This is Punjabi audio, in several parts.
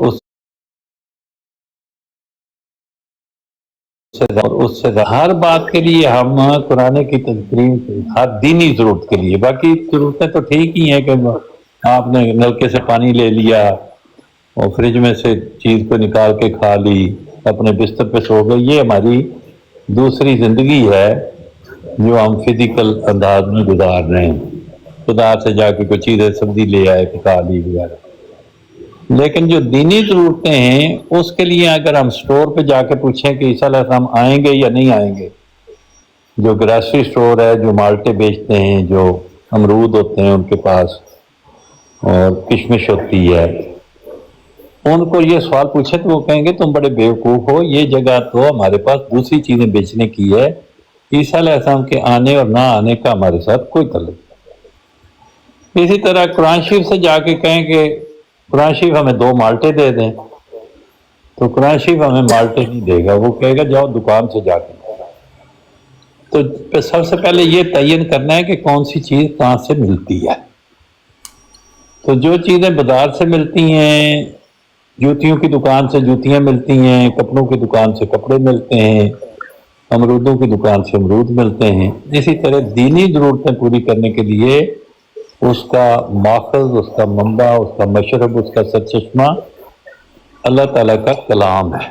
اس سے ہر بات کے لیے ہم قرآن کی تدبیر، ہر دینی ضرورت کے لیے، باقی ضرورتیں تو ٹھیک ہی ہیں کہ آپ نے نلکے سے پانی لے لیا اور فریج میں سے چیز کو نکال کے کھا لی، اپنے بستر پہ سو گئے، یہ ہماری دوسری زندگی ہے جو ہم فزیکل انداز میں گزار رہے ہیں، خدا سے جا کے کوئی چیزیں سبزی لے آئے، پکا لی وغیرہ۔ لیکن جو دینی ضرورتیں ہیں اس کے لیے اگر ہم سٹور پہ جا کے پوچھیں کہ عیسیٰ علیہ السلام آئیں گے یا نہیں آئیں گے، جو گراسری سٹور ہے، جو مالٹے بیچتے ہیں، جو امرود ہوتے ہیں ان کے پاس اور کشمش ہوتی ہے، ان کو یہ سوال پوچھے تو وہ کہیں گے تم بڑے بیوقوف ہو، یہ جگہ تو ہمارے پاس دوسری چیزیں بیچنے کی ہے، عیسیٰ علیہ السلام کے آنے اور نہ آنے کا ہمارے ساتھ کوئی تعلق نہیں۔ اسی طرح قرآن شریف سے جا کے کہیں کہ قرآن شریف ہمیں 2 مالٹے دے دیں، تو قرآن شریف ہمیں مالٹے نہیں دے گا، وہ کہے گا جاؤ دکان سے جا کے۔ تو سب سے پہلے یہ تعین کرنا ہے کہ کون سی چیز کہاں سے ملتی ہے۔ تو جو چیزیں بازار سے ملتی ہیں، جوتیوں کی دکان سے جوتیاں ملتی ہیں، کپڑوں کی دکان سے کپڑے ملتے ہیں، امرودوں کی دکان سے امرود ملتے ہیں، اسی طرح دینی ضرورتیں پوری کرنے کے لیے اس کا ماخذ، اس کا منبع، اس کا مشرب، اس کا سرچشمہ اللہ تعالیٰ کا کلام ہے۔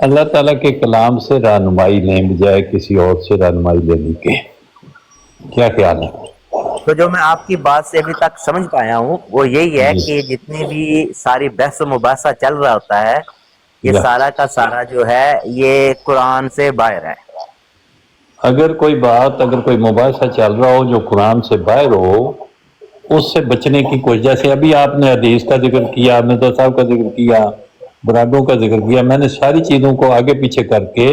اللہ تعالیٰ کے کلام سے رہنمائی لیں بجائے کسی اور سے رہنمائی لینے کے۔ کیا خیال ہے؟ تو جو میں آپ کی بات سے ابھی تک سمجھ پایا ہوں وہ یہی ہے کہ جتنی بھی ساری بحث و مباحثہ چل رہا ہوتا ہے یہ سارا کا سارا جو ہے یہ قرآن سے باہر ہے۔ اگر کوئی بات، اگر کوئی مباحثہ چل رہا ہو جو قرآن سے باہر ہو، اس سے بچنے کی کوشش، جیسے ابھی آپ نے حدیث کا ذکر کیا، مرزا صاحب کا ذکر کیا، برادوں کا ذکر کیا، میں نے ساری چیزوں کو آگے پیچھے کر کے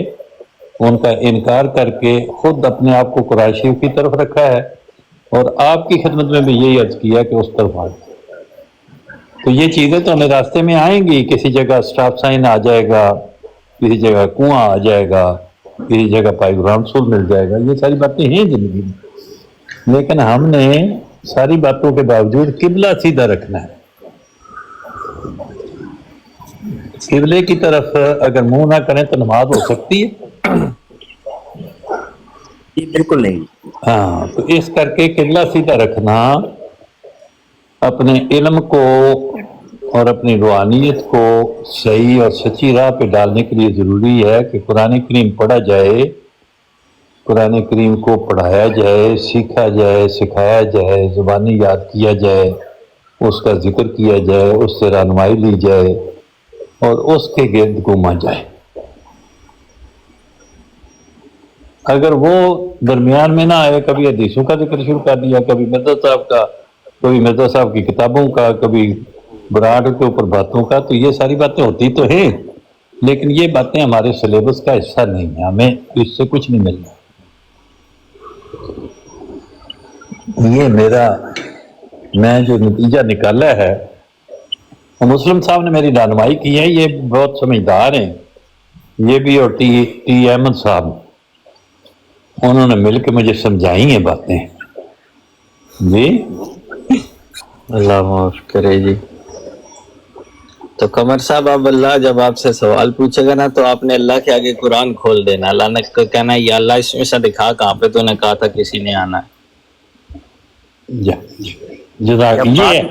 ان کا انکار کر کے خود اپنے آپ کو قرآن شریف کی طرف رکھا ہے اور آپ کی خدمت میں بھی یہی عرض کیا کہ اس طرف آ جائے۔ تو یہ چیزیں تو ہمیں راستے میں آئیں گی، کسی جگہ سٹاپ سائن آ جائے گا، کسی جگہ کنواں آ جائے گا، کسی جگہ پائپ گراؤنڈ سول مل جائے گا، یہ ساری باتیں ہیں زندگی میں، لیکن ہم نے ساری باتوں کے باوجود قبلہ سیدھا رکھنا ہے۔ قبلے کی طرف اگر منہ نہ کریں تو نماز ہو سکتی ہے؟ بالکل نہیں۔ ہاں، تو اس کر کے قبلہ سیدھا رکھنا اپنے علم کو اور اپنی روحانیت کو صحیح اور سچی راہ پہ ڈالنے کے لیے ضروری ہے کہ قرآن کریم پڑھا جائے، قرآن کریم کو پڑھایا جائے، سیکھا جائے، سکھایا جائے، زبانی یاد کیا جائے، اس کا ذکر کیا جائے، اس سے رہنمائی لی جائے اور اس کے گرد گھوما جائے۔ اگر وہ درمیان میں نہ آئے، کبھی حدیثوں کا ذکر شروع کر دیا، کبھی مرزا صاحب کا، کبھی مرزا صاحب کی کتابوں کا، کبھی براڈ کے اوپر باتوں کا، تو یہ ساری باتیں ہوتی تو ہیں لیکن یہ باتیں ہمارے سلیبس کا حصہ نہیں ہیں، ہمیں اس سے کچھ نہیں ملنا۔ یہ میں جو نتیجہ نکالا ہے، مسلم صاحب نے میری رہنمائی کی ہے، یہ بہت سمجھدار ہیں، یہ بھی اور ٹی احمد صاحب، انہوں نے مل کے مجھے سمجھائی ہیں باتیں۔ جی اللہ معاف کرے جی۔ تو قمر صاحب اب اللہ جب آپ سے سوال پوچھے گا نا تو آپ نے اللہ کے آگے قرآن کھول دینا، اللہ نے کہنا یا اللہ اس میں سے دکھا کہاں پہ تو نے کہا تھا کسی نے آنا ہے۔ جزاک یہ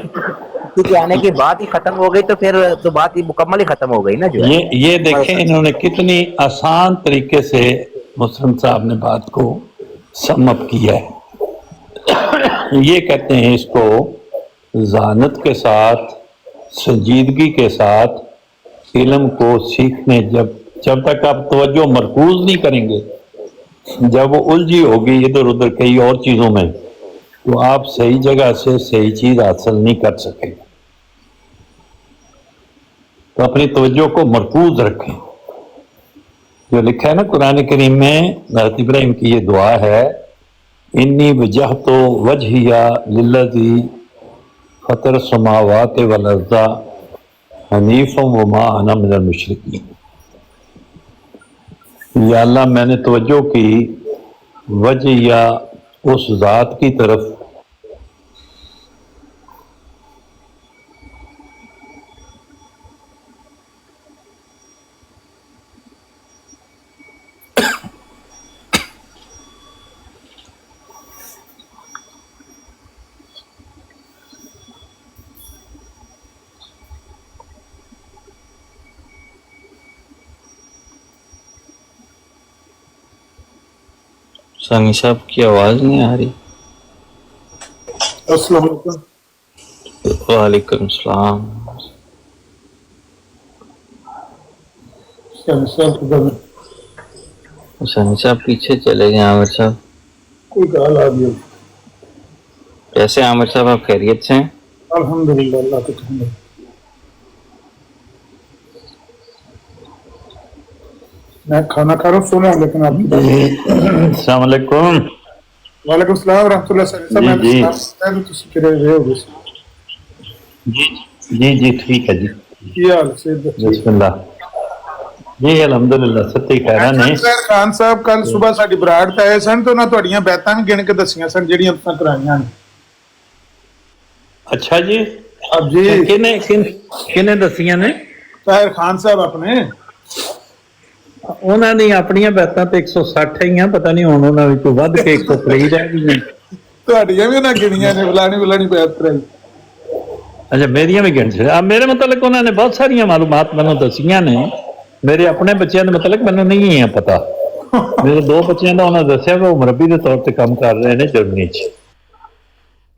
کیونکہ آنے کی بات ہی ختم ہو گئی تو پھر تو بات ہی مکمل ہی ختم ہو گئی نا جو ہے۔ یہ دیکھیں انہوں نے کتنی آسان طریقے سے مسلم صاحب نے بات کو سم اپ کیا ہے۔ یہ کہتے ہیں اس کو ذہانت کے ساتھ، سنجیدگی کے ساتھ علم کو سیکھنے، جب تک آپ توجہ مرکوز نہیں کریں گے، جب وہ الجھی ہوگی ادھر ادھر کئی اور چیزوں میں، تو آپ صحیح جگہ سے صحیح چیز حاصل نہیں کر سکیں۔ تو اپنی توجہ کو مرکوز رکھیں۔ جو لکھا ہے نا قرآن کریم میں، حضرت ابراہیم کی یہ دعا ہے، انی وجہت وجہی للذی فطر السماوات والارض حنیفا وما انا من المشرکین۔ یا اللہ میں نے توجہ کی وجہ یا اس ذات کی طرف सानी साहब की आवाज नहीं आ रही। अस्सलाम वालेकुम। वालेकुम सलाम। सब सानी साहब पीछे चले गए। आमिर साहब कोई कॉल आ गया। कैसे आमिर साहब, आप खैरियत से हैं? अल्हम्दुलिल्लाह, अल्लाह का करम है। मैं खाना खा रहा हूँ, सोना है, लेकिन आपकी बात। अस्सलाम वालेकुम। वालेकुम सलाम रहमतुल्लाह साहब। मैं जी। सलाम तो तुसी करे रहे हो जी जी ठीक है जी। ਕੀ ਹਾਲ ਸੇ ਦੱਸੋ। बिस्मिल्लाह। जी अल्हम्दुलिल्लाह सत्य कह रहा नहीं। ਖਾਨ ਸਾਹਿਬ ਕੱਲ ਸਵੇਰ ਸਾਡੀ ਬਰਾੜ ਤੇ ਆਏ ਸਨ ਤੇ ਉਹਨਾਂ ਤੁਹਾਡੀਆਂ ਬੈਤਾਂ ਵੀ ਗਿਣ ਕੇ ਦੱਸੀਆਂ ਸਨ ਜਿਹੜੀਆਂ ਤੁਸੀਂ ਕਰਾਈਆਂ ਨੇ। अच्छा जी। अब जी ਕਿਨੇ ਦਸੀਆਂ ਨੇ? ਤਾਹਿਰ ਖਾਨ ਸਾਹਿਬ ਆਪਣੇ ਉਹਨਾਂ ਦੀ ਆਪਣੀਆਂ ਬੈਤਾਂ ਤੇ 160 ਹੈਗੀਆਂ, ਪਤਾ ਨਹੀਂ ਹੁਣ ਉਹਨਾਂ ਵਿੱਚੋਂ ਵੱਧ ਕੇ 103 ਰਹਿ ਗਈਆਂ। ਤੁਹਾਡੀਆਂ ਵੀ ਉਹਨਾਂ ਗਿਣੀਆਂ ਨੇ, ਫਲਾਣੀ ਬੈਤ ਕਰਾਈ। अच्छा मेरिया भी गिन से मेरे मतलब उन्होंने बहुत सारिया मालूमात मैंने दसिया ने। मेरे अपने बच्चों के मतलब मैंने नहीं है पता। मेरे दो बच्चों का उन्होंने दसिया कि वो मुरब्बी के तौर पर काम कर रहे हैं जर्मनी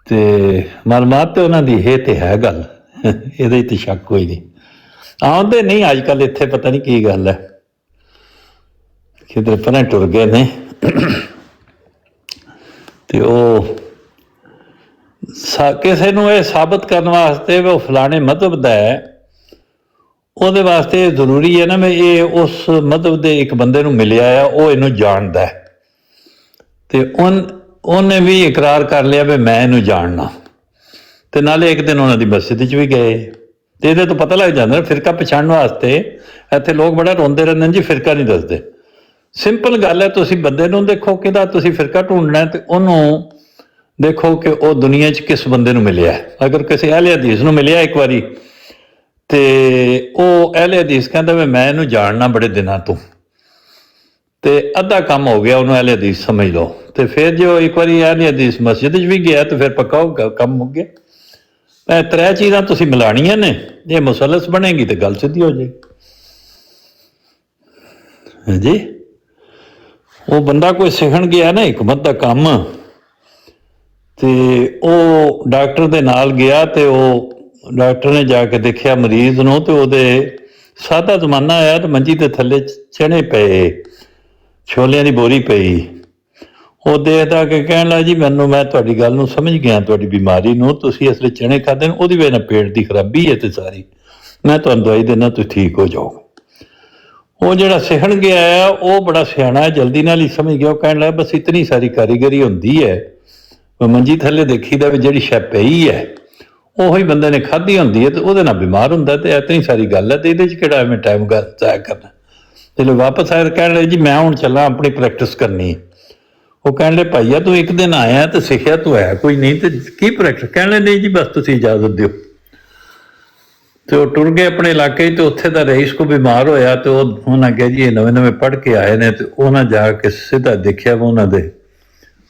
ते मालूमात तो उन्होंने ये तो है गल, ये शक कोई नहीं। आते नहीं अजकल इत्थे पता नहीं की गल है, किधर परें टुर गए ने ते वो किसी ਨੂੰ ਇਹ ਸਾਬਤ ਕਰਨ ਵਾਸਤੇ ਵੀ ਉਹ ਫਲਾਣੇ ਮਜ਼ਹਬ ਦਾ ਹੈ, ਉਹਦੇ ਵਾਸਤੇ ਜ਼ਰੂਰੀ ਹੈ ਨਾ ਵੀ ਇਹ ਉਸ ਮਜ਼ਹਬ ਦੇ ਇੱਕ ਬੰਦੇ ਨੂੰ ਮਿਲਿਆ ਆ, ਉਹ ਇਹਨੂੰ ਜਾਣਦਾ ਹੈ ਤੇ ਉਹਨੇ ਵੀ ਇਕਰਾਰ ਕਰ ਲਿਆ ਵੀ ਮੈਂ ਇਹਨੂੰ ਜਾਣਨਾ। ਤੇ ਨਾਲੇ ਇੱਕ ਦਿਨ ਉਹਨਾਂ ਦੀ ਮਸਜਿਦ 'ਚ ਵੀ ਗਏ ਤੇ ਇਹਦੇ ਤੋਂ ਪਤਾ ਲੱਗ ਜਾਂਦਾ ਫਿਰਕਾ ਪਛਾਣਨ ਵਾਸਤੇ। ਇੱਥੇ ਲੋਕ ਬੜਾ ਰੋਂਦੇ ਰਹਿੰਦੇ ਨੇ ਜੀ ਫਿਰਕਾ ਨਹੀਂ ਦੱਸਦੇ। ਸਿੰਪਲ ਗੱਲ ਹੈ, ਤੁਸੀਂ ਬੰਦੇ ਨੂੰ ਦੇਖੋ ਕਿਹਦਾ ਤੁਸੀਂ ਫਿਰਕਾ ਢੂੰਡਣਾ ਤੇ ਉਹਨੂੰ देखो कि वह दुनिया च किस बंदे नूं मिलिया। अगर किसी अहले हदीस नूं मिलिया एक बारी तो वह अहले हदीस कहता भी मैं इहनूं जानना बड़े दिनों तो, अद्धा काम हो गया, उन्होंने अहले हदीस समझ लो। तो फिर जो एक बार अहले हदीस मस्जिद भी गया तो फिर पक्का हो कम हो गया। त्रै चीज़ां तुसीं मिलाणियां ने, जे मुसलस बनेगी तो गल सीधी हो जाएगी जी। वो बंदा कोई सीखण गया ना हिकमत का काम ਤੇ ਉਹ ਡਾਕਟਰ ਦੇ ਨਾਲ ਗਿਆ ਤੇ ਉਹ ਡਾਕਟਰ ਨੇ ਜਾ ਕੇ ਦੇਖਿਆ ਮਰੀਜ਼ ਨੂੰ ਤੇ ਉਹਦੇ ਸਾਦਾ ਜ਼ਮਾਨਾ ਆਇਆ ਤੇ ਮੰਜੀ ਦੇ ਥੱਲੇ ਚਣੇ ਪਏ, ਛੋਲਿਆਂ ਦੀ ਬੋਰੀ ਪਈ। ਉਹ ਦੇਖਦਾ ਕਿ ਕਹਿਣ ਲੱਗਾ ਜੀ ਮੈਨੂੰ, ਮੈਂ ਤੁਹਾਡੀ ਗੱਲ ਨੂੰ ਸਮਝ ਗਿਆ, ਤੁਹਾਡੀ ਬਿਮਾਰੀ ਨੂੰ, ਤੁਸੀਂ ਇਸ ਲਈ ਚਣੇ ਖਾਦੇ ਨੇ, ਉਹਦੀ ਵਜ੍ਹਾ ਨਾਲ ਪੇਟ ਦੀ ਖਰਾਬੀ ਹੈ ਤੇ ਸਾਰੀ, ਮੈਂ ਤੁਹਾਨੂੰ ਦਵਾਈ ਦੇਣਾ, ਤੁਸੀਂ ਠੀਕ ਹੋ ਜਾਓ। ਉਹ ਜਿਹੜਾ ਸਿੱਖਣ ਗਿਆ ਆ ਉਹ ਬੜਾ ਸਿਆਣਾ ਹੈ, ਜਲਦੀ ਨਾਲ ਹੀ ਸਮਝ ਗਿਆ। ਉਹ ਕਹਿਣ ਲੱਗਾ ਬਸ ਇਤਨੀ ਸਾਰੀ ਕਾਰੀਗਰੀ ਹੁੰਦੀ ਹੈ, ਮੰਜੀ ਥੱਲੇ ਦੇਖੀਦਾ ਵੀ ਜਿਹੜੀ ਸ਼ੈ ਪਈ ਹੈ ਉਹੀ ਬੰਦੇ ਨੇ ਖਾਧੀ ਹੁੰਦੀ ਹੈ ਤੇ ਉਹਦੇ ਨਾਲ ਬਿਮਾਰ ਹੁੰਦਾ, ਤੇ ਇਤਨੀ ਸਾਰੀ ਗੱਲ ਹੈ ਤੇ ਇਹਦੇ 'ਚ ਕਿਹੜਾ ਐਵੇਂ ਟਾਈਮ ਜ਼ਾਇਆ ਕਰਨਾ। ਚਲੋ ਵਾਪਸ ਆਏ, ਕਹਿਣ ਲੱਗੇ ਜੀ ਮੈਂ ਹੁਣ ਚੱਲਾਂ ਆਪਣੀ ਪ੍ਰੈਕਟਿਸ ਕਰਨੀ। ਉਹ ਕਹਿਣ ਲੱਗੇ ਭਾਈਆ ਤੂੰ ਇੱਕ ਦਿਨ ਆਇਆ ਤੇ ਸਿੱਖਿਆ ਤੂੰ ਹੈ ਕੋਈ ਨਹੀਂ ਤੇ ਕੀ ਪ੍ਰੈਕਟਿਸ? ਕਹਿਣ ਲੱਗੇ ਨਹੀਂ ਜੀ ਬਸ ਤੁਸੀਂ ਇਜਾਜ਼ਤ ਦਿਓ। ਤੇ ਉਹ ਟੁਰ ਗਏ ਆਪਣੇ ਇਲਾਕੇ 'ਚ ਤੇ ਉੱਥੇ ਦਾ ਰਈਸ ਕੋ ਬਿਮਾਰ ਹੋਇਆ ਤੇ ਉਹਨਾਂ ਕਿਹਾ ਜੀ ਇਹ ਨਵੇਂ ਪੜ੍ਹ ਕੇ ਆਏ ਨੇ। ਤੇ ਉਹਨਾਂ ਜਾ ਕੇ ਸਿੱਧਾ ਦੇਖਿਆ ਵਾ ਉਹਨਾਂ ਦੇ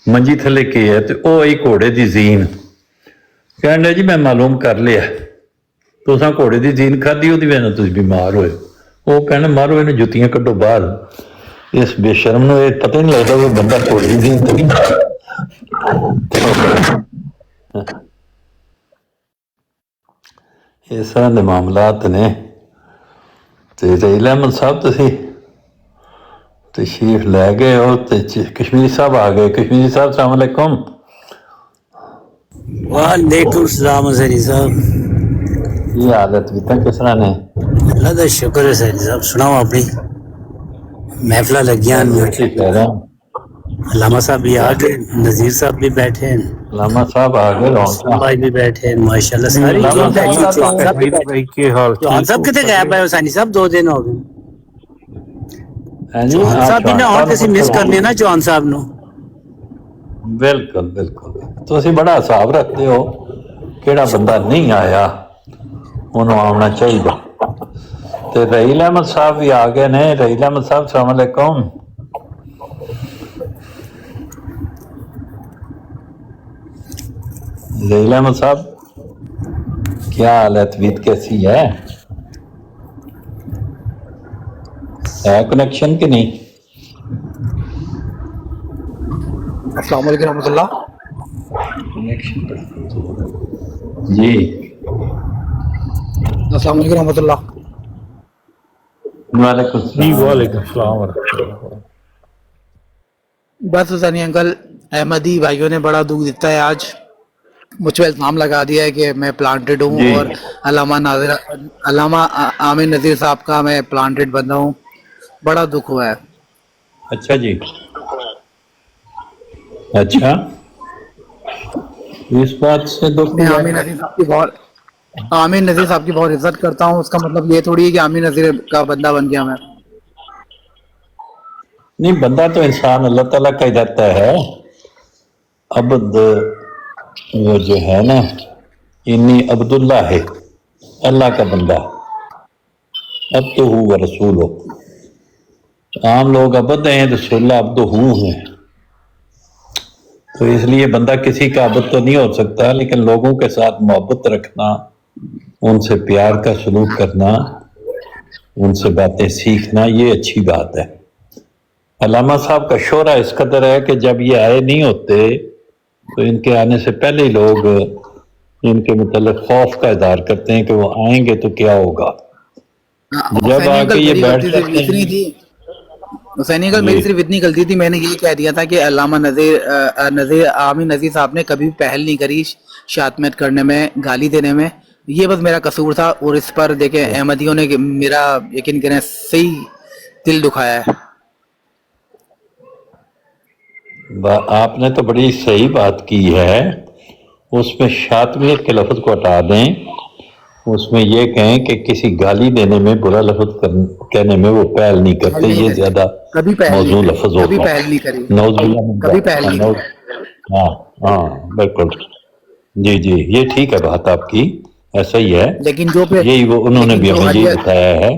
ਮੰਜੀ ਥੱਲੇ ਕੀ ਹੈ ਤੇ ਉਹ ਆਈ ਘੋੜੇ ਦੀ ਜ਼ੀਨ। ਕਹਿਣ ਲੱਗੇ ਜੀ ਮੈਂ ਮਾਲੂਮ ਕਰ ਲਿਆ, ਤੁਸੀਂ ਘੋੜੇ ਦੀ ਜ਼ੀਨ ਖਾਧੀ, ਉਹਦੀ ਵਜ੍ਹਾ ਨਾਲ ਤੁਸੀਂ ਬਿਮਾਰ ਹੋਏ। ਉਹ ਕਹਿਣ ਮਾਰੋ ਇਹਨੂੰ, ਜੁੱਤੀਆਂ ਕੱਢੋ ਬਾਹਰ, ਇਸ ਬੇਸ਼ਰਮ ਨੂੰ ਇਹ ਪਤਾ ਨਹੀਂ ਲੱਗਦਾ ਵੀ ਬੰਦਾ ਘੋੜੇ ਦੀ ਜ਼ੀਨ ਤੇ ਇਸ ਤਰ੍ਹਾਂ ਦੇ ਮਾਮਲਾਤ ਨੇ। ਤੇ ਰਹੀਲ ਅਹਿਮਦ ਸਾਹਿਬ ਤੁਸੀਂ तशरीफ लै गए हो तो कश्मीरी साहब आ गए। कश्मीरी साहब अस्सलाम वालेकुम। वालेकुम सलाम सैनी साहब। ये हालत भी तक किस तरह ने? अल्लाह का शुक्र है सैनी साहब। सुनाओ अपनी महफिल लगियां। अल्लामा साहब भी आ गए, नजीर साहब भी बैठे हैं, अल्लामा साहब आ गए, भाई भी बैठे हैं, माशाल्लाह सारी चौहान साहब कितने गायब है सैनी साहब? 2 दिन हो गए। चौहान साहब भी ना और किसी मिस करने ना चौहान साहब नो। बिल्कुल बिल्कुल तुसी बड़ा हिसाब रखते हो, केड़ा बंदा नहीं आया उन्होंने आना चाहिए। तो रहील अहमद साहब भी आ गए ने। रहील अहमद साहब अस्सलाम वालेकुम। रहील अहमद साहब क्या हाल है, तबीयत कैसी है कनेक्शन कि नहीं? अस्सलाम वालेकुम रहमतुल्लाह। जी अस्सलाम वालेकुम रहमतुल्लाह। वालेकुम जी सलाम। वालेकुम सलाम वरहमतुल्लाह। बस हुसैनी अंकल, अहमदी भाइयों ने बड़ा दुख दिता है आज। मुझ पर इल्ज़ाम लगा दिया है कि मैं प्लांटेड हूँ जी और अल्लामा आमिर नज़ीर साहब का मैं प्लांटेड बंदा हूँ। बड़ा दुख हुआ है। अच्छा जी, अच्छा, इस बात से दुख मैं हुआ। आमिर नज़ीर साहब की बहुत इज्जत करता हूँ। उसका मतलब ये थोड़ी है कि आमिर नज़ीर का बंदा बन गया मैं। नहीं, बंदा तो इंसान अल्लाह ताला का ही रहता है। अब्द वो जो है ना, इन्नी अब्दुल्ला है, अल्लाह का बंदा। अब तो हूँ व रसूल हो। आम लोग अब्द हैं, रसूल्ला अब तो हूँ हैं। तो इसलिए बंदा किसी का अब्द तो नहीं हो सकता, लेकिन लोगों के साथ मोहब्बत रखना, उनसे प्यार का सलूक करना, उनसे बातें सीखना, ये अच्छी बात है। अल्लामा साहब का शोरा इस कदर है कि जब ये आए नहीं होते तो इनके आने से पहले ही लोग इनके मतलब खौफ का इजहार करते हैं कि वो आएंगे तो क्या होगा। जब हुसैनी आके अंकल ये मेरी बैठ गलती सिर्फ जाते इतनी हैं। थी। हुसैनी अंकल जी मेरी सिर्फ इतनी गलती थी, मैंने ये कह दिया था कि अल्लामा आमिर नज़ीर साहब ने कभी पहल नहीं करी शातमत करने में, गाली देने में। ये बस मेरा कसूर था और इस पर देखे अहमदियों ने मेरा यकीन करें सही दिल दुखाया है। आपने तो बड़ी सही बात की है। उसमें शातमियत के लफ्ज को हटा दें, उसमें ये कहें कि किसी गाली देने में, बुरा लफ्ज कहने में वो पहल नहीं पहल करते। नहीं ये करी, ज्यादा कभी पहल नहीं मौजूद करी, लफ्ज कभी होता पहल है। नहीं करी, नौजुबिल्लाह मिन कभी ज़ालिक। पहल हाँ, नहीं करी। हाँ हाँ, बिल्कुल। जी जी, ये ठीक है बात आपकी, ऐसा ही है। लेकिन जो फिर यही वो उन्होंने लेकिन भी जो हमें यही हरियत बताया है।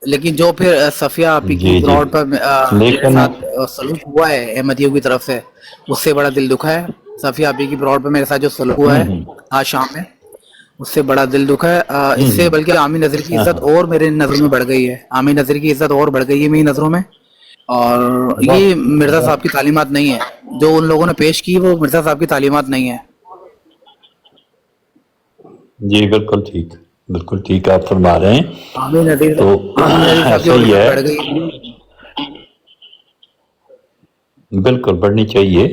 लेकिन जो फिर सफिया आपी की जी जी, ब्रॉड पर मेरे लेकिन साथ सलूक हुआ है अहमदियों की तरफ से, उससे बड़ा दिल दुखा है। सफिया आपी की ब्रॉड पर मेरे साथ जो सलूक हुआ है आज शाम में, उससे बड़ा दिल दुखा है। इससे बल्कि आमिर नज़ीर की इज्जत और मेरे नज़रों में बढ़ गई है। आमिर नज़ीर की इज्जत और बढ़ गई है मेरी नज़रों में। और ये मिर्ज़ा साहब की तालीमात नहीं है, जो उन लोगों ने पेश की वो मिर्ज़ा साहब की तालीमात नहीं है। जी बिल्कुल ठीक आप फरमा रहे हैं। आमिर नज़ीर तो साहब की ऐसा और ही इज्जत है, बढ़ गई। बिल्कुल बढ़नी चाहिए,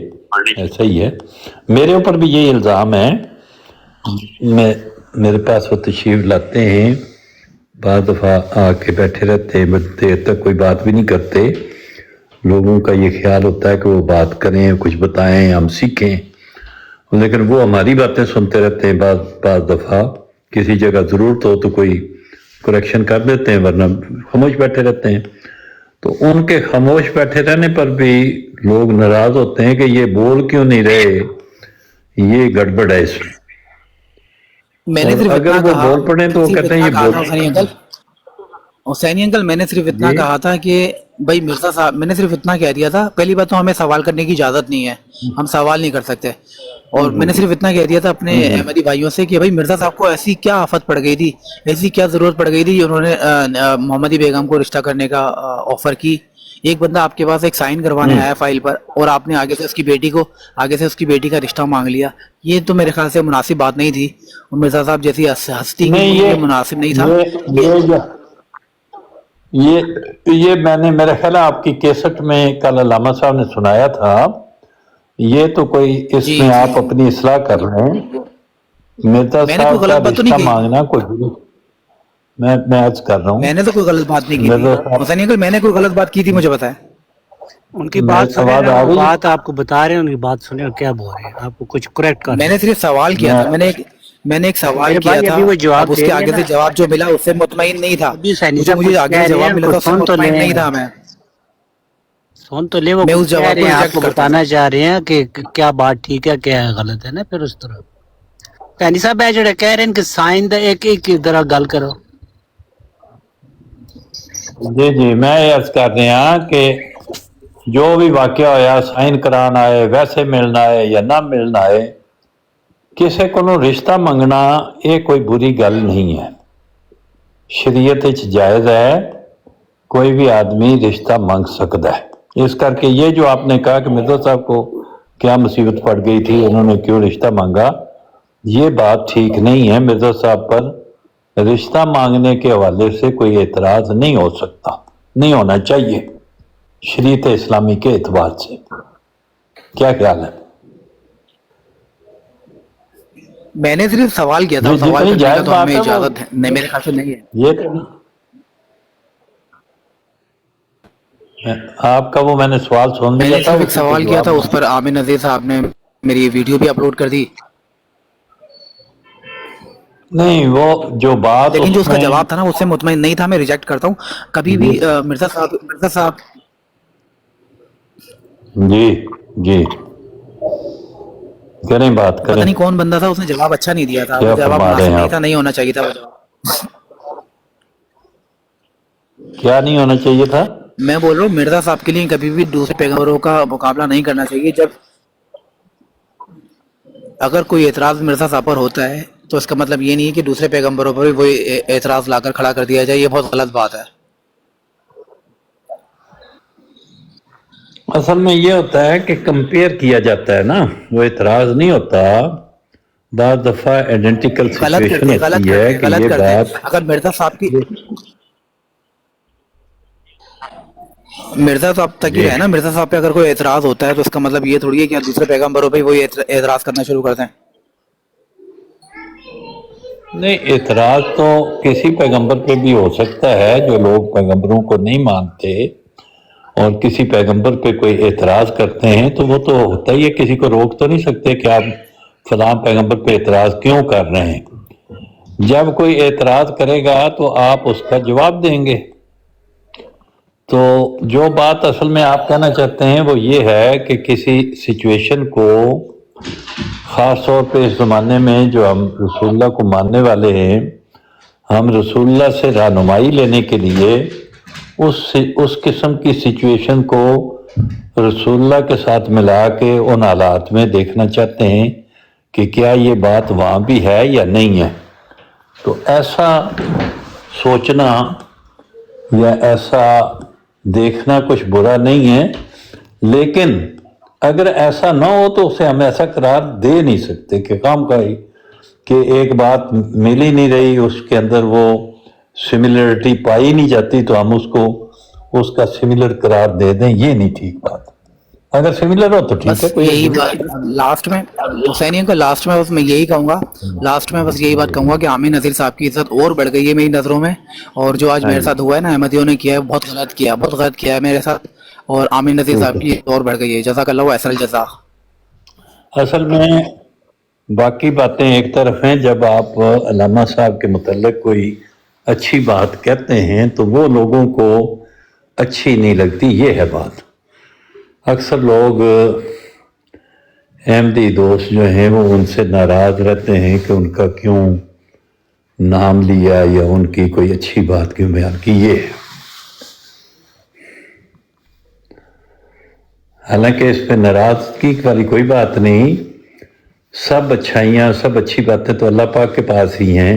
ऐसा ही है। मेरे ऊपर भी ये इल्ज़ाम है। मेरे पास वो तशरीफ लाते हैं, बाद दफ़ा आके बैठे रहते हैं, देर तक कोई बात भी नहीं करते। लोगों का ये ख्याल होता है कि वो बात करें, कुछ बताएं, हम सीखें, लेकिन वो हमारी बातें सुनते रहते हैं। बाद दफ़ा किसी जगह ज़रूरत हो तो कोई करेक्शन कर देते हैं, वरना खामोश बैठे रहते हैं। तो उनके खामोश बैठे रहने पर भी लोग नाराज होते हैं कि ये बोल क्यों नहीं रहे, ये गड़बड़ है इसमें। मैंने और सिर्फ अगर इतना वो कहा बोल पड़े तो वो सिर्फ कहते हैं इतना ये कहा था बोल। हुसैनी अंकल मैंने सिर्फ इतना जी कहा था कि भाई मिर्जा साहब, मैंने सिर्फ इतना कह दिया था। पहली बात तो हमें सवाल करने की इजाजत नहीं है, हम सवाल नहीं कर सकते। और मैंने सिर्फ इतना कह दिया था अपने अहमदी भाइयों से कि भाई मिर्जा साहब को ऐसी क्या आफत पड़ गई थी, ऐसी क्या जरूरत पड़ गई थी, उन्होंने मोहम्मदी बेगम को रिश्ता करने का ऑफर की। एक बंदा आपके पास एक साइन करवाने आया फाइल पर और आपने आगे से उसकी बेटी का रिश्ता मांग लिया। ये तो मेरे ख्याल से मुनासिब बात नहीं थी। और मिर्जा साहब जैसी हस्ती के नहीं, लिए मुनासिब नहीं था। ये मैंने, मेरे ख्याल है आपकी केसट में कल अल्लामा साहब ने सुनाया था। ये तो कोई जी इसमें जी आप अपनी इस्लाह कर रहे हैं। मिर्जा मैंने कोई साहब का गलत बात तो नहीं रिश्ता कही। मांगना कोई, मैं अर्ज कर रहा हूँ। मैंने तो कोई गलत बात नहीं की थी मिर्जा साहब, हुसैनी अंकल, मैंने कोई गलत बात की थी मुझे बताएं। उनकी मेरे बात सुने सवाल ना, आ वो गई। बात आपको बता रहे हैं, उनकी बात सुने और क्या बोल रहे हैं, आपको कुछ करेक्ट कर रहे हैं। मैंने सिर्फ सवाल किया था, मैं मैंने एक सवाल मेरे किया भाई था। अभी वो अब जवाब दे उसके रहे हैं आगे से ना, जवाब जो मिला उससे मुतमईन नहीं था। अभी सैनी मुझे साहब कुछ आगे कह से रहे जवाब हैं, मिला कुछ था उससे सुन तो मुतमईन नहीं ले, था मैं वो मैं कुछ उस कह जवाब रहे को हैं, रिजेक्ट आपको करता। बताना चाह रहे हैं कि क्या बात ठीक है क्या गलत है ना। फिर उस तरह सैनी साहब है जो कह रहे हैं कि साइन द एक एक जरा गल करो। जी मैं ये अर्ज कर रहा कि जो भी वाकया होया, साइन कराना है, वैसे मिलना है या ना मिलना है, किसी को रिश्ता मंगना ये कोई बुरी गल नहीं है। शरीयत विच जायज़ है, कोई भी आदमी रिश्ता मंग सकता है, इस करके ये जो आपने कहा कि मिर्जा साहब को क्या मुसीबत पड़ गई थी, उन्होंने क्यों रिश्ता मांगा, ये बात ठीक नहीं है। मिर्जा साहब पर रिश्ता मांगने के हवाले से कोई एतराज नहीं हो सकता, नहीं होना चाहिए शरीयत इस्लामी के एतबार से। क्या ख्याल है? मैंने सिर्फ सवाल किया था, जी, सवाल जितनी करने का जायज तो बात हमें है वो इजाजत है नहीं, मेरे ख्याल से नहीं है। ये तो आपका वो मैंने सवाल सुन लिया मैंने था, सिर्फ एक उसी पे सवाल किया था, जवाब उस पर आमिर नजीर साहब ने मेरी वीडियो भी अपलोड कर दी, नहीं, वो जो बात लेकिन जो उसका उसमें जवाब था ना उससे मुतमईन नहीं था। मैं रिजेक्ट करता हूँ कभी भी मिर्जा साहब जी जी करें, बात पता करें। नहीं कौन बंदा था, उसने जवाब अच्छा नहीं दिया था, क्या वो जवाब फरमा रहे मुनासिब हैं नहीं आप? था, नहीं होना चाहिए था वो जवाब। क्या नहीं होना चाहिए था? मैं बोल रहा हूँ मिर्जा साहब के लिए कभी भी दूसरे पैगंबरों का मुकाबला नहीं करना चाहिए। जब अगर कोई एतराज मिर्जा साहब पर होता है तो इसका मतलब ये नहीं है कि दूसरे पैगंबरों पर भी वही एतराज लाकर खड़ा कर दिया जाए, ये बहुत गलत बात है। असल में ये होता है कि कंपेयर किया जाता है ना, वो इतराज नहीं होता। बाद दफा आइडेंटिकल सिचुएशन होती है कि गलत ये करते हैं। बात अगर मिर्जा साहब तक ही जी रहे ना, मिर्जा साहब पे अगर कोई एतराज होता है तो इसका मतलब ये थोड़ी है कि आप दूसरे पैगंबरों पे वही एतराज करना शुरू कर दें। नहीं, इतराज तो किसी पैगंबर पे भी हो सकता है। जो लोग पैगंबरों को नहीं मानते और किसी पैगंबर पे कोई एतराज करते हैं तो वो तो होता ही है, किसी को रोक तो नहीं सकते कि आप फलां पैगंबर पे एतराज क्यों कर रहे हैं। जब कोई एतराज करेगा तो आप उसका जवाब देंगे। तो जो बात असल में आप कहना चाहते हैं वो ये है कि किसी सिचुएशन को, ख़ास तौर पे इस ज़माने में जो हम रसूलुल्लाह को मानने वाले हैं, हम रसूलुल्लाह से रहनुमाई लेने के लिए उस किस्म की सिचुएशन को रसूलुल्लाह के साथ मिला के उन हालात में देखना चाहते हैं कि क्या ये बात वहाँ भी है या नहीं है। तो ऐसा सोचना या ऐसा देखना कुछ बुरा नहीं है, लेकिन अगर ऐसा ना हो तो उसे हम ऐसा करार दे नहीं सकते कि काम का ही कि एक बात मिल ही नहीं रही, उसके अंदर वो सिमिलरिटी पाई नहीं जाती तो हम उसको उसका सिमिलर करार दे दें, ये नहीं ठीक बात। अगर सिमिलर हो तो ठीक बस है, कोई यही बात लास्ट में हुसैनियों का, लास्ट में बस मैं यही कहूंगा, लास्ट में बस यही बात कहूंगा कि आमिर नजीर साहब की इज्जत और बढ़ गई है मेरी नजरों में। और जो आज हाँ मेरे जी, साथ हुआ है ना, अहमदियों ने किया है, बहुत गलत किया है मेरे साथ। और आमिर नजीर साहब की इज्जत और बढ़ गई है। जज़ाकल्लाहु अहसनल जज़ा। असल में बाकी बातें एक तरफ हैं। जब आप अल्लामा साहब के मुतल्लिक कोई अच्छी बात कहते हैं तो वो लोगों को अच्छी नहीं लगती, ये है बात। अक्सर लोग अहमदी दोस्त जो हैं वो उनसे नाराज़ रहते हैं कि उनका क्यों नाम लिया या उनकी कोई अच्छी बात क्यों बयान की, ये है। हालांकि इस पे नाराज़गी वाली कोई बात नहीं। सब अच्छाइयाँ, सब अच्छी बातें तो अल्लाह पाक के पास ही हैं।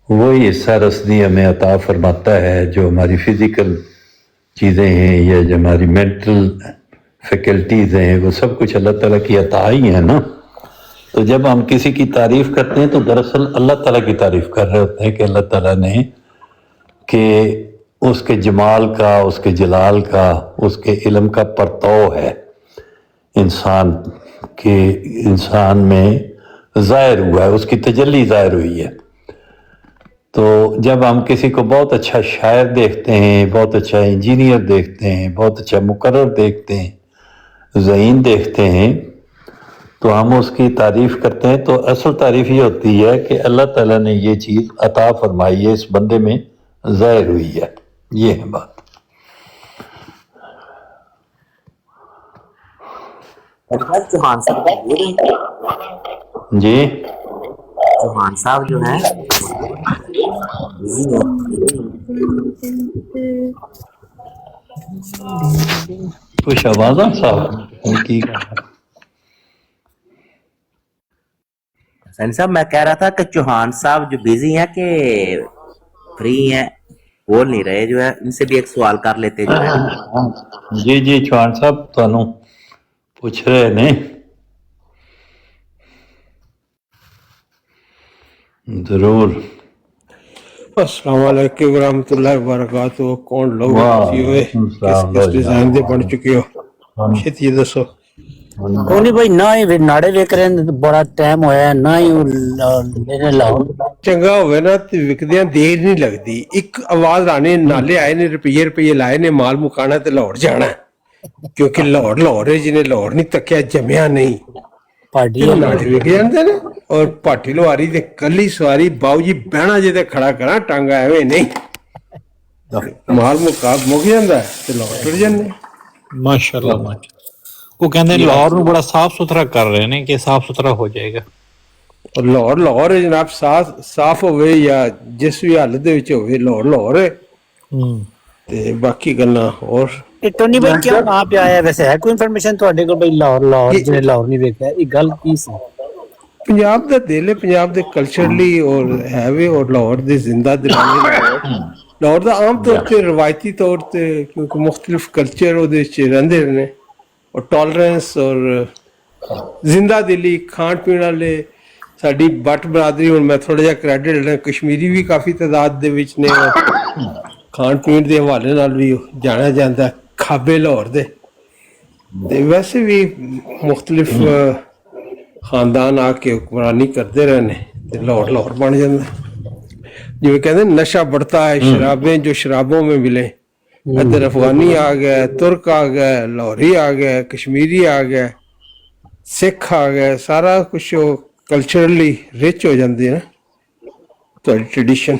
वही हिस्सा रसदी हमें अता फरमाता है। जो हमारी फिज़िकल चीज़ें हैं या जो हमारी मेंटल फैकल्टीज़ हैं, वो सब कुछ अल्लाह ताला की अता ही है ना। तो जब हम किसी की तारीफ़ करते हैं तो दरअसल अल्लाह ताला की तारीफ़ कर रहे होते हैं कि अल्लाह ताला ने कि उसके जमाल का, उसके जलाल का, उसके इल्म का परतव है इंसान के, इंसान में ज़ाहिर हुआ है, उसकी तजल्ली ज़ाहिर हुई है। तो जब हम किसी को बहुत अच्छा शायर देखते हैं, बहुत अच्छा इंजीनियर देखते हैं, बहुत अच्छा मुकर्रर देखते हैं, ज़हीन देखते हैं, तो हम उसकी तारीफ़ करते हैं। तो असल तारीफ़ ये होती है कि अल्लाह ताला ने ये चीज़ अता फरमाई है, इस बंदे में ज़ाहिर हुई है, ये है बात। चौहान साहब जी चौहान साहब जो हैं बिजी हैं। कुछ आवाज़ा साहब उनकी। सैनी साहब मैं कह रहा था कि चौहान साहब जो बिजी हैं कि फ्री हैं, बोल नहीं रहे जो है, इनसे भी एक सवाल कर लेते जो है। जी जी चौहान साहब ਤੁਹਾਨੂੰ ਪੁੱਛ ਰਹੇ ਨੇ जरूर। अस्सलाम वालेकुम रहमतुल्लाहि व बरकातुहू। कौन लोग वाह, खुशी हुए अस्सलाम किस डिजाइन दे बन चुके हो छेती दसो। कोनी भाई ना ही नाड़े वेख रहे ने, बड़ा टाइम होया ना ही मेरे लाओ चंगा होवे ना ते विकदियां देर नहीं लगदी। एक आवाज आने नाले आए ने, रुपये रुपये लाए ने, माल मुकाना ते लाहौर जाना है। क्योंकि लाहौर लाहौर है, जिन्हें लाहौर नहीं तकिया जमया नहीं पार्टी ते नाले विक जांदे ने। और पाटी लुहारी ते कली सवारी बाऊ जी बहना जे ते खड़ा करा टांगा एवें नहीं, माल मुक जांदा है ते लाहौर टुर जांदे। माशाल्लाह माशाल्लाह। वो कहते हैं लाहौर ਨੂੰ ਬੜਾ ਸਾਫ ਸੁਥਰਾ ਕਰ ਰਹੇ ਨੇ ਕਿ ਸਾਫ ਸੁਥਰਾ ਹੋ ਜਾਏਗਾ। और लाहौर लाहौर है जनाब, साफ होवे या जिस भी हालत दे विच होवे, लाहौर लाहौर है। ते बाकी गल्लां और टोनी भाई क्या वहां पे आया वैसे है कोई इन्फॉर्मेशन ਤੁਹਾਡੇ ਕੋਲ ਭਾਈ ਲਾਹੌਰ ਜਿਹਨੇ ਲਾਹੌਰ ਨਹੀਂ ਵੇਖਿਆ ਇਹ ਗੱਲ ਕੀ ਸੀ? पंजाब ਦਾ ਦਿਲ ਹੈ, ਪੰਜਾਬ ਦੇ ਕਲਚਰਲੀ ਔਰ ਹੈ ਵੇ, ਔਰ ਲਾਹੌਰ ਦੇ ਜ਼ਿੰਦਾ ਦਿਲਾਨੇ ਲਾਹੌਰ ਦਾ ਆਮ ਤੌਰ ਤੇ ਰਵਾਇਤੀ ਤੌਰ ਤੇ ਕਿਉਂਕਿ ਮੁxtਲਿਫ ਕਲਚਰ ਉਹਦੇ ਵਿੱਚ ਰਹਿੰਦੇ ਨੇ ਔਰ ਟੋਲਰੈਂਸ ਔਰ ਜ਼ਿੰਦਾ ਦਿਲੀ ਖਾਣ ਪੀਣ ਵਾਲੇ ਸਾਡੀ ਬੱਟ ਬਰਾਦਰੀ। ਹੁਣ ਮੈਂ ਥੋੜਾ ਜਿਹਾ ਕ੍ਰੈਡਿਟ ਲੈਣਾ, ਕਸ਼ਮੀਰੀ ਵੀ ਕਾਫੀ ਤਾਦਾਦ ਦੇ ਵਿੱਚ ਨੇ ਖਾਣ ਪੀਣ ਦੇ ਹਵਾਲੇ ਨਾਲ ਵੀ ਜਾਣਿਆ ਜਾਂਦਾ ਖਾਬੇ ਲਾਹੌਰ ਦੇ। ਤੇ ਵੈਸੇ ਵੀ ਮੁxtਲਿਫ ਖਾਨਦਾਨ ਆ ਕੇ ਹੁਕਮਰਾਨੀ ਕਰਦੇ ਰਹੇ ਨੇ ਤੇ ਲਾਹੌਰ ਲਾਹੌਰ ਬਣ ਜਾਂਦਾ। ਜਿਵੇਂ ਕਹਿੰਦੇ ਨਸ਼ਾ बढ़ता है, शराबें जो शराबों में मिले। इधर अफगानी आ गया, तुर्क आ गया, लाहौरी आ गया, कश्मीरी आ गया, सिख आ गया, सारा कुछ कल्चरली रिच हो जाते हैं तो ट्रेडिशन।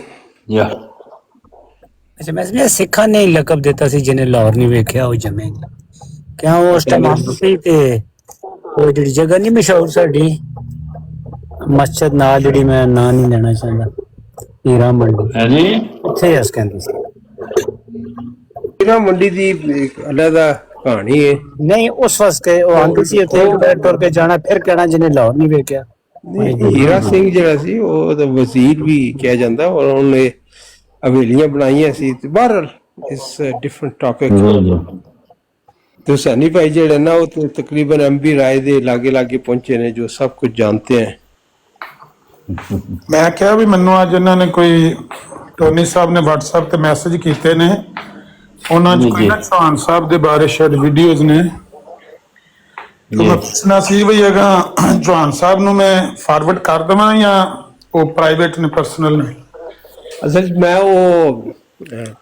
या ਅੱਛਾ ਮੈਂ ਸੁਣਿਆ ਸਿੱਖਾਂ ਨੇ ਹੀ ਲਕਬ ਦਿੱਤਾ ਸੀ ਜਿਹਨੇ ਲਾਹੌਰ ਨਹੀਂ ਵੇਖਿਆ ਉਹ ਜੰਮੇਗਾ। ਕਿਆ ਉਹ ਉਸ ਟਾਈਮ ਸੀ ਤੇ ਉਹ ਜਿਹੜੀ ਜਗ੍ਹਾ ਨਹੀਂ ਮਸ਼ਹੂਰ ਸਾਡੀ ਮਸਜਿਦ ਨਾਲ ਜਿਹੜੀ ਮੈਂ ਨਾਂ ਨਹੀਂ ਲੈਣਾ ਚਾਹੁੰਦਾ, ਹੀਰਾ ਮੰਡੀ है जी ਉੱਥੇ ਇਸ ਕਹਿੰਦੇ ਸੀ। हीरा मंडी ਦੀ ਇੱਕ ਅਲੱਗਾ ਕਹਾਣੀ ਹੈ। ਨਹੀਂ ਉਸ ਵਸਕੇ ਉਹ ਆਂਦੀ ਸੀ ਉੱਥੇ ਟੁਰ ਕੇ ਜਾਣਾ ਫਿਰ ਕਹਿਣਾ ਜਿਹਨੇ ਲਾਹੌਰ ਨਹੀਂ ਵੇਖਿਆ। ਹੀਰਾ ਸਿੰਘ ਜਿਹੜਾ ਸੀ ਉਹ ਤਾਂ ਵਜ਼ੀਰ ਵੀ ਕਿਹਾ ਜਾਂਦਾ ਔਰ ਉਹਨੇ ਹਵੇਲੀਆਂ ਬਣਾਈਆਂ ਸੀ। ਤੇ ਬਹਰਹਾਲ ਇਸ ਡਿਫਰੈਂਟ ਟੌਪਿਕ ਤੇ ਹੁਸੈਨੀ ਭਾਈ ਜਿਹੜੇ ਨਾ ਉਹ ਤੇ ਤਕਰੀਬਨ ਐਮਬੀ ਰਾਏ ਦੇ ਲਾਗੇ ਲਾਗੇ ਪਹੁੰਚੇ ਨੇ ਜੋ ਸਭ ਕੁਝ ਜਾਣते हैं। ਮੈਂ ਕਿਹਾ ਵੀ ਮੈਨੂੰ ਅੱਜ ਇਹਨਾਂ ਨੇ ਕੋਈ ਟੋਨੀ ਸਾਹਿਬ ਨੇ WhatsApp ਤੇ ਮੈਸੇਜ ਕੀਤੇ ਨੇ, ਉਹਨਾਂ ਚ ਕੋਈ ਨਾ ਚੌਹਾਨ ਸਾਹਿਬ ਦੇ ਬਾਰੇ ਸ਼ਾਇਦ ਵੀਡੀਓਜ਼ ਨੇ। ਤੇ ਮੈਂ ਪੁੱਛਣਾ ਸੀ ਵੀ ਅਗਾ ਚੌਹਾਨ ਸਾਹਿਬ ਨੂੰ ਮੈਂ ਫਾਰਵਰਡ ਕਰ ਦੇਵਾਂ ਜਾਂ ਉਹ ਪ੍ਰਾਈਵੇਟ ਨੇ, ਪਰਸਨਲ ਨੇ? ਅਸਲ 'ਚ ਮੈਂ ਉਹ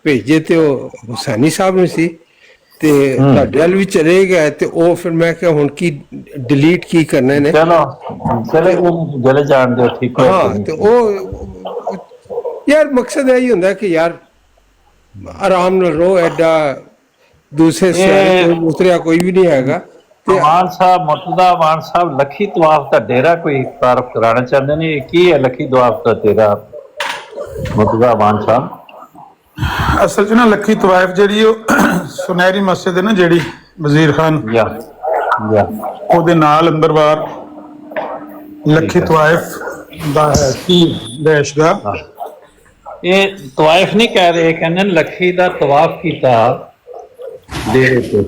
ਭੇਜੇ ਤੇ ਉਹ ਹੁਸੈਨੀ ਸਾਹਿਬ ਨੂੰ ਸੀ ਤੇ ਤੁਹਾਡੇ ਵੱਲ ਵੀ ਚਲੇ ਗਏ ਤੇ ਉਹ ਫਿਰ ਮੈਂ ਕਿਹਾ ਹੁਣ ਕੀ ਡਿਲੀਟ ਕੀ ਕਰਨੇ ਨੇ। चलो चले चले जान दो ठीक है। ਹਾਂ ਤੇ ਉਹ ਯਾਰ ਮਕਸਦ ਇਹ ਹੀ ਹੁੰਦਾ ਕਿ ਯਾਰ ਆਰਾਮ ਨਾਲ ਰੋ, ਐਡਾ ਦੂਸਰੇ ਸਿਆਰੇ ਕੋਈ ਉਤਰਿਆ ਕੋਈ ਵੀ ਨਹੀਂ ਹੈਗਾ। ਤੇ ਮਾਨ ਸਾਹਿਬ ਮੁਰਤਜ਼ਾ ਮਾਨ ਸਾਹਿਬ ਲੱਖੀ ਤਵਾਫ ਦਾ ਡੇਰਾ ਕੋਈ ਤਾਰਫ ਕਰਾਉਣਾ ਚਾਹੁੰਦੇ ਨੇ, ਇਹ ਕੀ ਹੈ ਲੱਖੀ ਤਵਾਫ ਦਾ ਡੇਰਾ ਮੁਰਤਜ਼ਾ ਮਾਨ ਸਾਹਿਬ? ਅਸਲ 'ਚ ਨਾ ਲੱਖੀ ਤਵਾਇਫ ਜਿਹੜੀ ਉਹ ਸੁਨਹਿਰੀ ਮਸਜਿਦ ਹੈ ਨਾ ਜਿਹੜੀ ਵਜ਼ੀਰ ਖਾਨ या ਉਹਦੇ ਨਾਲ ਅੰਦਰ ਬਾਹਰ ਲੱਖੀ ਤਵਾਇਫ ਦਾ ਹੈ ਕੀ ਦੇਸ਼ਗਾਹ। ਇਹ ਤਵਾਇਫ ਨਹੀਂ ਕਹਿ ਰਹੇ, ਕਹਿੰਦੇ ਨੇ ਲੱਖੀ ਦਾ ਤਵਾਫ ਕੀਤਾ ਡੇਰੇ ਤੇ।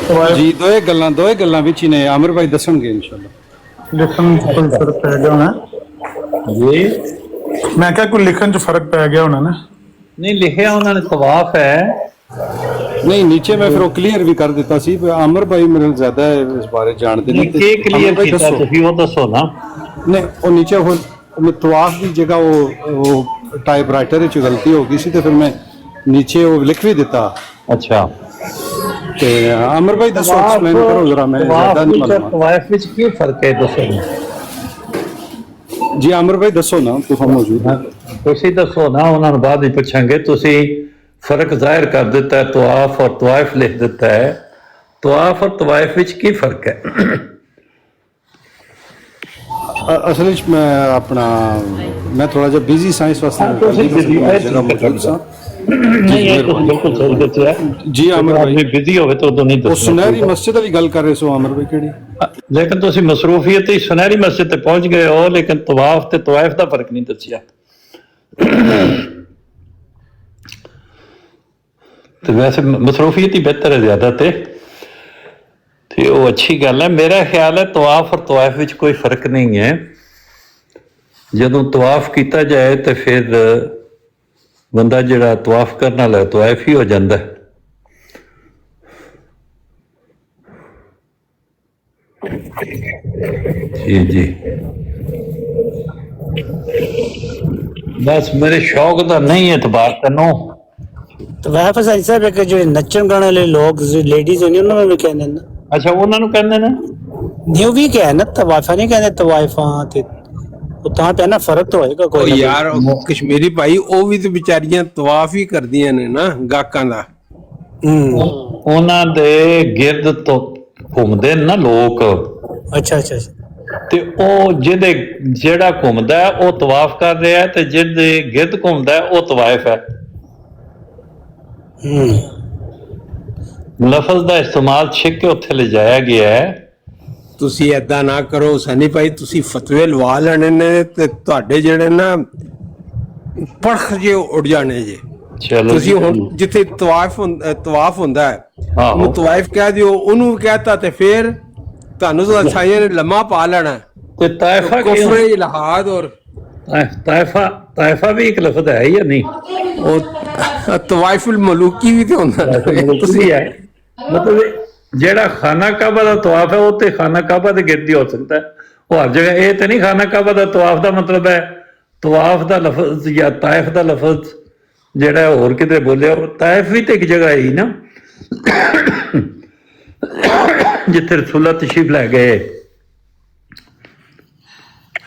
ਤਵਾਇਫ ਜੀ ਦੋਏ ਗੱਲਾਂ ਵਿੱਚ ਹੀ ਨੇ, ਆਮਰ ਭਾਈ ਦੱਸਣਗੇ ਇਨਸ਼ਾਅੱਲਾ। ਲਿਖਣ 'ਚ ਕੋਈ ਫਰਕ ਪੈ ਗਿਆ ਹੋਣਾ ਜੀ ਮੈਂ ਕਿਹਾ ਕੋਈ ਲਿਖਣ 'ਚ ਫਰਕ ਪੈ ਗਿਆ ਹੋਣਾ ਨਾ। ਨਹੀਂ ਲਿਖਿਆ ਉਹਨਾਂ ਨੇ ਤਵਾਫ ਹੈ। ਨਹੀਂ ਨੀਚੇ ਮੈਂ ਫਿਰ ਉਹ ਕਲੀਅਰ ਵੀ ਕਰ ਦਿੱਤਾ ਸੀ, ਆਮਰ ਭਾਈ ਮੇਰੇ ਨਾਲ ਜ਼ਿਆਦਾ ਇਸ ਬਾਰੇ ਜਾਣਦੇ ਨੇ। ਕੀ ਕਲੀਅਰ ਕੀਤਾ ਤੁਸੀਂ ਉਹ ਦੱਸੋ ਨਾ। ਨਹੀਂ ਉਹ ਨੀਚੇ ਉਹ ਤਵਾਫ ਦੀ ਜਗ੍ਹਾ ਉਹ ਟਾਈਪਰਾਈਟਰ ਵਿੱਚ ਗਲਤੀ ਹੋ ਗਈ ਸੀ ਤੇ ਫਿਰ ਮੈਂ ਨੀਚੇ ਉਹ ਲਿਖ ਵੀ ਦਿੱਤਾ। ਅੱਛਾ ਤੇ ਆਮਰ ਭਾਈ ਦੱਸੋ, ਐਕਸਪਲੇਨ ਕਰੋ ਜਰਾ, ਮੈਂ ਜ਼ਿਆਦਾ ਨਹੀਂ ਮਾਲੂਮ। ਤਵਾਫ ਵਿੱਚ ਕੀ ਫਰਕ ਹੈ ਦੱਸੋ ਜੀ ਆਮਰ ਭਾਈ ਦੱਸੋ ਨਾ, ਤੁਸੀਂ ਮੌਜੂਦ ਹੋ। ਤੁਸੀਂ ਦੱਸੋ ਨਾ, ਉਹਨਾਂ ਨੂੰ ਬਾਅਦ ਵਿੱਚ ਪੁੱਛਾਂਗੇ। ਤੁਸੀਂ ਫਰਕ ਜ਼ਾਹਿਰ ਕਰ ਦਿੱਤਾ ਹੈ, ਤਵਾਫ ਔਰ ਤਵਾਇਫ ਲਿਖ ਦਿੱਤਾ ਹੈ। ਤਵਾਫ ਔਰ ਤਵਾਇਫ ਵਿੱਚ ਕੀ ਫਰਕ ਹੈ? ਅਸਲ ਵਿੱਚ ਮੈਂ ਥੋੜਾ ਜਿਹਾ ਬਿਜ਼ੀ ਸਾਇੰਸ ਵਾਸਤੇ ਜਗ੍ਹਾ ਮੌਜੂਦ ਸਾਂ। ਨਹੀਂ ਇਹ ਤਾਂ ਬਿਲਕੁਲ ਸਹੀ ਦੱਸਿਆ ਜੀ ਆਮਰ ਭਾਈ, ਬਿਜ਼ੀ ਹੋਵੇ ਤਾਂ ਉਦੋਂ ਨਹੀਂ ਉਹ ਦੱਸਣਾ। ਸੁਨਹਿਰੀ ਮਸਜਿਦ ਦਾ ਵੀ ਗੱਲ ਕਰ ਰਹੇ ਸੋ ਆਮਰ ਭਾਈ, ਕਿਹੜੀ? ਲੇਕਿਨ ਤੁਸੀਂ ਮਸਰੂਫੀਅਤ ਹੀ ਸੁਨਹਿਰੀ ਮਸਜਿਦ ਤੇ ਪਹੁੰਚ ਗਏ ਹੋ, ਲੇਕਿਨ ਤਵਾਫ ਤੇ ਤਵਾਇਫ ਦਾ ਫਰਕ ਨਹੀਂ ਦੱਸਿਆ। ਤੇ ਵੈਸੇ ਮਸਰੂਫੀਅਤ ਹੀ ਬਿਹਤਰ ਹੈ ਜ਼ਿਆਦਾ ਤੇ ਉਹ ਅੱਛੀ ਗੱਲ ਹੈ। ਮੇਰਾ ਖਿਆਲ ਹੈ ਤਵਾਫ ਔਰ ਤਵਾਇਫ ਵਿੱਚ ਕੋਈ ਫਰਕ ਨਹੀਂ ਹੈ। ਜਦੋਂ ਤਵਾਫ ਕੀਤਾ ਜਾਏ ਤੇ ਫਿਰ ਬੰਦਾ ਜਿਹੜਾ ਤਵਾਫ ਕਰਨ ਵਾਲਾ ਤਵਾਇਫ ਹੀ ਹੋ ਜਾਂਦਾ ਹੈ। जी जी बस मेरे शौक का नहीं एतबार तैनू तो वह फसाई साहब एक जो नचन गाने वाले लोग लेडीज होनी उन्होंने भी कहने ना अच्छा उन्होंने कहते ने न्यू भी कह ना तवाइफा नहीं कहते तवाइफा ते ਉਹ ਤਾਂ ਪਿਆ ਨਾ ਫਰਕ ਤਾਂ ਹੋਏਗਾ ਉਹ ਕੋਈ ਨਾ ਯਾਰ ਉਹ ਕਸ਼ਮੀਰੀ ਭਾਈ ਉਹ ਵੀ ਤੇ ਵਿਚਾਰੀਆਂ ਤਵਾਫ ਹੀ ਕਰਦੀਆਂ ਨੇ ਨਾ ਗਾਕਾਂ ਦਾ। ਉਹਨਾਂ ਦੇ ਗਿਰਦ ਤੋਂ ਘੁੰਮਦੇ ਨੇ ਨਾ ਲੋਕ। ਅੱਛਾ ਅੱਛਾ ਤੇ ਉਹ ਜਿਹੜਾ ਘੁੰਮਦਾ ਹੈ ਉਹ ਤਵਾਫ ਕਰ ਰਿਹਾ ਹੈ ਤੇ ਜਿਹਦੇ ਗਿਰਦ ਘੁੰਮਦਾ ਹੈ ਉਹ ਤਵਾਇਫ ਹੈ। ਲਫ਼ਜ਼ ਦਾ ਇਸਤੇਮਾਲ ਛਿੱਕ ਕੇ ਉੱਥੇ ਲਿਜਾਇਆ ਗਿਆ ਹੈ। ਤੁਸੀਂ ਏਦਾਂ ਨਾ ਕਰੋ ਸਨੀ ਭਾਈ, ਤੁਸੀਂ ਫਤਵੇ ਲਵਾ ਲੈਣੇ ਨੇ ਤੇ ਤੁਹਾਡੇ ਜਿਹੜੇ ਨਾ ਪਰਖ ਜੇ ਉੱਡ ਜਾਣੇ ਜੇ। ਚਲੋ ਤੁਸੀਂ ਹੁਣ ਜਿੱਥੇ ਤਵਾਫ ਹੁੰਦਾ ਹੈ ਉਹਨੂੰ ਤਵਾਇਫ ਕਹਿ ਦਿਓ, ਉਹਨੂੰ ਕਹਿਤਾ ਤੇ ਫਿਰ ਤੁਹਾਨੂੰ ਤਾਂ ਸਾਈਆਂ ਨੇ ਲੰਮਾ ਪਾ ਲੈਣਾ ਤੇ ਤਾਇਫਾ ਕੁਫਰ ਇਲਹਾਦ ਔਰ ਤਾਇਫਾ ਵੀ ਇੱਕ ਲਫ਼ਜ਼ ਹੈ ਜਾਂ ਨਹੀਂ? ਉਹ ਤਵਾਇਫੁਲ ਮਲੂਕੀ ਵੀ ਤੇ ਹੁੰਦਾ ਤੁਸੀਂ ਹੈ ਮਤਲਬ ਜਿਹੜਾ ਖਾਨਾ ਕਾਬਾ ਦਾ ਤਵਾਫ ਹੈ ਉਹ ਤੇ ਖਾਨਾ ਕਾਬਾ ਦੇ ਗਿਰਦ ਹੀ ਹੋ ਸਕਦਾ ਹੈ। ਉਹ ਹਰ ਜਗ੍ਹਾ ਇਹ ਤੇ ਨਹੀਂ ਖਾਨਾ ਕਾਬਾ ਦਾ ਤਵਾਫ ਦਾ ਮਤਲਬ ਹੈ ਤਵਾਫ ਦਾ ਲਫ਼ਜ਼ ਜਾਂ ਤਾਇਫ ਦਾ ਲਫ਼ਜ਼ ਜਿਹੜਾ ਹੋਰ ਕਿਤੇ ਬੋਲਿਆ। ਤਾਇਫ ਵੀ ਤੇ ਇੱਕ ਜਗ੍ਹਾ ਹੀ ਨਾ ਜਿੱਥੇ ਰਸੂਲullah ਤਸ਼ਰੀਫ ਲੈ ਗਏ।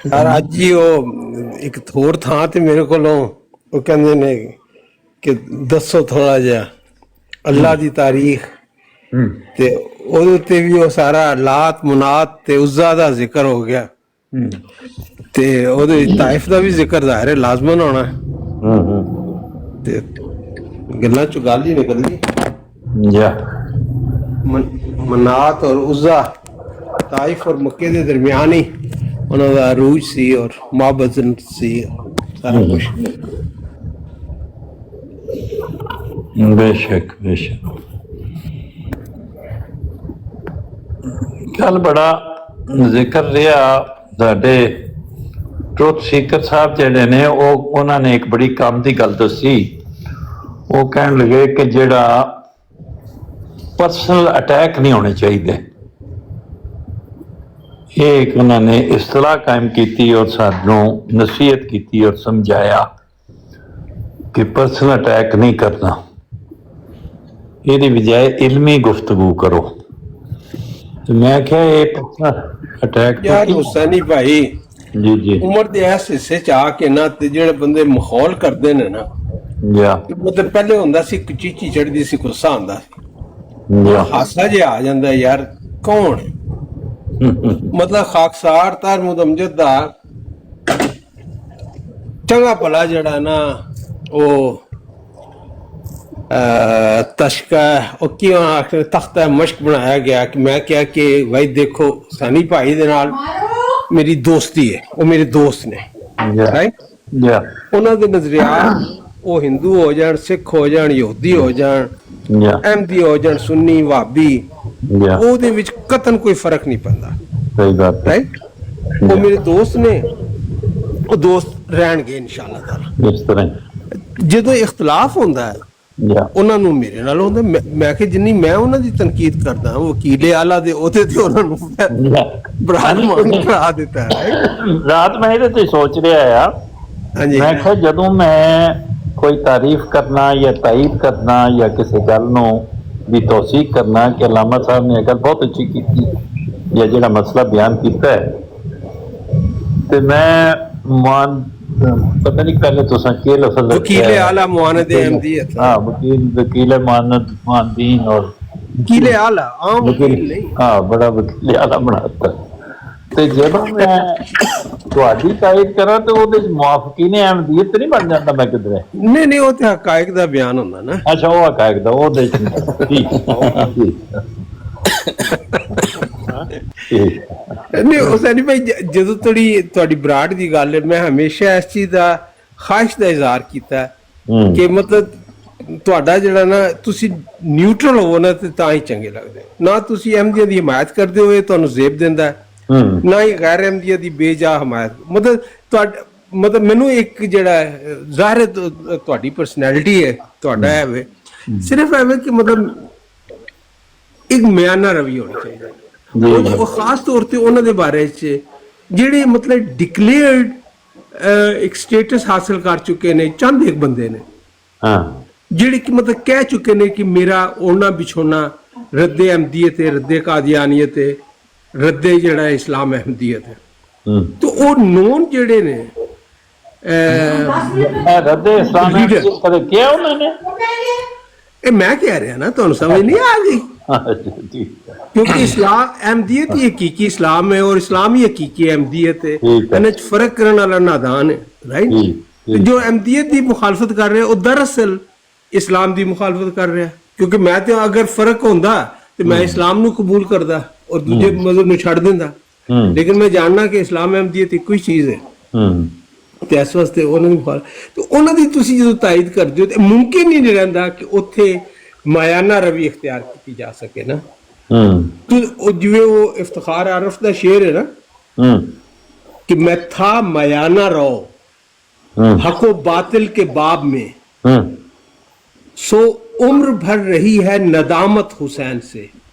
ਯਾਰ ਅੱਜ ਹੀ ਉਹ ਇੱਕ ਹੋਰ ਥਾਂ ਤੇ ਮੇਰੇ ਕੋਲੋਂ ਉਹ ਕਹਿੰਦੇ ਨੇ ਕਿ ਦੱਸੋ ਥੋੜਾ ਜਿਹਾ ਅੱਲਾ ਦੀ ਤਾਰੀਖ ਤੇ ਉਹਦੇ ਉੱਤੇ ਵੀ ਉਹ ਸਾਰਾ ਲਾਤ ਮੁਨਾਤ ਤੇ ਉਜ਼ਾ ਦਾ ਜ਼ਿਕਰ ਹੋ ਗਿਆ ਤੇ ਉਹਦੇ ਤਾਇਫ ਦਾ ਵੀ ਜ਼ਿਕਰ ਜ਼ਾਹਿਰ ਹੈ ਲਾਜ਼ਮਨ ਹੋਣਾ ਤੇ ਗੱਲਾਂ ਚ ਗੱਲ ਹੀ ਨਿਕਲ ਗਈ। ਮਨਾਤ ਔਰ ਉਜ਼ਾ ਤਾਇਫ ਔਰ ਮੱਕੇ ਦੇ ਦਰਮਿਆਨ ਹੀ ਉਹਨਾਂ ਦਾ ਅਰੂਜ ਸੀ ਔਰ ਮਾਬਜ਼ਨ ਸੀ ਸਾਰਾ ਕੁਝ। ਬੇਸ਼ੱਕ ਬੇਸ਼ੱਕ ਕੱਲ ਬੜਾ ਜ਼ਿਕਰ ਰਿਹਾ ਸਾਡੇ ਟਰੁਥ ਸੀਕਰ ਸਾਹਿਬ ਜਿਹੜੇ ਨੇ ਉਹਨਾਂ ਨੇ ਇੱਕ ਬੜੀ ਕੰਮ ਦੀ ਗੱਲ ਦੱਸੀ। ਉਹ ਕਹਿਣ ਲੱਗੇ ਕਿ ਜਿਹੜਾ ਪਰਸਨਲ ਅਟੈਕ ਨਹੀਂ ਹੋਣੇ ਚਾਹੀਦੇ। ਇਹ ਇੱਕ ਉਹਨਾਂ ਨੇ ਇਸਤਲਾਹ ਕਾਇਮ ਕੀਤੀ ਔਰ ਸਾਨੂੰ ਨਸੀਹਤ ਕੀਤੀ ਔਰ ਸਮਝਾਇਆ ਕਿ ਪਰਸਨਲ ਅਟੈਕ ਨਹੀਂ ਕਰਨਾ, ਇਹਦੀ ਬਜਾਏ ਇਲਮੀ ਗੁਫ਼ਤਗੂ ਕਰੋ। ਤੇ ਮੈਂ ਕਿਹਾ ਇਹ ਪਰਸਨਲ ਅਟੈਕ ਯਾਰ ਹੁਸੈਨੀ ਭਾਈ ਜੀ ਜੀ ਉਮਰ ਦੇ ਇਸ ਹਿੱਸੇ ਚ ਆ ਕੇ ਨਾ ਤੇ ਜਿਹੜੇ ਬੰਦੇ ਮਾਹੌਲ ਕਰਦੇ ਨੇ ਨਾ ਮਤਲਬ ਪਹਿਲੇ ਹੁੰਦਾ ਸੀ ਚੀਚੀ ਚੜਦੀ ਸੀ, ਗੁੱਸਾ ਆਉਂਦਾ ਸੀ, ਹਾਸਾ ਜਿਹਾ ਆ ਜਾਂਦਾ ਯਾਰ ਕੌਣ ਮਤਲਬ ਖਾਕਸਾਰ ਤਾਰ ਮੁਦਮਜਦ ਦਾ ਚੰਗਾ ਭਲਾ ਜਿਹੜਾ ਨਾ ਉਹ ਤਸ਼ਕਾ ਉਹ ਕਿਉਂ ਆਖਰ ਤਖਤਾ ਮਸ਼ਕ ਬਣਾਇਆ ਗਿਆ ਕਿ ਮੈਂ ਕਿਹਾ ਕਿ ਭਾਈ ਦੇਖੋ ਸਨੀ ਭਾਈ ਦੇ ਨਾਲ ਮੇਰੀ ਦੋਸਤੀ ਹੈ, ਉਹ ਮੇਰੇ ਦੋਸਤ ਨੇ ਰਾਈਟ। ਉਹਨਾਂ ਦੇ ਨਜ਼ਰੀਆ ਉਹ ਹਿੰਦੂ ਹੋ ਜਾਣ, ਸਿੱਖ ਹੋ ਜਾਣ, ਯਹੂਦੀ ਹੋ ਜਾਣ, ਅਹਿਮਦੀ ਹੋ ਜਾਣ, ਸੁੰਨੀ ਵਾਬੀ, ਉਹਦੇ ਵਿੱਚ ਕਤਨ ਕੋਈ ਫਰਕ ਨਹੀਂ ਪੈਂਦਾ। ਸਹੀ ਗੱਲ ਰਾਈਟ। ਉਹ ਮੇਰੇ ਦੋਸਤ ਨੇ, ਉਹ ਦੋਸਤ ਰਹਿਣਗੇ ਇਨਸ਼ਾਅੱਲਾ ਤਾਲਾ। ਇਸ ਤਰ੍ਹਾਂ ਜਦੋਂ ਇਖਤਲਾਫ ਹੁੰਦਾ ਹੈ ਉਹਨਾਂ ਨੂੰ ਮੇਰੇ ਨਾਲ ਹੁੰਦਾ। ਮੈਂ ਕਿ ਜਿੰਨੀ ਮੈਂ ਉਹਨਾਂ ਦੀ ਤਨਕੀਦ ਕਰਦਾ ਵਕੀਲੇ ਆਲਾ ਦੇ ਉਹਦੇ ਤੇ ਉਹਨਾਂ ਨੂੰ ਬਣਾ ਦਿੱਤਾ ਹੈ। ਰਾਤ ਮੈਂ ਇਹਦੇ ਤੇ ਸੋਚ ਰਿਹਾ ਆ। ਮੈਂ ਕਿਹਾ ਜਦੋਂ ਮੈਂ ਕੋਈ ਤਾਰੀਫ ਕਰਨਾ ਜਾਂ ਤਾਇਦ ਕਰਨਾ ਜਾਂ ਕਿਸੇ ਗੱਲ ਨੂੰ ਵੀ ਤੌਸੀਕ ਕਰਨਾ ਕਿ ਅਲਾਮਾ ਸਾਹਿਬ ਨੇ ਇਹ ਗੱਲ ਬਹੁਤ ਅੱਛੀ ਕੀਤੀ ਜਾਂ ਜਿਹੜਾ ਮਸਲਾ ਬਿਆਨ ਕੀਤਾ ਹੈ ਤੇ ਮੈਂ ਪਤਾ ਨਹੀਂ ਪਹਿਲੇ ਤੁਸੀਂ ਕੀ ਲਫ਼ਜ਼ ਵਕੀਲੇ ਆਲਾ ਮੁਆਨਦ ਅਹਿਮਦੀਅਤ। हाँ वकील मानद मानदीन और वकीले आला आम वकील नहीं। हाँ बड़ा वकील आला बनाता ਤੇ ਜਦੋਂ ਮੈਂ ਤੁਹਾਡੀ ਤਾਇਦ ਕਰਾਂ ਤੇ ਉਹਦੇ ਚ ਮੁਆਫਕੀਨ ਅਹਿਮਦੀਅਤ ਨਹੀਂ ਬਣ ਜਾਂਦਾ ਮੈਂ ਕਿਧਰੇ। ਨਹੀਂ ਉਹ ਤੇ ਹਕਾਇਕ ਦਾ ਬਿਆਨ ਹੁੰਦਾ ਨਾ। ਅੱਛਾ ਉਹ ਹਕਾਇਕ ਦਾ ਉਹਦੇ ਚ ਨਹੀਂ ਹੁਸੈਨੀ ਭਾਈ ਜਦੋਂ ਤੁਹਾਡੀ ਬਰਾੜ ਦੀ ਗੱਲ ਹੈ ਮੈਂ ਹਮੇਸ਼ਾ ਇਸ ਚੀਜ਼ ਦਾ ਖਾਹਿਸ਼ ਦਾ ਇਜ਼ਹਾਰ ਕੀਤਾ ਕਿ ਮਤਲਬ ਤੁਹਾਡਾ ਜਿਹੜਾ ਨਾ ਤੁਸੀਂ ਨਿਊਟਰਲ ਹੋਵੋ ਨਾ ਤੇ ਤਾਂ ਹੀ ਚੰਗੇ ਲੱਗਦੇ ਹੋ। ਨਾ ਤੁਸੀਂ ਅਹਿਮਦੀਆ ਦੀ ਹਮਾਇਤ ਕਰਦੇ ਹੋ ਇਹ ਤੁਹਾਨੂੰ ਜ਼ੇਬ ਦਿੰਦਾ ਹੈ, ਨਾ ਹੀ ਗੈਰ ਅਹਿਮਦੀਆ ਦੀ ਬੇਜਾ ਹਮਾਇਤ। ਮਤਲਬ ਮੈਨੂੰ ਇੱਕ ਜਿਹੜਾ ਹੈ, ਜ਼ਾਹਿਰ ਹੈ ਤੁਹਾਡੀ ਪਰਸਨੈਲਿਟੀ ਹੈ, ਤੁਹਾਡਾ ਹੈ ਵੇ, ਸਿਰਫ ਐਵੇਂ ਕਿ ਮਤਲਬ ਇੱਕ ਮਿਆਨਾ ਰਵੀ ਹੋਣੀ ਚਾਹੀਦੀ ਹੈ। ਉਹ ਖਾਸ ਤੌਰ ਤੇ ਉਹਨਾਂ ਦੇ ਬਾਰੇ ਚ ਜਿਹੜੇ ਮਤਲਬ ਡਿਕਲੇਅਰਡ ਇੱਕ ਸਟੇਟਸ ਹਾਸਲ ਕਰ ਚੁੱਕੇ ਨੇ, ਚੰਦ ਇੱਕ ਬੰਦੇ ਨੇ ਜਿਹੜੇ ਕਿ ਮਤਲਬ ਕਹਿ ਚੁੱਕੇ ਨੇ ਕਿ ਮੇਰਾ ओढ़ना बिछोना रद्दे अहमदियत है, रद्दे कादियानियत है, रद्दे ਜਿਹੜਾ इस्लाम अहमदियत है। तो ਉਹ ਨੋਨ ਜਿਹੜੇ ਨੇ रद्दे इस्लाम कदे किया उन्होंने? ਇਹ ਮੈਂ ਕਹਿ ਰਿਹਾ ਨਾ, ਤੁਹਾਨੂੰ ਸਮਝ ਨਹੀਂ ਆ ਗਈ? क्योंकि इस्लाम अहमदियत ही हकीकी इस्लाम है और इस्लाम ही हकीकी अहमदियत है। इन्हें फर्क करने वाला नादान है, राइट? जो अहमदियत की मुखालफत कर रहे हैं वो दरअसल इस्लाम की मुखालफत कर रहे हैं। क्योंकि मैं तो अगर फर्क होंदा तो मैं इस्लाम नू कबूल करदा और दूजे मजहब नू छड़ दिंदा, लेकिन मैं जानना कि इस्लाम अहमदियत एक ही चीज है। ਤੇ ਇਸ ਵਾਸਤੇ ਉਹਨਾਂ ਨੂੰ ਤੇ ਉਹਨਾਂ ਦੀ ਤੁਸੀਂ ਜਦੋਂ ਤਾਇਦ ਕਰਦੇ ਹੋ ਤੇ ਮੁਮਕਿਨ ਹੀ ਨਹੀਂ ਰਹਿੰਦਾ ਕਿ ਉੱਥੇ ਮਾਇਆਨਾ ਰਵੀ ਇਖਤਿਆਰ ਕੀਤੀ ਜਾ ਸਕੇ ਨਾ। ਉਹ ਜਿਵੇਂ ਉਹ ਇਫਤਖਾਰ ਆਰਫ ਦਾ ਸ਼ੇਰ ਹੈ ਨਾ ਕਿ मैं था मायाना रो हको बातिल के बाब में सो उम्र भर रही है नदामत हुसैन से।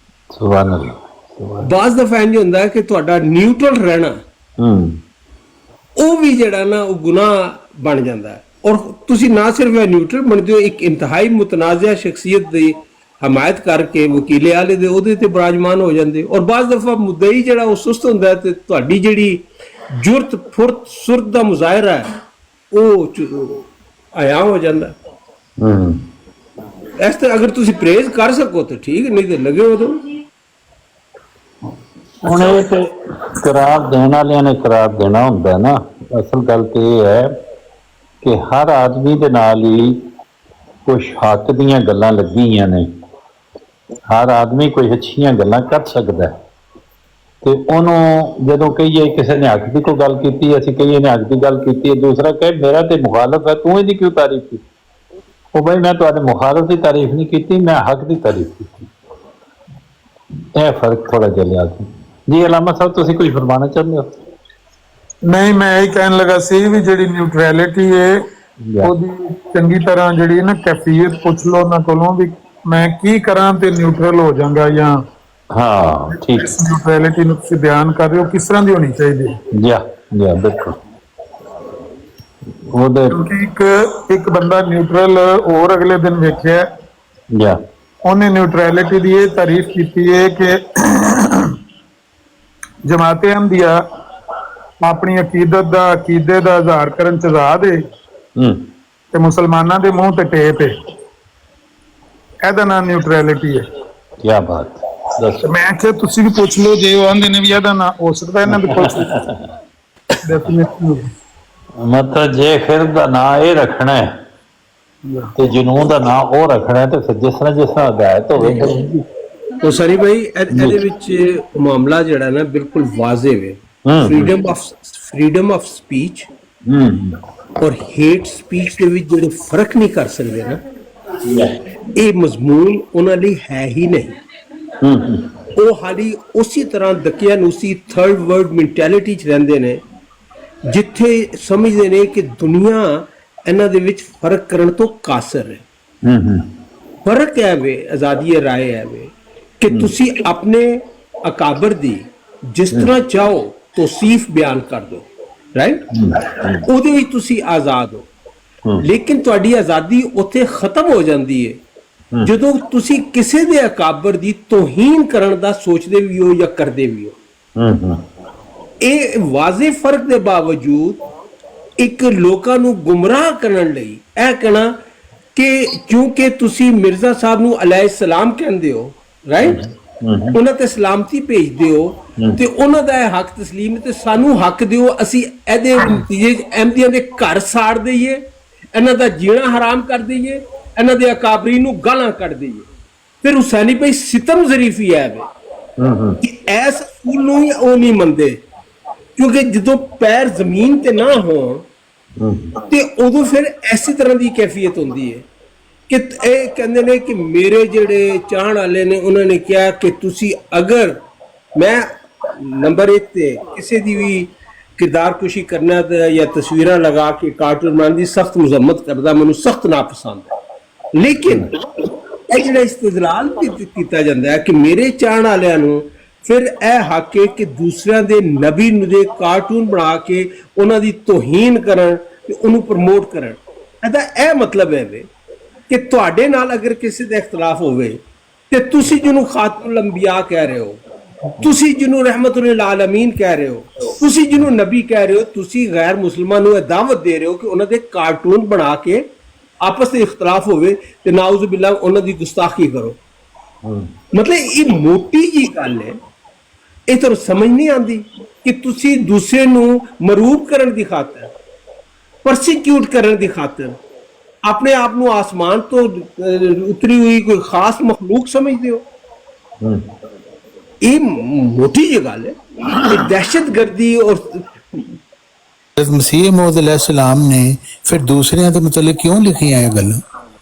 सुभान अल्लाह। बाज दफा इंज ਹੁੰਦਾ ਹੈ ਕਿ ਤੁਹਾਡਾ ਨਿਊਟਰਲ ਰਹਿਣਾ ਉਹ ਵੀ ਜਿਹੜਾ ਨਾ ਉਹ ਗੁਨਾਹ ਬਣ ਜਾਂਦਾ ਹੈ। ਔਰ ਤੁਸੀਂ ਨਾ ਸਿਰਫ ਨਿਊਟਰਲ ਬਣਦੇ ਹੋ, ਇੱਕ ਇੰਤਹਾਈ ਮੁਤਨਾਜ਼ਿਆ ਸ਼ਖਸੀਅਤ ਦੀ ਹਮਾਇਤ ਕਰਕੇ ਵਕੀਲੇ ਆਲੇ ਦੇ ਉਹਦੇ ਤੇ ਬਰਾਜਮਾਨ ਹੋ ਜਾਂਦੇ। ਔਰ ਬਾਜ਼ ਦਫਾ ਮੁੱਦਈ ਜਿਹੜਾ ਉਹ ਸੁਸਤ ਹੁੰਦਾ ਤੇ ਤੁਹਾਡੀ ਜਿਹੜੀ ਜੁਰਤ ਫੁਰਤ ਸੁਰਤ ਦਾ ਮੁਜ਼ਾਹਿਰਾ ਹੈ ਉਹ ਆਇਆ ਹੋ ਜਾਂਦਾ। ਇਸ ਤਰ੍ਹਾਂ ਅਗਰ ਤੁਸੀਂ ਪ੍ਰੇਜ਼ ਕਰ ਸਕੋ ਤਾਂ ਠੀਕ, ਨਹੀਂ ਤੇ ਲੱਗੇ ਉਦੋਂ ਹੁਣ ਇਹ ਤੇ ਕਰਾਰ ਦੇਣ ਵਾਲਿਆਂ ਨੇ ਕਰਾਰ ਦੇਣਾ ਹੁੰਦਾ ਨਾ। ਅਸਲ ਗੱਲ ਤੇ ਇਹ ਹੈ ਕਿ ਹਰ ਆਦਮੀ ਦੇ ਨਾਲ ਹੀ ਕੁਝ ਹੱਕ ਦੀਆਂ ਗੱਲਾਂ ਲੱਗੀਆਂ ਨੇ। ਹਰ ਆਦਮੀ ਕੋਈ ਅੱਛੀਆਂ ਗੱਲਾਂ ਕਰ ਸਕਦਾ ਤੇ ਉਹਨੂੰ ਜਦੋਂ ਕਹੀਏ ਕਿਸੇ ਨੇ ਹੱਕ ਦੀ ਕੋਈ ਗੱਲ ਕੀਤੀ, ਅਸੀਂ ਕਹੀਏ ਨੇ ਹੱਕ ਦੀ ਗੱਲ ਕੀਤੀ, ਦੂਸਰਾ ਕਹੇ ਮੇਰਾ ਤੇ ਮੁਖਾਲਫ ਹੈ, ਤੂੰ ਇਹਦੀ ਕਿਉਂ ਤਾਰੀਫ ਕੀਤੀ? ਉਹ ਬਈ ਮੈਂ ਤੁਹਾਡੇ ਮੁਖਾਲਫ ਦੀ ਤਾਰੀਫ ਨਹੀਂ ਕੀਤੀ, ਮੈਂ ਹੱਕ ਦੀ ਤਾਰੀਫ ਕੀਤੀ। ਇਹ ਫਰਕ ਥੋੜਾ ਜਿਹਾ ਲਿਆ ਜੀ। ਅਲਾਮਾ ਸਾਹਿਬ ਤੁਸੀਂ ਕੁਝ ਫਰਮਾਉਣਾ ਚਾਹੁੰਦੇ ਹੋ? ਨਹੀਂ, ਮੈਂ ਇਹ ਕਹਿਣ ਲੱਗਾ ਸੀ ਵੀ ਜਿਹੜੀ ਨਿਊਟਰੈਲਿਟੀ ਹੈ ਉਹਦੀ ਚੰਗੀ ਤਰ੍ਹਾਂ ਜਿਹੜੀ ਨਾ ਕੈਫੀਅਤ ਪੁੱਛ ਲਓ ਉਹਨਾਂ ਕੋਲੋਂ ਵੀ ਮੈਂ ਕੀ ਕਰਾਂ ਤੇ ਨਿਊਟਰਲ ਹੋ ਜਾਵਾਂਗਾ, ਜਾਂ ਹਾਂ ਠੀਕ ਇਸ ਨਿਊਟਰੈਲਿਟੀ ਨੂੰ ਤੁਸੀਂ ਬਿਆਨ ਕਰ ਰਹੇ ਹੋ ਕਿਸ ਤਰ੍ਹਾਂ ਦੀ ਹੋਣੀ ਚਾਹੀਦੀ ਹੈ। ਜੀ ਬਿਲਕੁਲ। ਉਹਦੇ ਕਿਉਂਕਿ ਇੱਕ ਬੰਦਾ ਨਿਊਟਰਲ ਹੋਰ ਅਗਲੇ ਦਿਨ ਵੇਖਿਆ, ਉਹਨੇ ਨਿਊਟਰੈਲਿਟੀ ਦੀ ਇਹ ਤਾਰੀਫ ਕੀਤੀ ਹੈ ਕਿ ਜਮਾਤ ਅਹਿਮਦੀਆ ਆਪਣੀ ਅਕੀਦੇ ਦਾ ਇਜ਼ਹਾਰ ਕਰਨ ਚ ਆਜ਼ਾਦ ਹੈ ਤੇ ਮੁਸਲਮਾਨਾਂ ਦੇ ਮੂੰਹ ਤੇ ਟੇਪ ਹੈ। ਇਹਦਾ ਨਾਮ ਨਿਊਟਰੈਲਿਟੀ ਹੈ। ਕੀ ਬਾਤ। ਮੈਂ ਕਿਹਾ ਤੁਸੀਂ ਵੀ ਪੁੱਛ ਲਓ, ਜੇ ਉਹ ਆਂਦੇ ਨੇ ਵੀ ਇਹਦਾ ਨਾਮ ਹੋ ਸਕਦਾ ਇਹਨਾਂ ਦੇ ਕੋਲ ਮਤਲਬ ਜੇ ਫਿਰ ਦਾ ਨਾਂ ਇਹ ਰੱਖਣਾ ਹੈ ਤੇ ਜਨੂਨ ਦਾ ਨਾਂ ਉਹ ਰੱਖਣਾ ਹੈ ਤੇ ਫਿਰ ਜਿਸ ਤਰ੍ਹਾਂ ਹਦਾਇਤ ਹੋਵੇ। तो सरी भाई ਇਹਦੇ ਵਿੱਚ ਮਾਮਲਾ ਜਿਹੜਾ ਨਾ ਬਿਲਕੁਲ ਵਾਜ਼ਿਹ ਹੈ। ਫਰੀडम ਆਫ ਸਪੀਚ ਔਰ ਹੇਟ ਸਪੀਚ ਦੇ ਵਿੱਚ ਜਿਹੜੇ ਫਰਕ ਨਹੀਂ ਕਰ ਸਕਦੇ ਨਾ, ਇਹ ਮਜ਼ਮੂਨ ਉਹਨਾਂ ਲਈ ਹੈ ਹੀ ਨਹੀਂ। ਉਹ ਹਾਲੀ ਉਸੇ ਤਰ੍ਹਾਂ ਦਕਿਆਨੂਸੀ ਥਰਡ ਵਰਲਡ ਮੈਂਟੈਲਿਟੀ 'ਚ ਰਹਿੰਦੇ ਨੇ ਜਿੱਥੇ ਸਮਝਦੇ ਨੇ ਕਿ ਦੁਨੀਆ ਇਹਨਾਂ ਦੇ ਵਿੱਚ ਫਰਕ ਕਰਨ ਤੋਂ ਕਾਸਰ ਹੈ। ਫਰਕ ਹੈ ਵੇ ਆਜ਼ਾਦੀ ਰਾਏ ਹੈ ਵੇ ਕਿ ਤੁਸੀਂ ਆਪਣੇ ਅਕਾਬਰ ਦੀ ਜਿਸ ਤਰ੍ਹਾਂ ਚਾਹੋ ਤੌਸੀਫ ਬਿਆਨ ਕਰ ਦਿਓ, ਰਾਈਟ? ਉਹਦੇ ਵਿੱਚ ਤੁਸੀਂ ਆਜ਼ਾਦ ਹੋ, ਲੇਕਿਨ ਤੁਹਾਡੀ ਆਜ਼ਾਦੀ ਉੱਥੇ ਖਤਮ ਹੋ ਜਾਂਦੀ ਹੈ ਜਦੋਂ ਤੁਸੀਂ ਕਿਸੇ ਦੇ ਅਕਾਬਰ ਦੀ ਤੋਹੀਨ ਕਰਨ ਦਾ ਸੋਚਦੇ ਵੀ ਹੋ ਜਾਂ ਕਰਦੇ ਵੀ ਹੋ। ਇਹ ਵਾਜ਼ਿਹ ਫਰਕ ਦੇ ਬਾਵਜੂਦ ਇੱਕ ਲੋਕਾਂ ਨੂੰ ਗੁੰਮਰਾਹ ਕਰਨ ਲਈ ਇਹ ਕਹਿਣਾ ਕਿ ਕਿਉਂਕਿ ਤੁਸੀਂ ਮਿਰਜ਼ਾ ਸਾਹਿਬ ਨੂੰ ਅਲੈਹਿਸਲਾਮ ਕਹਿੰਦੇ ਹੋ, ਰਾਈਟ, ਉਹਨਾਂ ਤੇ ਸਲਾਮਤੀ ਭੇਜਦੇ ਹੋ ਤੇ ਉਹਨਾਂ ਦਾ ਇਹ ਹੱਕ ਤਸਲੀਮ ਤੇ ਸਾਨੂੰ ਹੱਕ ਦਿਓ, ਅਸੀਂ ਇਹਦੇ ਨਤੀਜੇ ਅਹਿਮਦੀਆਂ ਦੇ ਘਰ ਸਾੜ ਦਈਏ, ਇਹਨਾਂ ਦਾ ਜੀਣਾ ਹਰਾਮ ਕਰ ਦਈਏ, ਇਹਨਾਂ ਦੇ ਅਕਾਬਰੀ ਨੂੰ ਗਾਲਾਂ ਕੱਢ ਦਈਏ। ਫਿਰ ਹੁਸੈਨੀ ਭਾਈ ਸਿਤਮ ਜ਼ਰੀਫੀ ਹੈ ਕਿ ਐਸ ਅਸੂਲ ਨੂੰ ਹੀ ਉਹ ਨਹੀਂ ਮੰਨਦੇ, ਕਿਉਂਕਿ ਜਦੋਂ ਪੈਰ ਜ਼ਮੀਨ ਤੇ ਨਾ ਹੋਣ ਤੇ ਉਦੋਂ ਫਿਰ ਐਸੀ ਤਰ੍ਹਾਂ ਦੀ ਕੈਫੀਅਤ ਹੁੰਦੀ ਹੈ ਕਿ ਇਹ ਕਹਿੰਦੇ ਨੇ ਕਿ ਮੇਰੇ ਜਿਹੜੇ ਚਾਹਣ ਵਾਲੇ ਨੇ ਉਹਨਾਂ ਨੇ ਕਿਹਾ ਕਿ ਤੁਸੀਂ ਅਗਰ ਮੈਂ ਨੰਬਰ 1 ਤੇ ਕਿਸੇ ਦੀ ਵੀ ਕਿਰਦਾਰ ਕੁਸ਼ੀ ਕਰਨਾ ਜਾਂ ਤਸਵੀਰਾਂ ਲਗਾ ਕੇ ਕਾਰਟੂਨ ਬਣਾਉਣ ਦੀ ਸਖਤ ਮੁਜ਼ੰਮਤ ਕਰਦਾ, ਮੈਨੂੰ ਸਖਤ ਨਾਪਸੰਦ ਹੈ। ਲੇਕਿਨ ਇਹ ਜਿਹੜਾ ਇਸਤਦਲਾਲ ਕੀਤਾ ਜਾਂਦਾ ਹੈ ਕਿ ਮੇਰੇ ਚਾਹਣ ਵਾਲਿਆਂ ਨੂੰ ਫਿਰ ਇਹ ਹੱਕ ਹੈ ਕਿ ਦੂਸਰਿਆਂ ਦੇ ਨਬੀ ਨੂੰ ਦੇ ਕਾਰਟੂਨ ਬਣਾ ਕੇ ਉਹਨਾਂ ਦੀ ਤੋਹੀਨ ਕਰਨ ਤੇ ਉਹਨੂੰ ਪ੍ਰਮੋਟ ਕਰਨ। ਇਹਦਾ ਇਹ ਮਤਲਬ ਹੈ ਵੇ ਕਿ ਤੁਹਾਡੇ ਨਾਲ ਅਗਰ ਕਿਸੇ ਦਾ ਇਖਤਲਾਫ ਹੋਵੇ ਤੇ ਤੁਸੀਂ ਜਿਹਨੂੰ ਖਾਤਮੁਲ ਅੰਬਿਆ ਕਹਿ ਰਹੇ ਹੋ, ਤੁਸੀਂ ਜਿਹਨੂੰ ਰਹਿਮਤੁਲ ਆਲਮੀਨ ਕਹਿ ਰਹੇ ਹੋ, ਤੁਸੀਂ ਜਿਹਨੂੰ ਨਬੀ ਕਹਿ ਰਹੇ ਹੋ, ਤੁਸੀਂ ਗੈਰ ਮੁਸਲਮਾਨ ਨੂੰ ਇਹ ਦਾਵਤ ਦੇ ਰਹੇ ਹੋ ਕਿ ਉਹਨਾਂ ਦੇ ਕਾਰਟੂਨ ਬਣਾ ਕੇ ਆਪਸ ਵਿੱਚ ਇਖਤਲਾਫ ਹੋਵੇ ਤੇ ਨਾਉਜ਼ ਬਿल्ला ਉਹਨਾਂ ਦੀ ਗੁਸਤਾਖੀ ਕਰੋ। ਮਤਲਬ ਇਹ ਮੋਟੀ ਜੀ ਗੱਲ ਹੈ, ਇਹ ਤੁਹਾਨੂੰ ਸਮਝ ਨਹੀਂ ਆਉਂਦੀ ਕਿ ਤੁਸੀਂ ਦੂਸਰੇ ਨੂੰ ਮਰੂਬ ਕਰਨ ਦੀ ਖਾਤਰ, ਪਰਸੀਕਿਊਟ ਕਰਨ ਦੀ ਖਾਤਰ ਆਪਣੇ ਆਪ ਨੂੰ ਆਸਮਾਨ ਤੋਂ ਉਤਰੀ ਹੋਈ ਕੋਈ ਖਾਸ ਮਖਲੂਕ ਸਮਝਦੇ ਹੋ। ਇਹ ਮੋਟੀ ਜਿਹੀ ਗੱਲ ਹੈ, ਇਹ ਦਹਿਸ਼ਤਗਰਦੀ ਔਰ ਮਸੀਹ ਮੌਦ अलैहिस्सलाम ने फिर दूसरिਆਂ ਦੇ ਮੁਤਲਕ ਕਿਉਂ ਲਿਖੀਆਂ ਇਹ ਗੱਲਾਂ?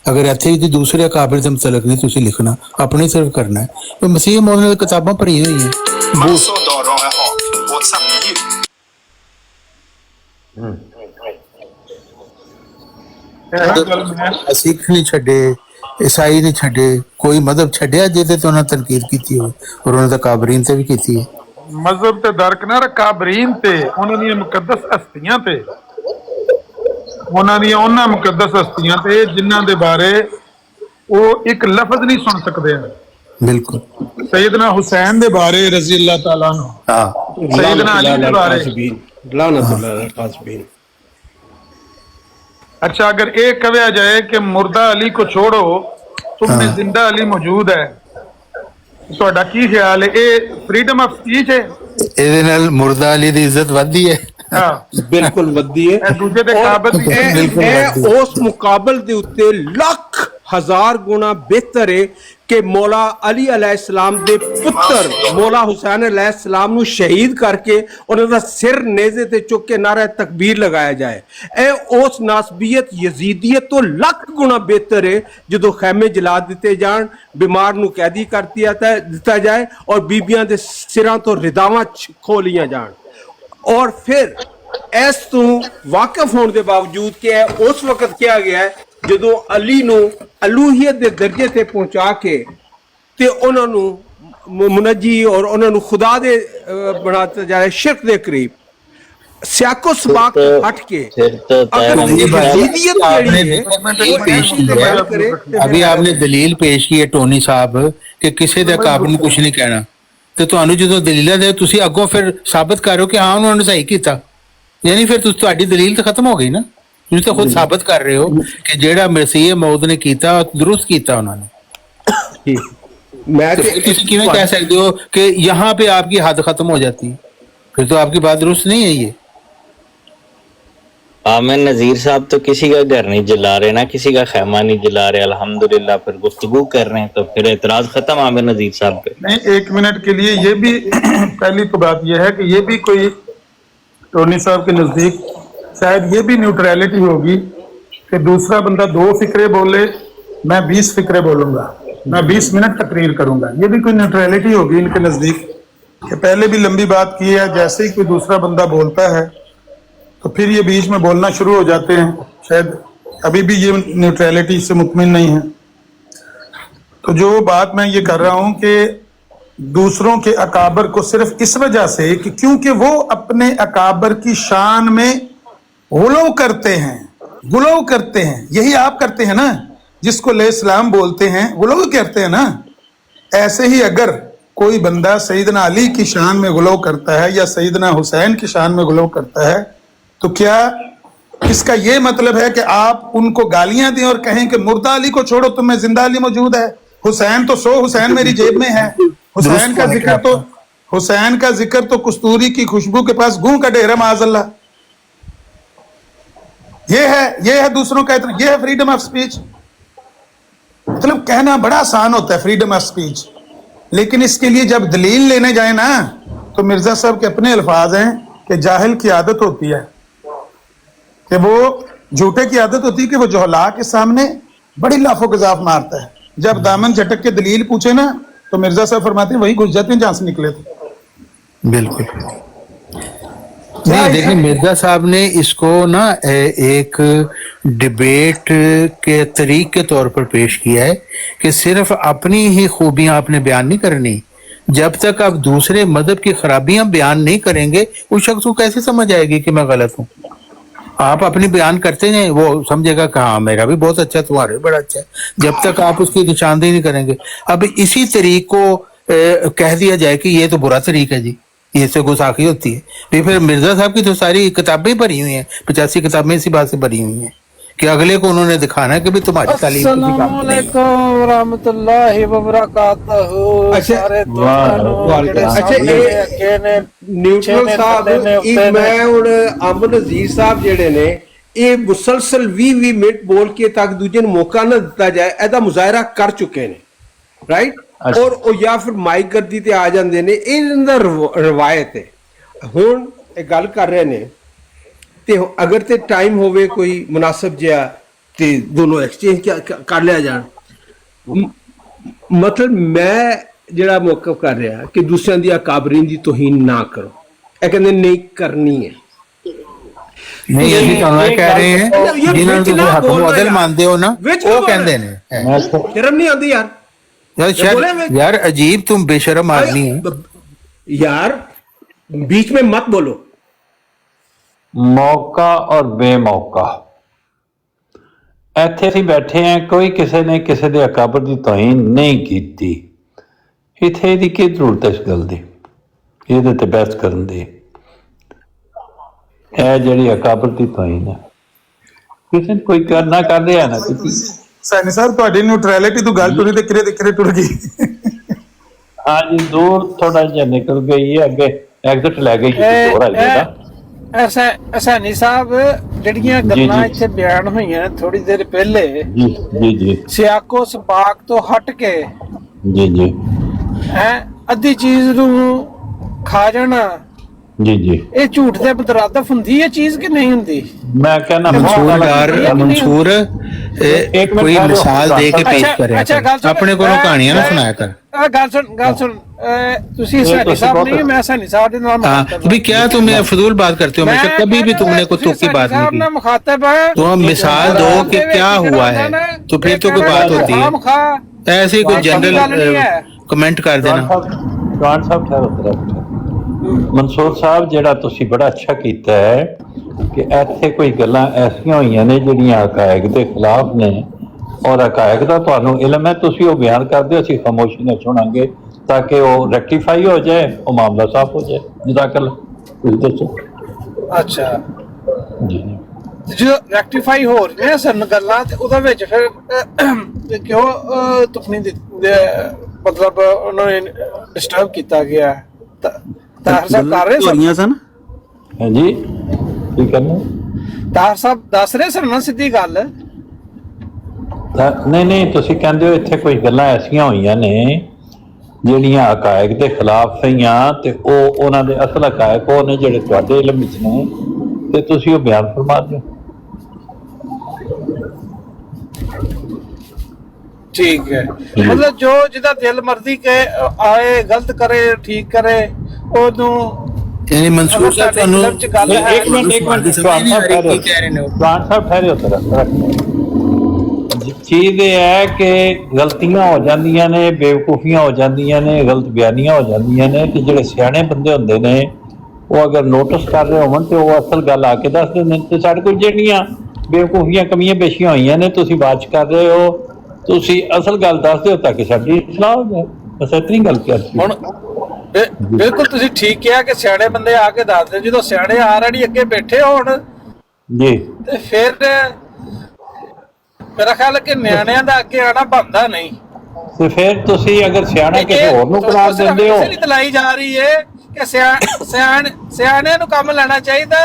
ਅਗਰ ਇੱਥੇ ਹੀ ਦੂਸਰੇ ਕਾਬਿਲ ਦੇ ਮੁਤਲਕ ਨਹੀਂ ਤੁਸੀਂ ਲਿਖਣਾ, ਆਪਣੇ ਸਿਰਫ ਕਰਨਾ ਹੈ। ਤੇ ਮਸੀਹ ਮੌਦ ਨੇ ਕਿਤਾਬਾਂ ਭਰੀਆਂ ਹੋਈਆਂ। ਸਿੱਖ ਨਹੀਂ ਛੱਡੇ, ਈਸਾਈ ਨਹੀਂ ਛੱਡੇ, ਕੋਈ ਮਜ਼ਹਬ ਛੱਡਿਆ ਜਿਹਦੇ ਤੇ ਉਹਨਾਂ ਤਨਕੀਦ ਕੀਤੀ ਹੋਵੇ, ਔਰ ਉਹਨਾਂ ਦਾ ਕਾਬਰੀਨ ਤੇ ਵੀ ਕੀਤੀ ਹੈ। ਮਜ਼ਹਬ ਤੇ ਦਰਕਨਾਰ ਕਾਬਰੀਨ ਤੇ ਉਹਨਾਂ ਦੀਆਂ ਮੁਕੱਦਸ ਹਸਤੀਆਂ ਤੇ, ਉਹਨਾਂ ਮੁਕੱਦਸ ਹਸਤੀਆਂ ਤੇ ਜਿਨ੍ਹਾਂ ਦੇ ਬਾਰੇ ਉਹ ਇੱਕ ਲਫ਼ਜ਼ ਨਹੀਂ ਸੁਣ ਸਕਦੇ ਹਨ। ਬਿਲਕੁਲ ਸੈਯਦਨਾ ਹੁਸੈਨ ਦੇ ਬਾਰੇ ਰਜ਼ੀ ਅੱਲਾਹ ਤਾਲਾ ਨੂੰ, ਸੈਯਦਨਾ ਅਲੀ ਦੇ ਬਾਰੇ अच्छा अगर ये कहा जाए कि मुर्दा अली को छोड़ो तुमने जिंदा अली मौजूद है, ਤੁਹਾਡਾ ਕੀ ਖਿਆਲ ਹੈ? ਇਹ ਫਰੀडम ਆਫ ਸਪੀਚ ਹੈ? ਇਹਦੇ ਨਾਲ ਮੁਰਦਾ ਅਲੀ ਦੀ ਇੱਜ਼ਤ ਵੱਧਦੀ ਹੈ। ਹਾਂ ਬਿਲਕੁਲ ਵੱਧਦੀ ਹੈ। ਦੂਜੇ ਦੇ ਕਾਬਲ ਇਹ ਉਸ ਮੁਕਾਬਲ ਦੇ ਉੱਤੇ ਲੱਖ ਹਜ਼ਾਰ ਗੁਣਾ ਬਿਹਤਰ ਹੈ ਕਿ ਮੌਲਾ ਅਲੀ अलैहिस्सलाम ਦੇ ਪੁੱਤਰ ਮੌਲਾ ਹੁਸੈਨ अलैहिस्सलाम ਨੂੰ ਸ਼ਹੀਦ ਕਰਕੇ ਉਹਨਾਂ ਦਾ ਸਿਰ ਨੇਜ਼ੇ ਤੇ ਚੁੱਕ ਕੇ ਨਾਰਾ ਤਕਬੀਰ ਲਗਾਇਆ ਜਾਏ। ਇਹ ਉਸ ਨਾਸਬੀਅਤ ਯਜ਼ੀਦੀਅਤ ਤੋਂ ਲੱਖ ਗੁਣਾ ਬਿਹਤਰ ਹੈ ਜਦੋਂ ਖੈਮੇ ਜਲਾ ਦਿੱਤੇ ਜਾਣ, ਬਿਮਾਰ ਨੂੰ ਕੈਦੀ ਕਰ ਦਿੱਤਾ ਜਾਏ ਔਰ ਬੀਬੀਆਂ ਦੇ ਸਿਰਾਂ ਤੋਂ ਰਿਦਾਵਾਂ ਖੋਲੀਆਂ ਜਾਣ। ਔਰ ਫਿਰ ਇਸ ਤੋਂ ਵਾਕਿਫ ਹੋਣ ਦੇ ਬਾਵਜੂਦ ਕਿ ਇਹ ਉਸ ਵਕਤ ਕਿਹਾ ਗਿਆ ਹੈ ਜਦੋਂ ਅਲੀ ਨੂੰ ਅਲੂਹੀਅਤ ਦੇ ਦਰਜੇ ਤੇ ਪਹੁੰਚਾ ਕੇ ਤੇ ਉਹਨਾਂ ਨੂੰ ਮੁਨੱਜੀ ਔਰ ਉਹਨਾਂ ਨੂੰ ਖੁਦਾ ਦੇ ਬਣਾ ਦਿੱਤਾ ਜਾਏ, ਸ਼ਿਰਕ ਦੇ ਕਰੀਬ ਸਿਆਕੋ ਸਬਾਕ ਹਟ के अभी आपने दलील पेश की है टोनी साहब कि किसी दे काबिल ਨੂੰ ਕੁਝ ਨਹੀਂ ਕਹਿਣਾ, ਤੇ ਤੁਹਾਨੂੰ ਜਦੋਂ ਦਲੀਲਾਂ ਦੇ ਤੁਸੀਂ ਅੱਗੋਂ ਫਿਰ ਸਾਬਤ ਕਰ ਰਹੇ ਹੋ ਕਿ ਹਾਂ ਉਹਨਾਂ ਨੇ ਸਹੀ ਕੀਤਾ, ਯਾਨੀ ਫਿਰ ਤੁਹਾਡੀ ਦਲੀਲ ਤਾਂ ਖਤਮ ਹੋ ਗਈ ਨਾ। ਤੁਸੀਂ ਤਾਂ ਖੁਦ ਸਾਬਤ ਕਰ ਰਹੇ ਹੋ ਕਿ ਜਿਹੜਾ ਮਸੀਹ ਮੌਦ ਨੇ ਕੀਤਾ ਦੁਰੁਸਤ ਕੀਤਾ ਉਹਨਾਂ ਨੇ। मैं ਤੁਸੀਂ ਕਿਵੇਂ ਕਹਿ ਸਕਦੇ ਹੋ ਕਿ यहाँ पे आपकी हद खत्म हो जाती है? फिर तो आपकी बात दुरुस्त नहीं है ये। आमिर नजीर साहब तो किसी का घर नहीं जला रहे ना, किसी का खैमा नहीं जला रहे, अल्हम्दुलिल्लाह फिर गुफ्तगू कर रहे हैं, तो फिर एतराज खत्म आमिर नजीर साहब पे। नहीं, एक मिनट के लिए ये भी पहली तो बात यह है कि ये भी कोई टोनी साहब के नजदीक शायद ये भी न्यूट्रलिटी होगी कि दूसरा बंदा 2 फिक्रे बोले, मैं 20 फिक्रे बोलूंगा, मैं 20 मिनट तकरीर करूंगा, ये भी कोई न्यूट्रलिटी होगी इनके नजदीक कि पहले भी लंबी बात की है, जैसे ही कोई दूसरा बंदा बोलता है तो फिर ये बीच में बोलना शुरू हो जाते हैं। शायद अभी भी ये न्यूट्रलिटी से मुतमिन नहीं है। तो जो बात मैं ये कर रहा हूं कि दूसरों के अकाबर को सिर्फ इस वजह से कि क्योंकि वो अपने अकाबर की शान में गुलव करते हैं, यही आप करते हैं ना, जिसको अलैहिस्सलाम बोलते हैं, गुलव करते हैं ना। ऐसे ही अगर कोई बंदा सैयदना अली की शान में गुलव करता है या सैयदना हुसैन की शान में गुलव करता है, तो क्या इसका ये मतलब है कि आप उनको गालियां दें और कहें कि मुर्दा अली को छोड़ो तुम्हें जिंदा अली मौजूद है? हुसैन तो हुसैन मेरी जेब में है, हुसैन का जिक्र तो कस्तूरी की खुशबू के पास गूं का डेरा माज़अल्लाह। ये है दूसरों का इतना, ये है फ्रीडम ऑफ स्पीच। मतलब कहना बड़ा आसान होता है फ्रीडम ऑफ स्पीच, लेकिन इसके लिए जब दलील लेने जाए ना तो मिर्जा साहब के अपने अल्फाज हैं कि जाहिल की आदत होती है कि वो झूठे की आदत होती है कि वो जोहला के सामने बड़ी लाफो गजाफ मारता है। जब दामन झटक के दलील पूछे ना तो मिर्जा साहब फरमाते हैं वही घुस जाते हैं जहां से निकले थे। बिल्कुल नहीं, देखिए मिर्जा साहब ने इसको ना एक डिबेट के तरीक के तौर पर पेश किया है कि सिर्फ अपनी ही खूबियां आपने बयान नहीं करनी, जब तक आप दूसरे मजहब की खराबियां बयान नहीं करेंगे उस शख्स को कैसे समझ आएगी कि मैं गलत हूँ। आप अपनी बयान करते हैं, वो समझेगा कि हाँ मेरा भी बहुत अच्छा, तुम्हारा भी बड़ा अच्छा है, जब तक आप उसकी निशानदेही नहीं करेंगे। अब इसी तरीक को कह दिया जाए कि ये तो बुरा तरीक है जी, ये से गुस्ताखी होती है। फिर मिर्जा साहब की तो सारी किताबें भरी हुई हैं, 85 किताबें इसी बात से भरी हुई हैं कि अगले को उन्होंने दिखाना है कि भी तुम्हारी तालीम किसी काम की नहीं है। अस्सलामुअलैकुम रहमतुल्लाहि व बरकातहू। सारे न्यूट्रल साहब एक मैं हुण अंब नज़ीर साहब जेड़े ने ये मुसलसल 20 मिनट बोल के तक दूजे ਨੂੰ मौका ना दिता जाए ਇਹਦਾ मुजाहरा कर चुके ने, राइट। और या फिर माइक गर्दी ते आ जाते ने, इन्हां दा रवायत है। हुण ਇਹ ਗੱਲ कर रहे ने ਤੇ अगर ते टाइम होवे कोई मुनासिब जिहा ते दोनों एक्सचेंज कर लिया जान। मतलब मैं ਜਿਹੜਾ ਮੌਕਫ ਕਰ ਰਿਹਾ ਕਿ ਦੂਸਰਿਆਂ ਦੀ ਅਕਾਬਰੀਨ ਦੀ ਤੋਹੀਨ ਨਾ ਕਰੋ, ਇਹ ਕਹਿੰਦੇ ਨਹੀਂ ਕਰਨੀ ਹੈ। नहीं यही तो मैं कह रहे हैं जिन्होंने तुम हक मुअद्दल मानते हो ना वो कहते ने शर्म नहीं आती यार। यार अजीब तुम बेशर्म आदमी है यार, बीच में मत बोलो। मौका और बेमौका ਇੱਥੇ ਅਸੀਂ ਬੈਠੇ ਹਾਂ, ਕੋਈ ਕਿਸੇ ਨੇ ਕਿਸੇ ਦੇ ਅਕਾਬਰ ਦੀ ਤੋਹੀਨ ਨਹੀਂ ਕੀਤੀ। ਇੱਥੇ ਇਹਦੀ ਕੀ ਜ਼ਰੂਰਤ ਹੈ ਇਸ ਗੱਲ ਦੀ, ਇਹਦੇ ਤੇ ਬਹਿਸ ਕਰਨ ਦੀ। ਇਹ ਜਿਹੜੀ ਅਕਾਬਰ ਦੀ ਤੋਹੀਨ ਹੈ ਕਿਸੇ ਨੇ ਕੋਈ ਕਰਨਾ ਕਰ ਰਿਹਾ ਨਾ ਕੀਤੀ। सैनी साहब ਤੁਹਾਡੀ ਨਿਊਟਰੈਲਿਟੀ ਤੋਂ ਗੱਲ ਤੁਰੀ ਤੇ ਕਿਰੇ ਟੁਰ ਗਈ। हाँ जी, दूर थोड़ा जिहा निकल गई है, अगे एग्जिट लै गई दूर आ जाएगा। हसानी साहब ਜਿਹੜੀਆਂ ਗੱਲਾਂ ਇੱਥੇ ਬਿਆਨ ਹੋਈਆਂ ਥੋੜੀ ਦੇਰ ਪਹਿਲੇ जी जी जी ਸਿਆਕੋ ਸਪਾਕ ਤੋਂ ਹਟ ਕੇ जी जी ਹੈ ਅੱਧੀ ਚੀਜ਼ ਨੂੰ ਖਾ ਜਾਣਾ जी जी ਇਹ ਝੂਠ ਦੇ ਮੁਤਰਾਦਫ ਹੁੰਦੀ ਹੈ ਚੀਜ਼ ਕਿ नहीं ਹੁੰਦੀ। मैं कहना मंसूर यार मंसूर कोई मिसाल दे के पेश करे, अपने को कहानियां ना सुनाया कर। ਗੱਲ ਸੁਣ ਤੁਸੀਂ ਹਸਾਨੀ ਸਾਹਿਬ नहीं, मैं हसानी साहब ਦੇ ਨਾਲ हाँ भी क्या तुम फजूल बात करते हो हमेशा, कभी भी तुमने कोई तुक की बात नहीं की। मुखातब है तो हम मिसाल दो कि क्या हुआ है तो फिर तो कोई बात होती है, ऐसे कोई जनरल कमेंट कर देना। खान साहब ठहरो, ਮਨਸੂਰ ਸਾਹਿਬ ਜਿਹੜਾ ਤੁਸੀਂ ਬੜਾ ਅੱਛਾ ਕੀਤਾ ਹੈ ਕਿ ਇੱਥੇ ਕੋਈ ਗੱਲਾਂ ਐਸੀਆਂ ਹੋਈਆਂ ਨੇ ਜਿਹੜੀਆਂ ਹਕਾਇਕ ਦੇ ਖਿਲਾਫ ਨੇ ਔਰ ਹਕਾਇਕ ਦਾ ਤੁਹਾਨੂੰ ਇਲਮ ਹੈ, ਤੁਸੀਂ ਉਹ ਬਿਆਨ ਕਰਦੇ ਹੋ, ਅਸੀਂ ਖਾਮੋਸ਼ੀ ਨਾਲ ਸੁਣਾਂਗੇ ਤਾਂ ਕਿ ਉਹ ਰੈਕਟੀਫਾਈ ਹੋ ਜਾਏ, ਉਹ ਮਾਮਲਾ ਸਾਫ਼ ਹੋ ਜਾਏ। ਜਜ਼ਾਕੱਲਾ, ਤੁਸੀਂ ਦੱਸੋ। ਅੱਛਾ ਜੀ ਜਦੋਂ ਰੈਕਟੀਫਾਈ ਹੋ ਰਹੀਆਂ ਸਨ ਗੱਲਾਂ ਤੇ ਉਹਦੇ ਵਿੱਚ ਫਿਰ ਕਿਉਂ ਤੁਖਨੀ ਮਤਲਬ ਉਹਨਾਂ ਨੇ ਡਿਸਟਰਬ ਕੀਤਾ ਗਿਆ। ਤਾਹਰ ਸਾਹਿਬ ਕਰ ਰਹੇ ਸਨ ਹਾਂਜੀ ਕੀ ਕਰਨਾ, ਤਾਹਰ ਸਾਹਿਬ ਦੱਸ ਰਹੇ ਸਨ ਨਾ ਸਿੱਧੀ ਗੱਲ। ਨਹੀਂ ਨਹੀਂ, ਤੁਸੀਂ ਕਹਿੰਦੇ ਹੋ ਇੱਥੇ ਕੋਈ ਗੱਲਾਂ ਐਸੀਆਂ ਹੋਈਆਂ ਨੇ ਜਿਹੜੀਆਂ ਹਕਾਇਕ ਦੇ ਖਿਲਾਫ ਸਹੀਆਂ ਤੇ ਉਹ ਉਹਨਾਂ ਦੇ ਅਸਲ ਹਕਾਇਕ ਉਹ ਨੇ ਜਿਹੜੇ ਤੁਹਾਡੇ ਇਲਮ ਵਿੱਚ ਨੇ ਤੇ ਤੁਸੀਂ ਉਹ ਬਿਆਨ ਫਰਮਾ ਦਿਓ। ठीक है, मतलब जो जिदा दिल मर्जी के आए गलत करे ठीक करे ओनू यानी मंसूर साहब ਤੁਹਾਨੂੰ ਇੱਕ ਮਿੰਟ ਖਾਨ ਸਾਹਿਬ ਠਹਿਰੇ ਹੋ ਤਰ੍ਹਾਂ ਚੀਜ਼ ਇਹ ਹੈ ਕਿ ਗਲਤੀਆਂ ਹੋ ਜਾਂਦੀਆਂ ਨੇ, ਬੇਵਕੂਫੀਆਂ ਹੋ ਜਾਂਦੀਆਂ ਨੇ, ਗਲਤ ਬਿਆਨੀਆਂ ਹੋ ਜਾਂਦੀਆਂ ਨੇ ਤੇ ਜਿਹੜੇ ਸਿਆਣੇ ਬੰਦੇ ਹੁੰਦੇ ਨੇ ਉਹ ਅਗਰ ਨੋਟਿਸ ਕਰ ਰਹੇ ਹੋਣ ਤੇ ਉਹ ਅਸਲ ਗੱਲ ਆ ਕੇ ਦੱਸ ਦਿੰਦੇ ਨੇ। ਤੇ ਸਾਡੇ ਕੋਲ ਜਿਹੜੀਆਂ ਬੇਵਕੂਫੀਆਂ ਕਮੀਆਂ ਪੇਸ਼ੀਆਂ ਹੋਈਆਂ ਨੇ ਤੁਸੀਂ ਬਾਤ ਚ ਕਰ ਰਹੇ ਹੋ, ਤੁਸੀਂ ਅਸਲ ਗੱਲ ਦੱਸ ਦਿਓ ਤਾਂ ਕਿ ਸਾਡੀ ਇਸਲਾਹ ਹੋ ਜਾਏ। ਬਸ ਇਤਨੀ ਗੱਲ ਕਰਤੀ। ਹੁਣ ਬਿਲਕੁਲ ਤੁਸੀਂ ਠੀਕ ਕਿਹਾ ਕਿ ਸਿਆਣੇ ਬੰਦੇ ਆ ਕੇ ਦੱਸਦੇ, ਜਦੋਂ ਸਿਆਣੇ ਆਲਰੇਡੀ ਅੱਗੇ ਬੈਠੇ ਹੋਣ ਜੀ ਤੇ ਫਿਰ ਮੇਰਾ ਖਿਆਲ ਹੈ ਕਿ ਨਿਆਣਿਆਂ ਦਾ ਅੱਗੇ ਆਣਾ ਬਣਦਾ ਨਹੀਂ। ਤੇ ਫਿਰ ਤੁਸੀਂ ਅਗਰ ਸਿਆਣਾ ਕਿਸੇ ਹੋਰ ਨੂੰ ਕਰਾਰ ਦਿੰਦੇ ਹੋ, ਇਸ ਲਈ ਤਲਾਈ ਜਾ ਰਹੀ ਹੈ ਕਿ ਸਿਆਣਿਆਂ ਨੂੰ ਕੰਮ ਲੈਣਾ ਚਾਹੀਦਾ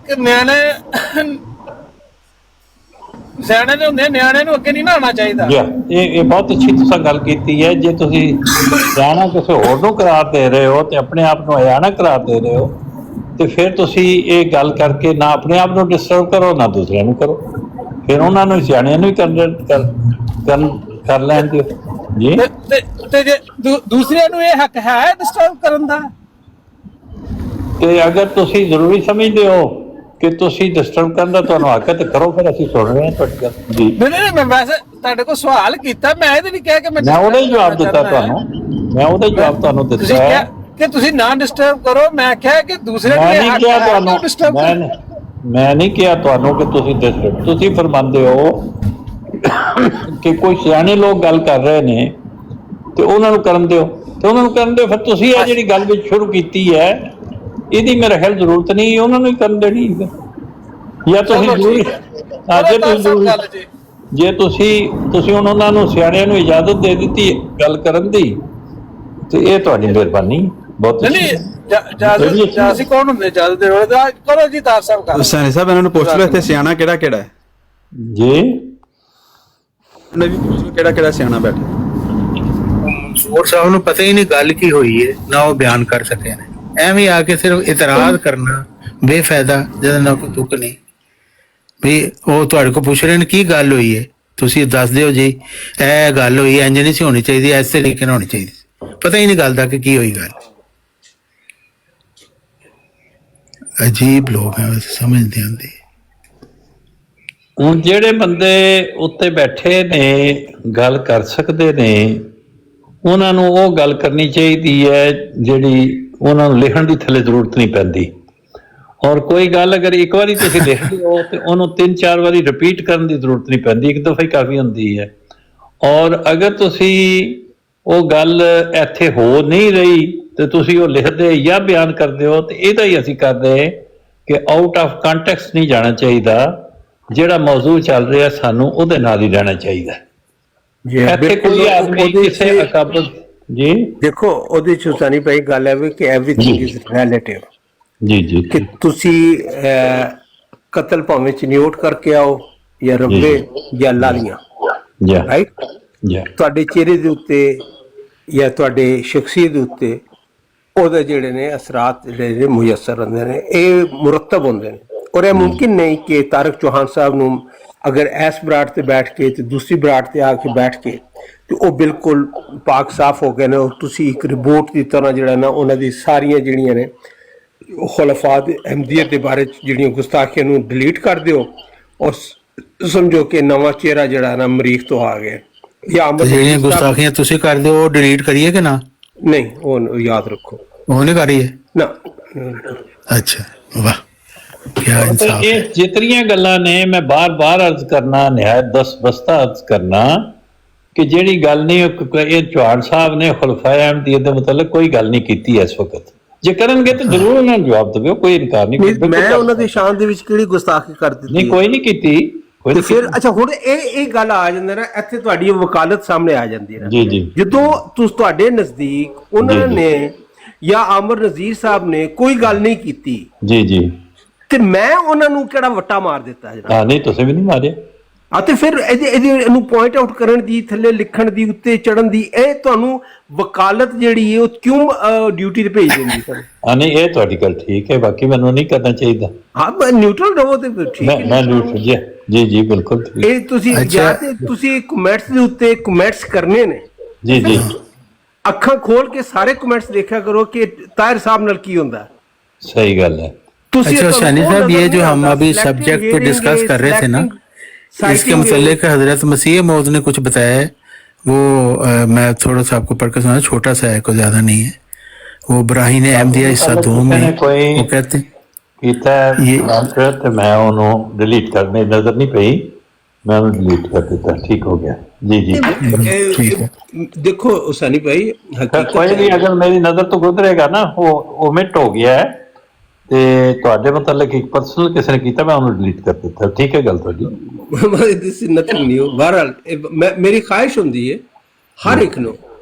ਕਿ ਸਿਆਣੇ ਦੇ ਹੁੰਦੇ, ਨਿਆਣੇ ਨੂੰ ਅੱਗੇ ਨਹੀਂ ਨਾ ਆਉਣਾ ਚਾਹੀਦਾ। ਇਹ ਬਹੁਤ ਅੱਛੀ ਤੁਸੀਂ ਗੱਲ ਕੀਤੀ ਹੈ। ਜੇ ਤੁਸੀਂ ਸਿਆਣਾ ਕਿਸੇ ਹੋਰ ਨੂੰ ਕਰਾਰ ਦੇ ਰਹੇ ਹੋ ਤੇ ਆਪਣੇ ਆਪ ਨੂੰ ਅਯਾਨਾ ਕਰਾਰ ਦੇ ਰਹੇ ਹੋ ਤੇ ਫਿਰ ਤੁਸੀਂ ਇਹ ਗੱਲ ਕਰਕੇ ਨਾ ਆਪਣੇ ਆਪ ਨੂੰ ਡਿਸਟਰਬ ਕਰੋ ਨਾ ਦੂਸਰਿਆਂ ਨੂੰ ਕਰੋ। ਫਿਰ ਉਹਨਾਂ ਨੂੰ ਸਿਆਣਿਆਂ ਨੂੰ ਹੀ ਕਰ ਲੈਣ ਦਿਓ ਜੀ। ਤੇ ਜੇ ਦੂਸਰਿਆਂ ਨੂੰ ਇਹ ਹੱਕ ਹੈ ਡਿਸਟਰਬ ਕਰਨ ਦਾ? ਤੇ ਅਗਰ ਤੁਸੀਂ ਜ਼ਰੂਰੀ ਸਮਝਦੇ ਹੋ ਕਿ ਤੁਸੀਂ ਡਿਸਟਰਬ ਕਰਨ ਦਾ ਤੁਹਾਨੂੰ ਹੱਕ ਹੈ ਤੇ ਕਰੋ, ਫਿਰ ਅਸੀਂ ਸੁਣ ਰਹੇ ਹਾਂ ਤੁਹਾਡੀ ਗੱਲ ਜੀ। ਨਹੀਂ, ਮੈਂ ਵੈਸੇ ਤੁਹਾਡੇ ਕੋਲ ਸਵਾਲ ਕੀਤਾ, ਮੈਂ ਇਹ ਨਹੀਂ ਕਿਹਾ ਕਿ ਮੈਂ ਉਹਦਾ ਹੀ ਜਵਾਬ ਦਿੱਤਾ ਤੁਹਾਨੂੰ, ਮੈਂ ਉਹਦਾ ਹੀ ਜਵਾਬ ਤੁਹਾਨੂੰ ਦਿੱਤਾ ਹੈ ਕਿ ਤੁਸੀਂ ਨਾ ਡਿਸਟਰਬ ਕਰੋ। ਮੈਂ ਕਿਹਾ ਕਿ ਦੂਸਰੇ ਨੂੰ ਮੈਂ ਇਹ ਨਹੀਂ ਹੱਕ ਕਿਹਾ ਹੈ ਤੁਹਾਨੂੰ, ਡਿਸਟਰਬ ਕਰੋ। ਮੈਂ ਨਹੀਂ ਕਿਹਾ ਤੁਹਾਨੂੰ ਕਿ ਤੁਸੀਂ ਡਿਸਟਰਬ, ਤੁਸੀਂ ਫਰਮਾਉਂਦੇ ਹੋ ਕਿ ਕੋਈ ਸਿਆਣੇ ਲੋਕ ਗੱਲ ਕਰ ਰਹੇ ਨੇ ਤੇ ਉਹਨਾਂ ਨੂੰ ਕਰਨ ਦਿਓ, ਤੇ ਉਹਨਾਂ ਨੂੰ ਕਰਨ ਦਿਓ। ਫਿਰ ਤੁਸੀਂ ਇਹ ਜਿਹੜੀ ਗੱਲ ਵਿੱਚ ਸ਼ੁਰੂ ਕੀਤੀ ਹੈ ਇਹਦੀ ਮੇਰੇ ਖਿਆਲ ਜ਼ਰੂਰਤ ਨਹੀਂ, ਉਹਨਾਂ ਨੂੰ ਹੀ ਕਰਨ ਦੇਣੀ। ਜਾਂ ਤੁਸੀਂ ਜ਼ਰੂਰੀ ਜੇ ਤੁਸੀਂ ਹੁਣ ਉਹਨਾਂ ਨੂੰ ਸਿਆਣਿਆਂ ਨੂੰ ਇਜਾਜ਼ਤ ਦੇ ਦਿੱਤੀ ਗੱਲ ਕਰਨ ਦੀ ਤੇ ਇਹ ਤੁਹਾਡੀ ਮਿਹਰਬਾਨੀ ਬਹੁਤ। ਅਸੀਂ ਕੌਣ ਹੁੰਦੇ ਇਜਾਜ਼ਤ ਦੇ ਵਾਲੇ? ਕਰੋ ਜੀ ਤਾਰ ਸਾਹਿਬ ਗੱਲ। ਸੈਣੀ ਸਾਹਿਬ ਇਹਨਾਂ ਨੂੰ ਪੁੱਛ ਲਓ ਇੱਥੇ ਸਿਆਣਾ ਕਿਹੜਾ ਕਿਹੜਾ ਹੈ ਜੀ, ਨੇ ਵੀ ਪੁੱਛ ਲਓ ਕਿਹੜਾ ਕਿਹੜਾ ਸਿਆਣਾ ਬੈਠਾ। ਮਨਸੂਰ ਸਾਹਿਬ ਨੂੰ ਪਤਾ ਹੀ ਨਹੀਂ ਗੱਲ ਕੀ ਹੋਈ ਹੈ, ਨਾ ਉਹ ਬਿਆਨ ਕਰ ਸਕੇ ਨੇ। ਐਵੇਂ ਆ ਕੇ ਸਿਰਫ ਇਤਰਾਜ਼ ਕਰਨਾ ਬੇਫਾਇਦਾ, ਜਿਹਦਾ ਨਾ ਕੋਈ ਤੁਕ ਨਹੀਂ। ਵੀ ਉਹ ਤੁਹਾਡੇ ਕੋਲ ਪੁੱਛ ਰਹੇ ਨੇ ਕੀ ਗੱਲ ਹੋਈ ਹੈ, ਤੁਸੀਂ ਦੱਸ ਦਿਓ ਜੀ ਇਹ ਗੱਲ ਹੋਈ, ਇੰਜ ਨਹੀਂ ਸੀ ਹੋਣੀ ਚਾਹੀਦੀ, ਇਸ ਤਰੀਕੇ ਨਾਲ ਹੋਣੀ ਚਾਹੀਦੀ। ਪਤਾ ਹੀ ਨਹੀਂ ਗੱਲ ਦਾ ਕਿ ਕੀ ਹੋਈ ਗੱਲ। ਅਜੀਬ ਲੋਕ ਹੈ, ਸਮਝ ਨਹੀਂ ਆਉਂਦੀ। ਹੁਣ ਜਿਹੜੇ ਬੰਦੇ ਉੱਤੇ ਬੈਠੇ ਨੇ ਗੱਲ ਕਰ ਸਕਦੇ ਨੇ, ਉਹਨਾਂ ਨੂੰ ਉਹ ਗੱਲ ਕਰਨੀ ਚਾਹੀਦੀ ਹੈ ਜਿਹੜੀ ਉਹਨਾਂ ਨੂੰ ਲਿਖਣ ਦੀ ਥੱਲੇ ਜ਼ਰੂਰਤ ਨਹੀਂ ਪੈਂਦੀ। ਔਰ ਕੋਈ ਗੱਲ ਅਗਰ ਇੱਕ ਵਾਰੀ ਤੁਸੀਂ ਲਿਖਦੇ ਹੋ ਤੇ ਉਹਨੂੰ 3-4 ਵਾਰੀ ਰਿਪੀਟ ਕਰਨ ਦੀ ਜ਼ਰੂਰਤ ਨਹੀਂ ਪੈਂਦੀ, ਇੱਕ ਦਫਾ ਹੀ ਕਾਫੀ ਹੁੰਦੀ ਹੈ। ਔਰ ਅਗਰ ਤੁਸੀਂ ਉਹ ਗੱਲ ਇੱਥੇ ਹੋ ਨਹੀਂ ਰਹੀ ਤੇ ਤੁਸੀਂ ਉਹ ਲਿਖਦੇ ਜਾਂ ਬਿਆਨ ਕਰਦੇ ਹੋ, ਤੇ ਇਹਦਾ ਹੀ ਅਸੀਂ ਕਰਦੇ ਕਿ ਆਊਟ ਆਫ ਕੰਟੈਕਸਟ ਨਹੀਂ ਜਾਣਾ ਚਾਹੀਦਾ। ਜਿਹੜਾ ਮੌਜੂ ਚੱਲ ਰਿਹਾ ਸਾਨੂੰ ਉਹਦੇ ਨਾਲ ਹੀ ਰਹਿਣਾ ਚਾਹੀਦਾ। ਇੱਥੇ ਕੋਈ ਆਦਮੀ ਕਿਸੇ ਅਕਾਬਤ ਜੀ ਦੇਖੋ ਉਹਦੇ ਚ ਹੁਸੈਨੀ ਭਾਈ ਗੱਲ ਹੈ ਵੀ ਕਿ ਐਵਰੀਥਿੰਗ ਇਜ਼ ਰਿਲੇਟਿਵ। ਜੀ ਕਿ ਤੁਸੀਂ ਕਤਲ ਭਾਵੇਂ ਚਿਨਿਓਟ ਕਰਕੇ ਆਓ ਜਾਂ ਰੱਬੇ ਜਾਂ ਲਾਲੀਆਂ, ਰਾਈਟ, ਤੁਹਾਡੇ ਚਿਹਰੇ ਦੇ ਉੱਤੇ ਜਾਂ ਤੁਹਾਡੇ ਸ਼ਖਸੀਅਤ ਦੇ ਉੱਤੇ ਉਹਦੇ ਜਿਹੜੇ ਨੇ ਅਸਰਾਤ ਜਿਹੜੇ ਨੇ ਮੁਯੱਸਰ ਹੁੰਦੇ ਨੇ, ਇਹ ਮੁਰਤਬ ਹੁੰਦੇ ਨੇ। ਔਰ ਇਹ ਮੁਮਕਿਨ ਨਹੀਂ ਕਿ ਤਾਰਿਕ ਚੌਹਾਨ ਸਾਹਿਬ ਨੂੰ ਅਗਰ ਇਸ ਬਰਾੜ ਤੇ ਬੈਠ ਕੇ ਤੇ ਦੂਸਰੀ ਬਰਾੜ ਤੇ ਆ ਕੇ ਬੈਠ ਕੇ ਤੇ ਉਹ ਬਿਲਕੁਲ ਪਾਕ ਸਾਫ਼ ਹੋ ਗਏ ਨੇ, ਤੁਸੀਂ ਇੱਕ ਰਿਪੋਰਟ ਦੀ ਤਰ੍ਹਾਂ ਜਿਹੜਾ ਨਾ ਉਹਨਾਂ ਦੀ ਸਾਰੀਆਂ ਜਿਹੜੀਆਂ ਨੇ ਖੁਲਾਫਾਤ ਅਹਿਮਦੀਅਤ ਦੇ ਬਾਰੇ ਜਿਹੜੀਆਂ ਗੁਸਤਾਖੀਆਂ ਨੂੰ ਡਿਲੀਟ ਕਰ ਦਿਓ ਔਰ ਸਮਝੋ ਕਿ ਨਵਾਂ ਚਿਹਰਾ ਜਿਹੜਾ ਨਾ ਮਰੀਖ ਤੋਂ ਆ ਗਿਆ। ਜਾਂ ਜਿਹੜੀਆਂ ਗੁਸਤਾਖੀਆਂ ਤੁਸੀਂ ਕਰਦੇ ਹੋ ਉਹ ਡਿਲੀਟ ਕਰੀਏ ਕਿ ਨਾ? ਨਹੀਂ, ਉਹ ਯਾਦ ਰੱਖੋ ਉਹ ਨਹੀਂ ਕਰੀਏ ਨਾ। ਅੱਛਾ, ਵਾਹ ਕਿਆ ਇਨਸਾਫ। ਇਹ ਜਿਤਨੀਆਂ ਗੱਲਾਂ ਨੇ ਮੈਂ ਬਾਰ-ਬਾਰ ਅਰਜ਼ ਕਰਨਾ, ਨਿਹਾਇਤ ਦਸਬਸਤਾ ਅਰਜ਼ ਕਰਨਾ ਕਿ ਜਿਹੜੀ ਗੱਲ ਨਹੀਂ ਇਹ ਚੌਹਾਨ ਸਾਹਿਬ ਨੇ ਖੁਲਫਾਏ ਅਹਿਮਦੀਅਤ ਦੇ ਮੁਤਲਕ ਕੋਈ ਗੱਲ ਨਹੀਂ ਕੀਤੀ ਇਸ ਵਕਤ। ਜੇ ਕਰਨਗੇ ਤਾਂ ਜ਼ਰੂਰ ਉਹਨਾਂ ਨੂੰ ਜਵਾਬ ਦੇਵੋ, ਕੋਈ ਇਨਕਾਰ ਨਹੀਂ। ਮੈਂ ਉਹਨਾਂ ਦੀ ਸ਼ਾਨ ਦੇ ਵਿੱਚ ਕਿਹੜੀ ਗੁਸਤਾਖੀ ਕਰ ਦਿੱਤੀ? ਨਹੀਂ, ਕੋਈ ਨਹੀਂ ਕੀਤੀ। ਤੇ ਫਿਰ ਅੱਛਾ, ਹੁਣ ਇਹ ਗੱਲ ਆ ਜਾਂਦਾ ਨਾ, ਇੱਥੇ ਤੁਹਾਡੀ ਵਕਾਲਤ ਸਾਹਮਣੇ ਆ ਜਾਂਦੀ ਹੈ। ਜੀ ਜਦੋਂ ਤੁਹਾਡੇ ਨਜ਼ਦੀਕ ਉਹਨਾਂ ਨੇ ਜਾਂ ਆਮਰ ਨਜ਼ੀਰ ਸਾਹਿਬ ਨੇ ਕੋਈ ਗੱਲ ਨਹੀਂ ਕੀਤੀ ਜੀ ਤੇ ਮੈਂ ਉਹਨਾਂ ਨੂੰ ਕਿਹੜਾ ਵੱਟਾ ਮਾਰ ਦਿੱਤਾ ਜਨਾਬ? ਹਾਂ, ਨਹੀਂ ਤੁਸੀਂ ਵੀ ਨਹੀਂ ਮਾਰਿਆ। ਤੇ ਫਿਰ ਇਹਨੂੰ ਪੁਆਇੰਟ ਆਊਟ ਕਰਨ ਦੀ, ਥੱਲੇ ਲਿਖਣ ਦੀ, ਉੱਤੇ ਚੜਨ ਦੀ, ਇਹ ਤੁਹਾਨੂੰ ਵਕਾਲਤ ਜਿਹੜੀ ਹੈ ਉਹ ਕਿਉਂ ਡਿਊਟੀ ਤੇ ਭੇਜ ਦਿੰਦੀ ਸਰ? ਹਾਂ, ਨਹੀਂ ਇਹ ਤੁਹਾਡੀ ਗੱਲ ਠੀਕ ਹੈ, ਬਾਕੀ ਮੈਨੂੰ ਨਹੀਂ ਕਰਨਾ ਚਾਹੀਦਾ। ਹਾਂ, ਨਿਊਟਰਲ ਰਹੋ ਤੇ ਠੀਕ ਹੈ। ਮੈਂ ਨਿਊਟਰਲ ਜੀ ਬਿਲਕੁਲ ਠੀਕ। ਇਹ ਤੁਸੀਂ ਜਾਂ ਤੇ ਤੁਸੀਂ ਕਮੈਂਟਸ ਦੇ ਉੱਤੇ ਕਮੈਂਟਸ ਕਰਨੇ ਨੇ। ਜੀ ਅੱਖਾਂ ਖੋਲ ਕੇ ਸਾਰੇ ਕਮੈਂਟਸ ਦੇਖਿਆ ਕਰੋ ਕਿ ਤਾਹਿਰ ਸਾਹਿਬ ਨਾਲ ਕੀ ਹੁੰਦਾ। सही गल है। अच्छा सैनी साहब, ये जो हम अभी सब्जेक्ट पे डिस्कस कर रहे थे ना, इसके मतलब हजरत मसीह मौद ने कुछ बताया है, वो मैं थोड़ा सा आपको पढ़कर सुना, छोटा सा है, कोई ज्यादा नहीं है। वो बराही ने अहमदिया हिस्सा 2 में वो कहते ये मैं उन्होंने डिलीट करने नजर नहीं पई, मैं उन्हें डिलीट कर देता, ठीक हो गया। जी ठीक है। देखो सैनी भाई, कोई नहीं, अगर मेरी नजर तो गुजरेगा ना, वो ओमिट हो गया है ਤੇ ਤੁਹਾਡੇ ਮਤਲਬ ਇੱਕ ਪਰਸਨਲ ਕਿਸੇ ਨੇ ਕੀਤਾ, ਮੈਂ ਉਹਨੂੰ ਡਿਲੀਟ ਕਰ ਦਿੱਤਾ, ਠੀਕ ਹੈ ਗੱਲ ਤੁਹਾਡੀ। This is nothing new. ਬਹਰਹਾਲ ਮੇਰੀ ਖਾਹਿਸ਼ ਹੁੰਦੀ ਹੈ ਹਰ ਇੱਕ ਨੂੰ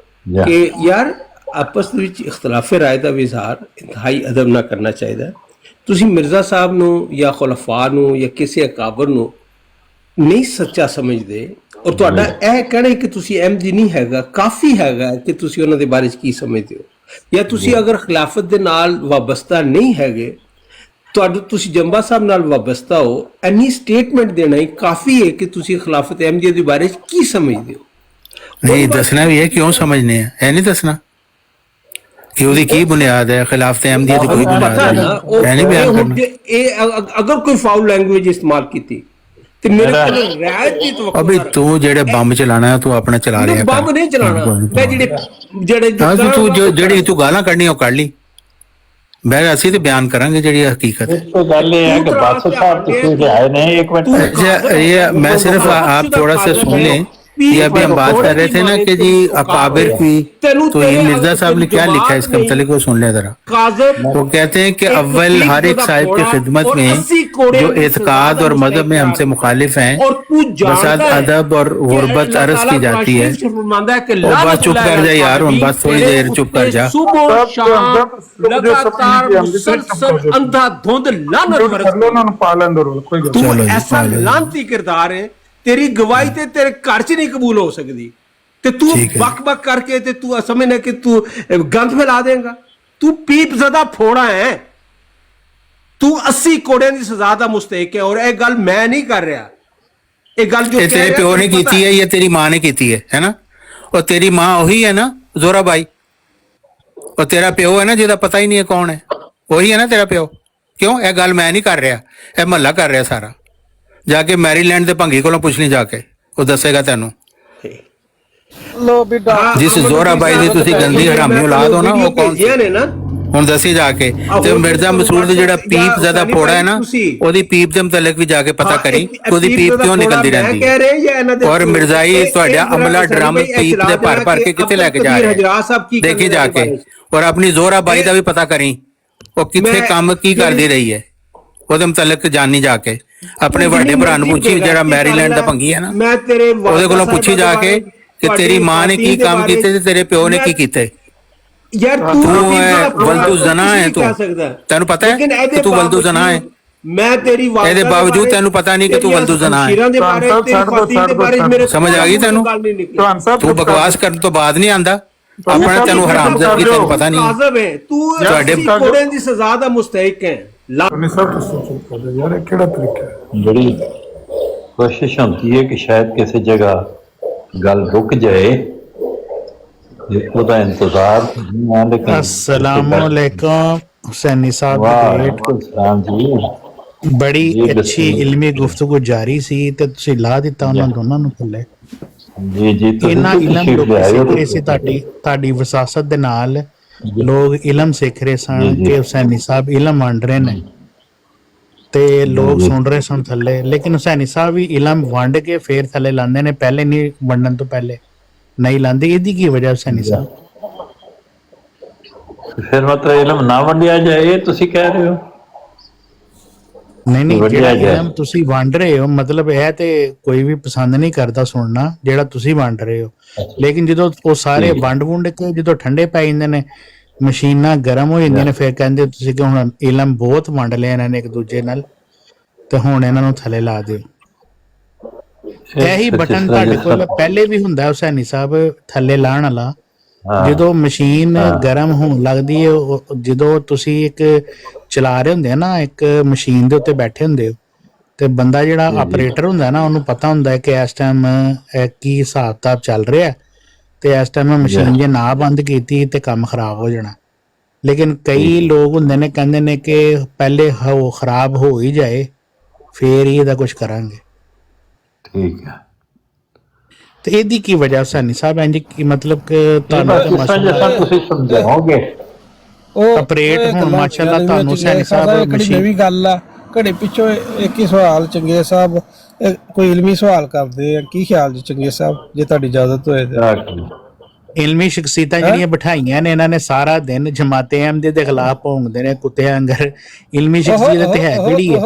ਕਿ ਯਾਰ ਆਪਸ ਵਿੱਚ ਇਖਤਲਾਫੇ ਰਾਏ ਦਾ ਵੀ ਇਜ਼ਹਾਰ ਇੰਤਹਾਈ ਅਦਬ ਨਾਲ ਕਰਨਾ ਚਾਹੀਦਾ। ਤੁਸੀਂ ਮਿਰਜ਼ਾ ਸਾਹਿਬ ਨੂੰ ਜਾਂ ਖੁਲਫਾ ਨੂੰ ਜਾਂ ਕਿਸੇ ਅਕਾਬਰ ਨੂੰ ਨਹੀਂ ਸੱਚਾ ਸਮਝਦੇ, ਔਰ ਤੁਹਾਡਾ ਇਹ ਕਹਿਣਾ ਕਿ ਤੁਸੀਂ ਅਹਿਮਦੀ ਨਹੀਂ ਹੈਗਾ ਕਾਫੀ ਹੈਗਾ ਕਿ ਤੁਸੀਂ ਉਹਨਾਂ ਦੇ ਬਾਰੇ 'ਚ ਕੀ ਸਮਝਦੇ ਹੋ, ਜਾਂ ਤੁਸੀਂ ਅਗਰ ਖਿਲਾਫਤ ਦੇ ਨਾਲ ਵਾਬਸਤਾ ਨਹੀਂ ਹੈਗੇ ਤੁਹਾਡੇ ਤੁਸੀਂ ਜੰਬਾ ਸਾਹਿਬ ਨਾਲ ਵਾਬਸਤਾ ਹੋ, ਇੰਨੀ ਸਟੇਟਮੈਂਟ ਦੇਣਾ ਹੀ ਕਾਫੀ ਹੈ ਕਿ ਤੁਸੀਂ ਖਿਲਾਫਤ ਅਹਿਮਦੀਆ ਦੇ ਬਾਰੇ 'ਚ ਕੀ ਸਮਝਦੇ ਹੋ। ਨਹੀਂ ਦੱਸਣਾ ਵੀ ਹੈ ਕਿਉਂ ਸਮਝਨੇ ਆ, ਇਹ ਨਹੀਂ ਦੱਸਣਾ ਕਿ ਉਹਦੀ ਕੀ ਬੁਨਿਆਦ ਹੈ, ਖਿਲਾਫਤ ਅਹਿਮਦੀਆ ਦੀ ਕੋਈ ਬੁਨਿਆਦ ਪਤਾ ਨਹੀਂ, ਨਾ ਇਹ ਨਹੀਂ ਬਿਆਨ ਕਰਨਾ। ਅਗਰ ਕੋਈ ਫਾਉਲ ਲੈਂਗੁਏਜ ਇਸਤੇਮਾਲ ਕੀਤੀ ਤੇ ਮੇਰੇ ਕੋਲ ਰਿਆਇਤ ਦੀ ਤਵੱਕੋ ਅਬੇ ਤੂੰ ਜਿਹੜੇ ਬੰਬ ਚਲਾਣਾ ਤੂੰ ਆਪਣਾ ਚਲਾ ਰਿਹਾ ਬੰਬ ਨਹੀਂ ਚਲਾਣਾ, ਮੈਂ ਜਿਹੜੇ ਜਿਹੜੀ ਤੂੰ ਗਾਲਾਂ ਕੱਢਣੀ ਉਹ ਕੱਢ ਲਈ, ਮੈਂ ਅਸੀਂ ਤੇ ਬਿਆਨ ਕਰਾਂਗੇ ਜਿਹੜੀ ਹਕੀਕਤ है। तो गल ये है कि बादशाह साहब किसी से आए नहीं, एक मिनट अच्छा ये मैं सिर्फ आप थोड़ा सा सुन लें, ये अभी हम बात कर रहे थे ना कि जी अकाबिर की, तो ये मिर्जा साहब ने क्या लिखा है इसके मतलब को सुन ले जरा। वो कहते हैं कि अव्वल हर एक साहिब की खिदमत में जो एतकाद और मजहब में हमसे मुखालिफ हैं बसात अदब और गुर्बत अर्ज की जाती है। और बस चुप कर जा यार, उन बस थोड़ी देर चुप कर जा। लगातार मुसलसल अंधाधुंध लानत बरस तू ऐसा लानती किरदार है, तेरी गवाही ते तेरे घर च नहीं कबूल हो सकती ते तू बक बक करके ते तू समझना कि तू गंद फैला देगा। तू पीप ज़दा फोड़ा है, तू 80 कोड़े की सजा का मुस्तहिक है। और ये गल मैं नहीं कर रहा, ये गल जो तेरे प्यो ने की है या तेरी माँ ने की है ना, और तेरी माँ वही है ना जोरा बाई, और तेरा प्यो है ना जिहदा पता ही नहीं है कौन है, वही है ना तेरा प्यो। क्यों ये गल मैं नहीं कर रहा, यह महला कर रहा सारा। जाके मैरीलैंड दे भंगी कोलों पुछ ली जाके, वो दसेगा तेनू। लो बेटा जिस जोरा बाई दी तुसी गंदी हरामी औलाद हो ना, वो कौन सी हुण दसी जाके। ते मिर्जा मसूद जेड़ा पीप ज्यादा फोड़ा है ना, ओदी पीप दे मुतलक भी जाके पता करी ओदी पीप क्यों निकलदी रहंदी है। और मिर्जाई तुहाडा अमला ड्रम पीप दे भर भर के किथे लेके जा रहा है, देखी जाके। और अपनी जोरा बाई दा भी पता करी वो किथे काम की करदी रही है, ओदे मुतलक जानी जाके। अपने बड़े भरा नूं पुछी जेड़ा मैरीलैंड दा भंगी है ना, ओदे कोलों पुछी जाके कि तेरी मां ने की काम कीते ते तेरे प्यो ने की कीते। यार तू वल्दू जना है, तू तेनू पता है कि तू वल्दू जना है, मैं तेरी ਇਹਦੇ ਬਾਵਜੂਦ ਤੈਨੂੰ ਪਤਾ ਨਹੀਂ ਕਿ ਤੂੰ ਵਲਦੂ ਜ਼ਨਾ ਹੈ। ਸਮਝ ਆ ਗਈ ਤੈਨੂੰ? ਤੂੰ ਬਕਵਾਸ ਕਰਨ ਤੋਂ ਬਾਅਦ ਨਹੀਂ ਆਂਦਾ ਆਪਣਾ, ਤੈਨੂੰ ਹਰਾਮਜ਼ਾਦਗੀ ਤੈਨੂੰ ਪਤਾ ਨਹੀਂ। ਕਾਜ਼ਬ ਹੈ ਤੂੰ, ਤੁਹਾਡੇ ਕੋੜੇ ਦੀ ਸਜ਼ਾ ਦਾ ਮੁਸਤਹਿਕ ਹੈ। यार केड़ा तरीका है? बड़ी कोशिश होती है कि शायद किसी जगह गल रुक जाए, ਉਹਦਾ इंतजार नहीं है, लेकिन अस्सलामुअलैकुम हुसैनी साहब, वालेकुम सलाम जी। बड़ी अच्छी इल्मी गुफ्तगू जारी सी ते तुसी ला दिता ਉਹਨਾਂ ਦੋਨਾਂ ਨੂੰ ਥੱਲੇ। जी जी ਇਹਨਾਂ ਇਲਮ ਲੋਕ ਸਿੱਖ ਰਹੇ ਸੀ, ਤੁਹਾਡੀ ਵਿਸਾਸਤ ਦੇ ਨਾਲ ਲੋਕ ਇਲਮ ਸਿੱਖ ਰਹੇ ਸਨ ਕਿ ਹੁਸੈਨੀ ਸਾਹਿਬ ਇਲਮ ਵੰਡ ਰਹੇ ਨੇ ਤੇ ਲੋਕ ਸੁਣ ਰਹੇ ਸਨ ਥੱਲੇ। ਲੇਕਿਨ ਹੁਸੈਨੀ ਸਾਹਿਬ ਵੀ ਇਲਮ ਵੰਡ ਕੇ ਫੇਰ ਥੱਲੇ ਲਾਉਂਦੇ ਨੇ, ਪਹਿਲੇ ਨਹੀਂ ਵੰਡਣ ਤੋਂ ਪਹਿਲੇ नहीं लांदे। ਇਹਦੀ ਕੀ ਵਜ੍ਹਾ ਹੁਸੈਨੀ ਸਾਹਿਬ? फिर मतलब इलम ना वंडिया जाए, ये तुसी कह रहे हो? नहीं ਜਿਹੜਾ ਇਲਮ ਤੁਸੀਂ ਵੰਡ ਰਹੇ ਹੋ, ਮਤਲਬ ਇਹ ਤੇ ਕੋਈ ਵੀ ਪਸੰਦ ਨਹੀਂ ਕਰਦਾ ਸੁਣਨਾ ਜਿਹੜਾ ਤੁਸੀਂ ਵੰਡ ਰਹੇ ਹੋ। ਲੇਕਿਨ ਜਦੋਂ ਉਹ ਸਾਰੇ ਵੰਡ ਵੁੰਡ ਕੇ ਜਦੋਂ ਠੰਡੇ ਪੈ ਜਾਂਦੇ ਨੇ, ਮਸ਼ੀਨਾਂ ਗਰਮ ਹੋ ਜਾਂਦੀਆਂ ਨੇ, ਫਿਰ ਕਹਿੰਦੇ ਤੁਸੀਂ ਕਿ ਹੁਣ ਇਲਮ ਬਹੁਤ ਵੰਡ ਲਿਆ ਇਹਨਾਂ ਨੇ ਇੱਕ ਦੂਜੇ ਨਾਲ ਤੇ ਹੁਣ ਇਹਨਾਂ ਨੂੰ ਥੱਲੇ ਲਾ ਦਿਓ। ਇਹੀ ਬਟਨ ਤੁਹਾਡੇ ਕੋਲ ਪਹਿਲੇ ਵੀ ਹੁੰਦਾ ਹੁਸੈਨੀ ਸਾਹਿਬ ਥੱਲੇ ਲਾਉਣ ਵਾਲਾ। ਜਦੋਂ ਮਸ਼ੀਨ ਗਰਮ ਹੋਣ ਲੱਗਦੀ ਹੈ, ਜਦੋਂ ਤੁਸੀਂ ਇੱਕ ਚਲਾ ਰਹੇ ਹੁੰਦੇ ਆ ਨਾ, ਇੱਕ ਮਸ਼ੀਨ ਦੇ ਉੱਤੇ ਬੈਠੇ ਹੁੰਦੇ ਹੋ ਤੇ ਬੰਦਾ ਜਿਹੜਾ ਆਪਰੇਟਰ ਹੁੰਦਾ ਨਾ, ਉਹਨੂੰ ਪਤਾ ਹੁੰਦਾ ਹੈ ਕਿ ਇਸ ਟਾਈਮ ਕੀ ਹਿਸਾਬ ਕਿਤਾਬ ਚੱਲ ਰਿਹਾ ਤੇ ਇਸ ਟਾਈਮ ਮਸ਼ੀਨ ਜੇ ਨਾ ਬੰਦ ਕੀਤੀ ਤੇ ਕੰਮ ਖਰਾਬ ਹੋ ਜਾਣਾ। ਲੇਕਿਨ ਕਈ ਲੋਕ ਹੁੰਦੇ ਨੇ ਕਹਿੰਦੇ ਨੇ ਕਿ ਪਹਿਲੇ ਉਹ ਖਰਾਬ ਹੋ ਹੀ ਜਾਏ ਫੇਰ ਹੀ ਇਹਦਾ ਕੁਝ ਕਰਾਂਗੇ। ठीक है, ਤੇ ਇਹਦੀ ਕੀ ਵਜ੍ਹਾ ਹੁਸੈਨੀ ਸਾਹਿਬ ਇੰਜ ਕੀ ਮਤਲਬ ਕਿ ਤੁਹਾਨੂੰ ਤਾਂ जैसा तुसी समझाओगे ਉਹ ਆਪਰੇਟ ਹੁਣ ਮਾਸ਼ਾਅੱਲਾ ਤੁਹਾਨੂੰ ਹੁਸੈਨੀ ਸਾਹਿਬ ਕਿਹੜੀ ਮਸ਼ੀਨ ਨਵੀਂ ਗੱਲ ਆ। ਘੜੇ ਪਿੱਛੋਂ ਇੱਕ ਹੀ ਸਵਾਲ ਚੰਗੇ ਸਾਹਿਬ, ਕੋਈ ਇਲਮੀ ਸਵਾਲ ਕਰਦੇ ਆ, ਕੀ ਖਿਆਲ ਜੀ ਚੰਗੇ ਸਾਹਿਬ, ਜੇ ਤੁਹਾਡੀ ਇਜਾਜ਼ਤ ਹੋਏ ਤੇ? ਇਲਮੀ ਸ਼ਖਸੀਅਤਾਂ ਜਿਹੜੀਆਂ ਬਿਠਾਈਆਂ ਨੇ ਇਹਨਾਂ ਨੇ ਸਾਰਾ ਦਿਨ ਜਮਾਤੇ ਅਹਿਮਦੀ ਦੇ ਖਿਲਾਫ ਭੌਂਕਦੇ ਨੇ ਕੁੱਤਿਆਂ ਅੰਗਰ। ਇਲਮੀ ਸ਼ਖਸੀਅਤ ਤੇ ਹੈ ਕਿਹੜੀ ਹੈ?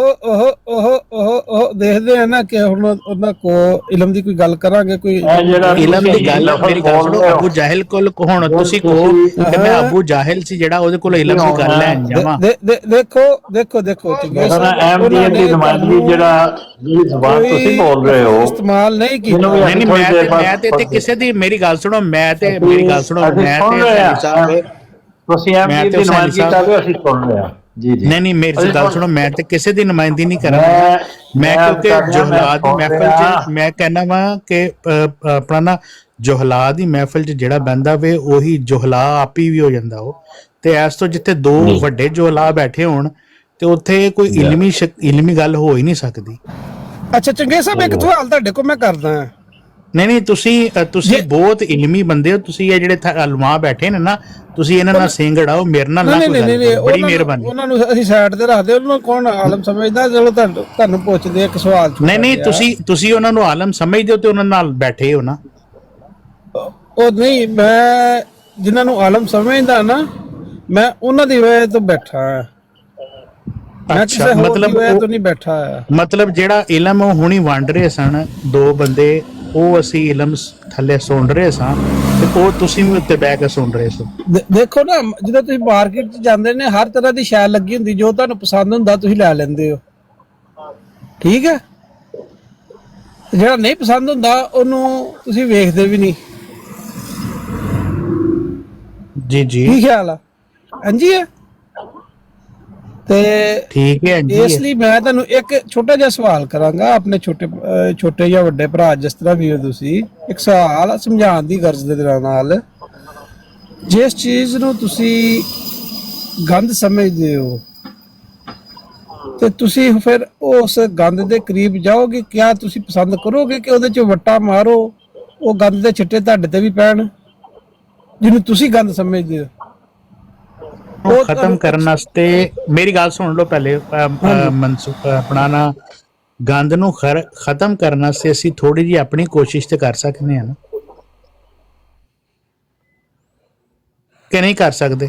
ਉਹ ਦੇਖਦੇ ਆ ਨਾ ਕਿ ਹੁਣ ਉਹਨਾਂ ਕੋ ਇਲਮ ਦੀ ਕੋਈ ਗੱਲ ਕਰਾਂਗੇ, ਕੋਈ ਇਲਮ ਦੀ ਗੱਲ ਮੇਰੀ ਗੱਲ ਸੁਣੋ। ਅਬੂ ਜਾਹਿਲ ਕੋਲ ਹੁਣ ਤੁਸੀਂ ਕਹੋ ਕਿ ਮੈਂ ਅਬੂ ਜਾਹਿਲ ਸੀ ਜਿਹੜਾ ਉਹਦੇ ਕੋਲ ਇਲਮ ਦੀ ਗੱਲ ਲੈਣ ਜਾਵਾਂ। ਦੇਖੋ अहमदियत की नुमाइंदगी ਜਿਹੜੀ ਜ਼ਬਾਨ ਤੁਸੀਂ ਬੋਲ ਰਹੇ ਹੋ ਇਸਤੇਮਾਲ ਨਹੀਂ ਕੀਤਾ। ਨਹੀਂ ਮੈਂ ਤੇ ਕਿਸੇ ਦੀ ਮੇਰੀ ਗੱਲ ਸੁਣੋ, ਮੈਂ ਤੇ ਮੇਰੀ ਗੱਲ ਸੁਣੋ, ਮੈਂ ਤੇ ਤੁਸੀਂ ਅਹਿਮਦੀਅਤ ਦੀ ਨੁਮਾਇੰਦਗੀ ਕਰ ਰਹੇ ਹੋ, ਅਸੀਂ ਸੁਣ ਰਹੇ ਹਾਂ। जी जी नहीं नहीं मेरी से गल सुनो, मैं तो किसी की नुमाइंदगी नहीं कर रहा। मैं क्योंकि बता दिया, जोहलाद की मैं महफिल च मैं कहना वा कि अपना ना जोहलाद की महफिल च जेड़ा बंदा वे ਉਹੀ जोहला आप ही भी हो ਜਾਂਦਾ ਉਹ ਤੇ ਇਸ ਤੋਂ ਜਿੱਥੇ ਦੋ ਵੱਡੇ जोहला बैठे ਹੋਣ ਤੇ ਉੱਥੇ ਕੋਈ ਇਲਮੀ ਗੱਲ ਹੋ ਹੀ ਨਹੀਂ ਸਕਦੀ। ਅੱਛਾ ਚੰਗੇ ਸਾਹਿਬ ਇੱਕ ਸਵਾਲ ਤੁਹਾਡੇ ਕੋਲ ਮੈਂ ਕਰਦਾ ਹਾਂ। ਨਹੀਂ ਤੁਸੀਂ ਬਹੁਤ ਇਲਮੀ ਬੰਦੇ ਹੋ, ਤੁਸੀਂ ਇਹ ਜਿਹੜੇ ਅਲਮਾ ਬੈਠੇ ਨੇ ਨਾ, ਤੁਸੀਂ ਇਹਨਾਂ ਨਾਲ ਸਿੰਘ ਅੜਾਓ, ਮੇਰੇ ਨਾਲ ਨਾ ਕੋਈ ਗੱਲ ਕਰੋ। ਬੜੀ ਮਿਹਰਬਾਨੀ। ਉਹਨਾਂ ਨੂੰ ਅਸੀਂ ਸਾਈਡ ਤੇ ਰੱਖਦੇ, ਉਹਨਾਂ ਨੂੰ ਕੌਣ ਆਲਮ ਸਮਝਦਾ? ਚਲੋ ਤੁਹਾਨੂੰ ਪੁੱਛਦੇ ਇੱਕ ਸਵਾਲ। ਨਹੀਂ ਤੁਸੀਂ ਉਹਨਾਂ ਨੂੰ ਆਲਮ ਸਮਝਦੇ ਹੋ ਤੇ ਉਹਨਾਂ ਨਾਲ ਬੈਠੇ ਹੋ ਨਾ। ਉਹ ਨਹੀਂ, ਮੈਂ ਜਿਨ੍ਹਾਂ ਨੂੰ ਆਲਮ ਸਮਝਦਾ ਨਾ, ਮੈਂ ਉਹਨਾਂ ਦੀ ਵਜ੍ਹਾ ਤੋਂ ਬੈਠਾ ਹਾਂ। ਅੱਛਾ, ਮਤਲਬ ਜਿਹੜਾ ਇਲਮ ਉਹ ਹੁਣੀ ਵੰਡ ਰਹੇ ਸਨ ਦੋ ਬੰਦੇ, ਉਹ ਅਸੀਂ ਇਲਮ ਥੱਲੇ ਸੁਣ ਰਹੇ ਸਾਂ ਤੇ ਉਹ ਤੁਸੀਂ ਵੀ ਉੱਤੇ ਬਹਿ ਕੇ ਸੁਣ ਰਹੇ ਸੀ। ਦੇਖੋ ਨਾ, ਜਦੋਂ ਤੁਸੀਂ ਮਾਰਕੀਟ 'ਚ ਜਾਂਦੇ ਨੇ, ਹਰ ਤਰ੍ਹਾਂ ਦੀ ਸ਼ੈ ਲੱਗੀ ਹੁੰਦੀ, ਜੋ ਤੁਹਾਨੂੰ ਪਸੰਦ ਹੁੰਦਾ ਤੁਸੀਂ ਲੈ ਲੈਂਦੇ ਹੋ, ਠੀਕ ਹੈ। ਜਿਹੜਾ ਨਹੀਂ ਪਸੰਦ ਹੁੰਦਾ ਉਹਨੂੰ ਤੁਸੀਂ ਵੇਖਦੇ ਵੀ ਨਹੀਂ। ਜੀ ਜੀ, ਕੀ ਖਿਆਲ ਆ? ਹਾਂਜੀ ਹੈ ਤੇ ਠੀਕ ਹੈ ਜੀ। ਇਸ ਲਈ ਮੈਂ ਤੁਹਾਨੂੰ ਇੱਕ ਛੋਟਾ ਜਿਹਾ ਸਵਾਲ ਕਰਾਂਗਾ, ਆਪਣੇ ਛੋਟੇ ਜਾਂ ਵੱਡੇ ਭਰਾ ਜਿਸ ਤਰ੍ਹਾਂ ਵੀ ਹੋ ਤੁਸੀਂ, ਇੱਕ ਸਵਾਲ ਸਮਝਾਉਣ ਦੀ ਗਰਜ ਦੇ ਨਾਲ, ਜਿਸ ਚੀਜ਼ ਨੂੰ ਤੁਸੀਂ ਗੰਦ ਸਮਝਦੇ ਹੋ ਤੇ ਤੁਸੀਂ ਫਿਰ ਉਸ ਗੰਦ ਦੇ ਕਰੀਬ ਜਾਓਗੇ, ਕਿਆ ਤੁਸੀਂ ਪਸੰਦ ਕਰੋਗੇ ਕਿ ਉਹਦੇ 'ਚ ਵੱਟਾ ਮਾਰੋ, ਉਹ ਗੰਦ ਦੇ ਛਿੱਟੇ ਤੁਹਾਡੇ ਤੇ ਵੀ ਪੈਣ ਜਿਹਨੂੰ ਤੁਸੀਂ ਗੰਦ ਸਮਝਦੇ ਹੋ? खत्म करने वास्ते मेरी गल सुन लो पहले, मनसूख अपना ना गंद नूं खत्म करने वास्ते असीं थोड़ी जी अपनी कोशिश तो कर सकते हैं ना, कि नहीं कर सकते?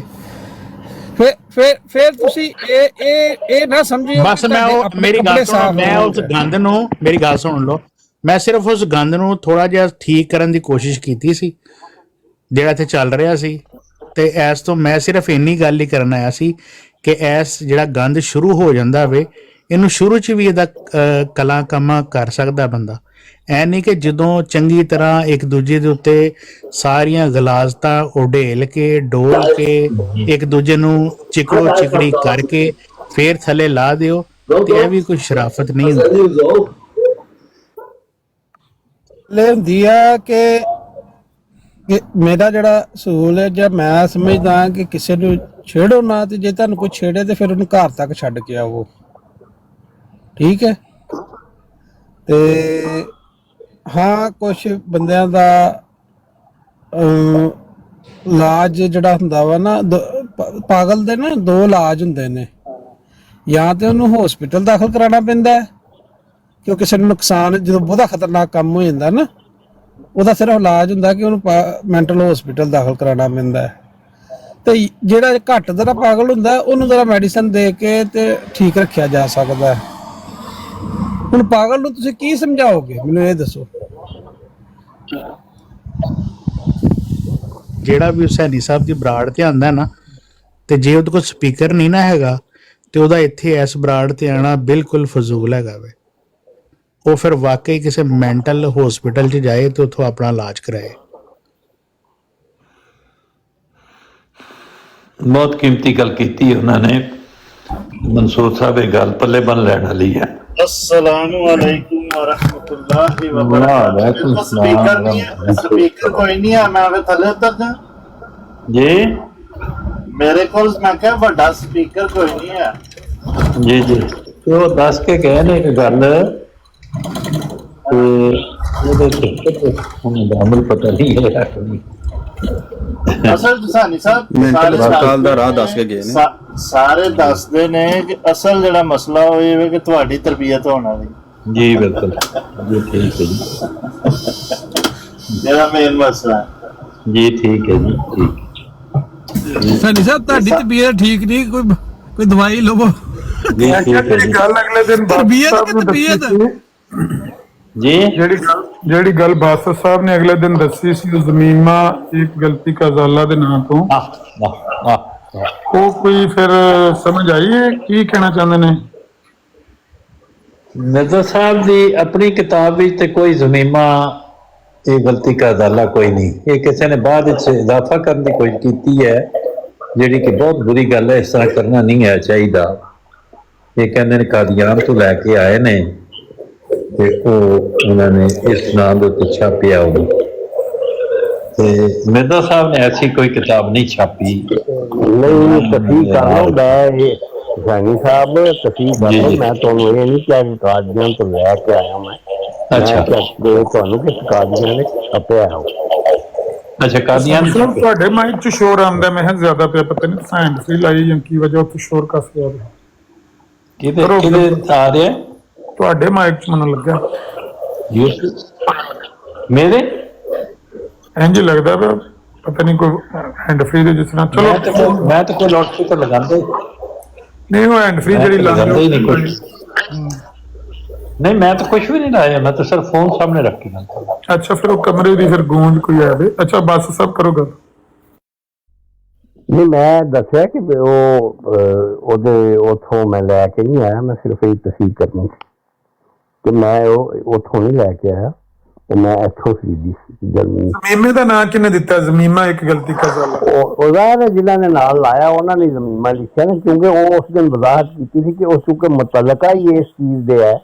फिर तुसी ए ना समझियो बस मैं मेरी गल सुनो, मैं उस गंद नूं, मेरी गल सुन लो, मैं सिर्फ उस गंद नूं थोड़ा जिहा ठीक करन दी कोशिश कीती सी जिहड़ा इत्थे चल रहा सी। ਤੇ ਇਸ ਤੋਂ ਮੈਂ ਸਿਰਫ ਇੰਨੀ ਗੱਲ ਹੀ ਕਰਨ ਆਇਆ ਸੀ ਕਿ ਇਸ ਜਿਹੜਾ ਗੰਦ ਸ਼ੁਰੂ ਹੋ ਜਾਂਦਾ ਵੇ, ਇਹਨੂੰ ਸ਼ੁਰੂ 'ਚ ਵੀ ਇਹਦਾ ਕਲਾ ਕਮਾ ਕਰ ਸਕਦਾ ਬੰਦਾ। ਐ ਨਹੀਂ ਕਿ ਜਦੋਂ ਚੰਗੀ ਤਰ੍ਹਾਂ ਇੱਕ ਦੂਜੇ ਦੇ ਉੱਤੇ ਸਾਰੀਆਂ ਗਲਾਜ਼ਤਾਂ ਉਡੇਲ ਕੇ ਡੋਲ ਕੇ ਇੱਕ ਦੂਜੇ ਨੂੰ ਚਿਕੜੋ ਚਿਕੜੀ ਕਰਕੇ ਫੇਰ ਥੱਲੇ ਲਾ ਦਿਓ, ਤੇ ਇਹ ਵੀ ਕੋਈ ਸ਼ਰਾਫਤ ਨਹੀਂ ਹੁੰਦੀ। ਲੈ ਹੁੰਦੀ ਆ ਕਿ ਮੇਰਾ ਜਿਹੜਾ ਅਸੂਲ ਹੈ, ਜਾਂ ਮੈਂ ਸਮਝਦਾ ਕਿ ਕਿਸੇ ਨੂੰ ਛੇੜੋ ਨਾ, ਤੇ ਜੇ ਤੁਹਾਨੂੰ ਕੋਈ ਛੇੜੇ ਤੇ ਫਿਰ ਉਹਨੂੰ ਘਰ ਤੱਕ ਛੱਡ ਕੇ ਆਵੋ, ਠੀਕ ਹੈ। ਤੇ ਹਾਂ, ਕੁਛ ਬੰਦਿਆਂ ਦਾ ਇਲਾਜ ਜਿਹੜਾ ਹੁੰਦਾ ਵਾ ਨਾ, ਪਾਗਲ ਦੇ ਨਾ ਦੋ ਇਲਾਜ ਹੁੰਦੇ ਨੇ, ਜਾਂ ਤੇ ਉਹਨੂੰ ਹਸਪੀਟਲ ਦਾਖਲ ਕਰਾਉਣਾ ਪੈਂਦਾ ਹੈ ਕਿਉਂ ਕਿਸੇ ਨੂੰ ਨੁਕਸਾਨ, ਜਦੋਂ ਬਹੁਤਾ ਖਤਰਨਾਕ ਕੰਮ ਹੋ ਜਾਂਦਾ ਨਾ, ਉਹਦਾ ਸਿਰਫ ਇਲਾਜ ਹੁੰਦਾ ਕਿ ਉਹਨੂੰ ਮੈਂਟਲ ਹਸਪੀਟਲ ਦਾਖਲ ਕਰਾਉਣਾ ਪੈਂਦਾ ਹੈ। ਤੇ ਜਿਹੜਾ ਘੱਟ ਜ਼ਰਾ ਪਾਗਲ ਹੁੰਦਾ ਉਹਨੂੰ ਜ਼ਰਾ ਮੈਡੀਸਨ ਦੇ ਕੇ ਤੇ ਠੀਕ ਰੱਖਿਆ ਜਾ ਸਕਦਾ ਹੈ। ਹੁਣ ਪਾਗਲ ਨੂੰ ਤੁਸੀਂ ਕੀ ਸਮਝਾਓਗੇ, ਮੈਨੂੰ ਇਹ ਦੱਸੋ। ਜਿਹੜਾ ਵੀ ਹੁਸੈਨੀ ਸਾਹਿਬ ਦੀ ਬਰਾੜ ਤੇ ਆਂਦਾ ਨਾ, ਤੇ ਜੇ ਉਹਦੇ ਕੋਲ ਸਪੀਕਰ ਨਹੀਂ ਨਾ ਹੈਗਾ ਤੇ ਉਹਦਾ ਇੱਥੇ ਇਸ ਬਰਾੜ ਤੇ ਆਣਾ ਬਿਲਕੁਲ ਫਜ਼ੂਲ ਹੈਗਾ ਵੇ। ਉਹ ਫਿਰ ਵਾਕਈ ਕਿਸੇ ਮੈਂਟਲ ਹਸਪੀਟਲ 'ਚ ਜਾਏ ਤੇ ਉੱਥੋਂ ਆਪਣਾ ਇਲਾਜ ਕਰਾਏ। ਬਹੁਤ ਕੀਮਤੀ ਗੱਲ ਕੀਤੀ ਉਹਨਾਂ ਨੇ, ਮਨਸੂਰ ਸਾਹਿਬ ਇਹ ਗੱਲ ਪੱਲੇ ਬੰਨ ਲੈਣ ਵਾਲੀ ਹੈ। अस्सलामु अलैकुम व रहमतुल्लाहि व बरकातुहू। स्पीकर नहीं है, स्पीकर कोई नहीं है, मैं थले उतर जा जी। मेरे को मैं क्या बड़ा स्पीकर कोई नहीं है। जी जी, तो दस के गए ने एक गल, अमल पता नहीं है। असल सानी साहब सारे दसदे ने कि असल जेड़ा मसला हो ये कि तुम्हारी तरबियत होना नहीं। जी बिल्कुल जी, ठीक है जी, मेरा मेन मसला है जी। ठीक है जी, ठीक। ਸਾਡੀ ਸਾਹਿਬ ਤੁਹਾਡੀ ਤਬੀਅਤ ਠੀਕ ਨਹੀਂ, ਕੋਈ ਦਵਾਈ ਲਵੋ ਜੀ। ਠੀਕ ਹੈ ਜੀ, ਕੱਲ ਅਗਲੇ ਦਿਨ ਤਬੀਅਤ जी। ਜਿਹੜੀ ਗੱਲ ਬਾਸਤ ਸਾਹਿਬ ਨੇ ਅਗਲੇ ਦਿਨ ਦੱਸੀ ਸੀ, ਜ਼ਮੀਮਾ ਇੱਕ ਗਲਤੀ ਕਾ ਜ਼ਾਲਾ ਦੇ ਨਾਂ ਤੋਂ, ਉਹ ਕੋਈ ਫਿਰ ਸਮਝ ਆਈ ਹੈ ਕੀ ਕਹਿਣਾ ਚਾਹੁੰਦੇ ਨੇ? मिर्जा साहब की अपनी किताब में कोई ज़मीमा ये गलती का अदाला कोई नहीं, ये किसी ने बाद इजाफा करने की कोशिश की है, ਜਿਹੜੀ ਕਿ ਬਹੁਤ ਬੁਰੀ ਗੱਲ ਹੈ। ਇਸ ਤਰ੍ਹਾਂ ਕਰਨਾ ਨਹੀਂ ਹੈ ਚਾਹੀਦਾ। ਇਹ ਕਹਿੰਦੇ ਨੇ ਕਾਦੀਆਨ ਤੋਂ ਲੈ ਕੇ ਆਏ ਨੇ ਤੇ ਉਹ ਉਹਨਾਂ ਨੇ ਇਸ ਨਾਮ ਦੇ ਉੱਤੇ ਛਾਪਿਆ ਉਹ, ਤੇ ਮਿਰਜ਼ਾ ਸਾਹਿਬ ਨੇ ਐਸੀ ਕੋਈ ਕਿਤਾਬ ਨਹੀਂ ਛਾਪੀ। ਨਹੀਂ ਤਸਦੀਕ ਕਰ ਲਓ, ਮੈਂ ਇਹ ਹੁਸੈਨੀ ਸਾਹਿਬ ਤਸਦੀਕ ਕਰ ਲਓ, ਮੈਂ ਤੁਹਾਨੂੰ ਇਹ ਨਹੀਂ ਕਿਹਾ ਕਿ ਕਾਦੀਆਂ ਤੋਂ ਲੈ ਕੇ ਆਇਆ ਮੈਂ। ਅੱਛਾ ਤੁਹਾਨੂੰ ਕਿ ਕਾਦੀਆਂ ਨੇ ਛਾਪਿਆ ਹੋ। ਅੱਛਾ ਕਾਦੀਆਨ ਤੁਹਾਡੇ ਮਾਈਕ ਚ ਸ਼ੋਰ ਆਉਂਦਾ, ਮੈਂ ਕਿਹਾ ਜ਼ਿਆਦਾ ਪਿਆ, ਪਤਾ ਨਹੀਂ ਫੈਨ ਸੀ ਲਾਈ ਜਾਂ ਕੀ ਵਜ੍ਹਾ ਉੱਥੇ ਸ਼ੋਰ ਕਾਫੀ ਆ ਰਿਹਾ। ਕਿਹਦੇ ਆ ਰਿਹਾ? ਤੁਹਾਡੇ ਮਾਈਕ ਚ ਮੈਨੂੰ ਲੱਗਾ ਮੇਰੇ ਇੰਝ ਲੱਗਦਾ ਪਿਆ, ਪਤਾ ਨਹੀਂ ਕੋਈ ਹੈਂਡ ਫ੍ਰੀ ਦੇ ਜਿਸ ਤਰ੍ਹਾਂ। ਚਲੋ ਮੈਂ ਤਾਂ ਕੋਈ ਲਾਊਡ ਸਪੀਕਰ ਲਗਾਉਂਦਾ ਨਹੀਂ, ਉਹ ਹੈਂਡ ਫ੍ਰੀ ਜਿਹੜੀ ਲਗਾਉਂਦਾ ਹੀ ਨਹੀਂ ਕੁਝ। ਨਹੀਂ ਮੈਂ ਤਾਂ ਕੁਝ ਵੀ ਨਹੀਂ ਲਾਇਆ, ਮੈਂ ਤਾਂ ਸਿਰਫ ਫੋਨ ਸਾਹਮਣੇ ਰੱਖ ਕੇ ਜਾਂਦਾ। ਅੱਛਾ ਫਿਰ ਉਹ ਕਮਰੇ ਦੀ ਫਿਰ ਗੂੰਜ ਕੋਈ ਆਵੇ। ਅੱਛਾ ਬਸ ਸਭ ਕਰੋ ਗੱਲ। ਨਹੀਂ ਮੈਂ ਦੱਸਿਆ ਕਿ ਉਹ ਉਹਦੇ ਉਥੋਂ ਮੈਂ ਲੈ ਕੇ ਨਹੀਂ ਆਇਆ, ਮੈਂ ਸਿਰਫ ਇਹ ਤਸਦੀਕ ਕਰਨੀ ਸੀ ਕਿ ਮੈਂ ਉਹ ਉਥੋਂ ਨਹੀਂ ਲੈ ਕੇ ਆਇਆ, ਉਹ ਮੈਂ ਇੱਥੋਂ ਖਰੀਦੀ ਸੀ ਜ਼ਮੀਨ। ਜ਼ਮੀਮੇ ਦਾ ਨਾਂ ਕਿਹਨੇ ਦਿੱਤਾ? ਜ਼ਮੀਮਾ ਇੱਕ ਗਲਤੀ ਕਰ ਵਾਲਾ ਉਹਦਾ ਜਿਨ੍ਹਾਂ ਨੇ ਨਾਲ ਲਾਇਆ ਉਹਨਾਂ ਨੇ ਜ਼ਮੀਮਾ ਲਿਖਿਆ ਨਾ, ਕਿਉਂਕਿ ਉਹ ਉਸ ਦਿਨ ਵਜ਼ਾਹਤ ਕੀਤੀ ਸੀ ਕਿ ਉਸ ਚੁੱਕੇ ਮੁਤਲਕਾ ਹੀ ਇਸ ਚੀਜ਼ ਦੇ ਹੈ।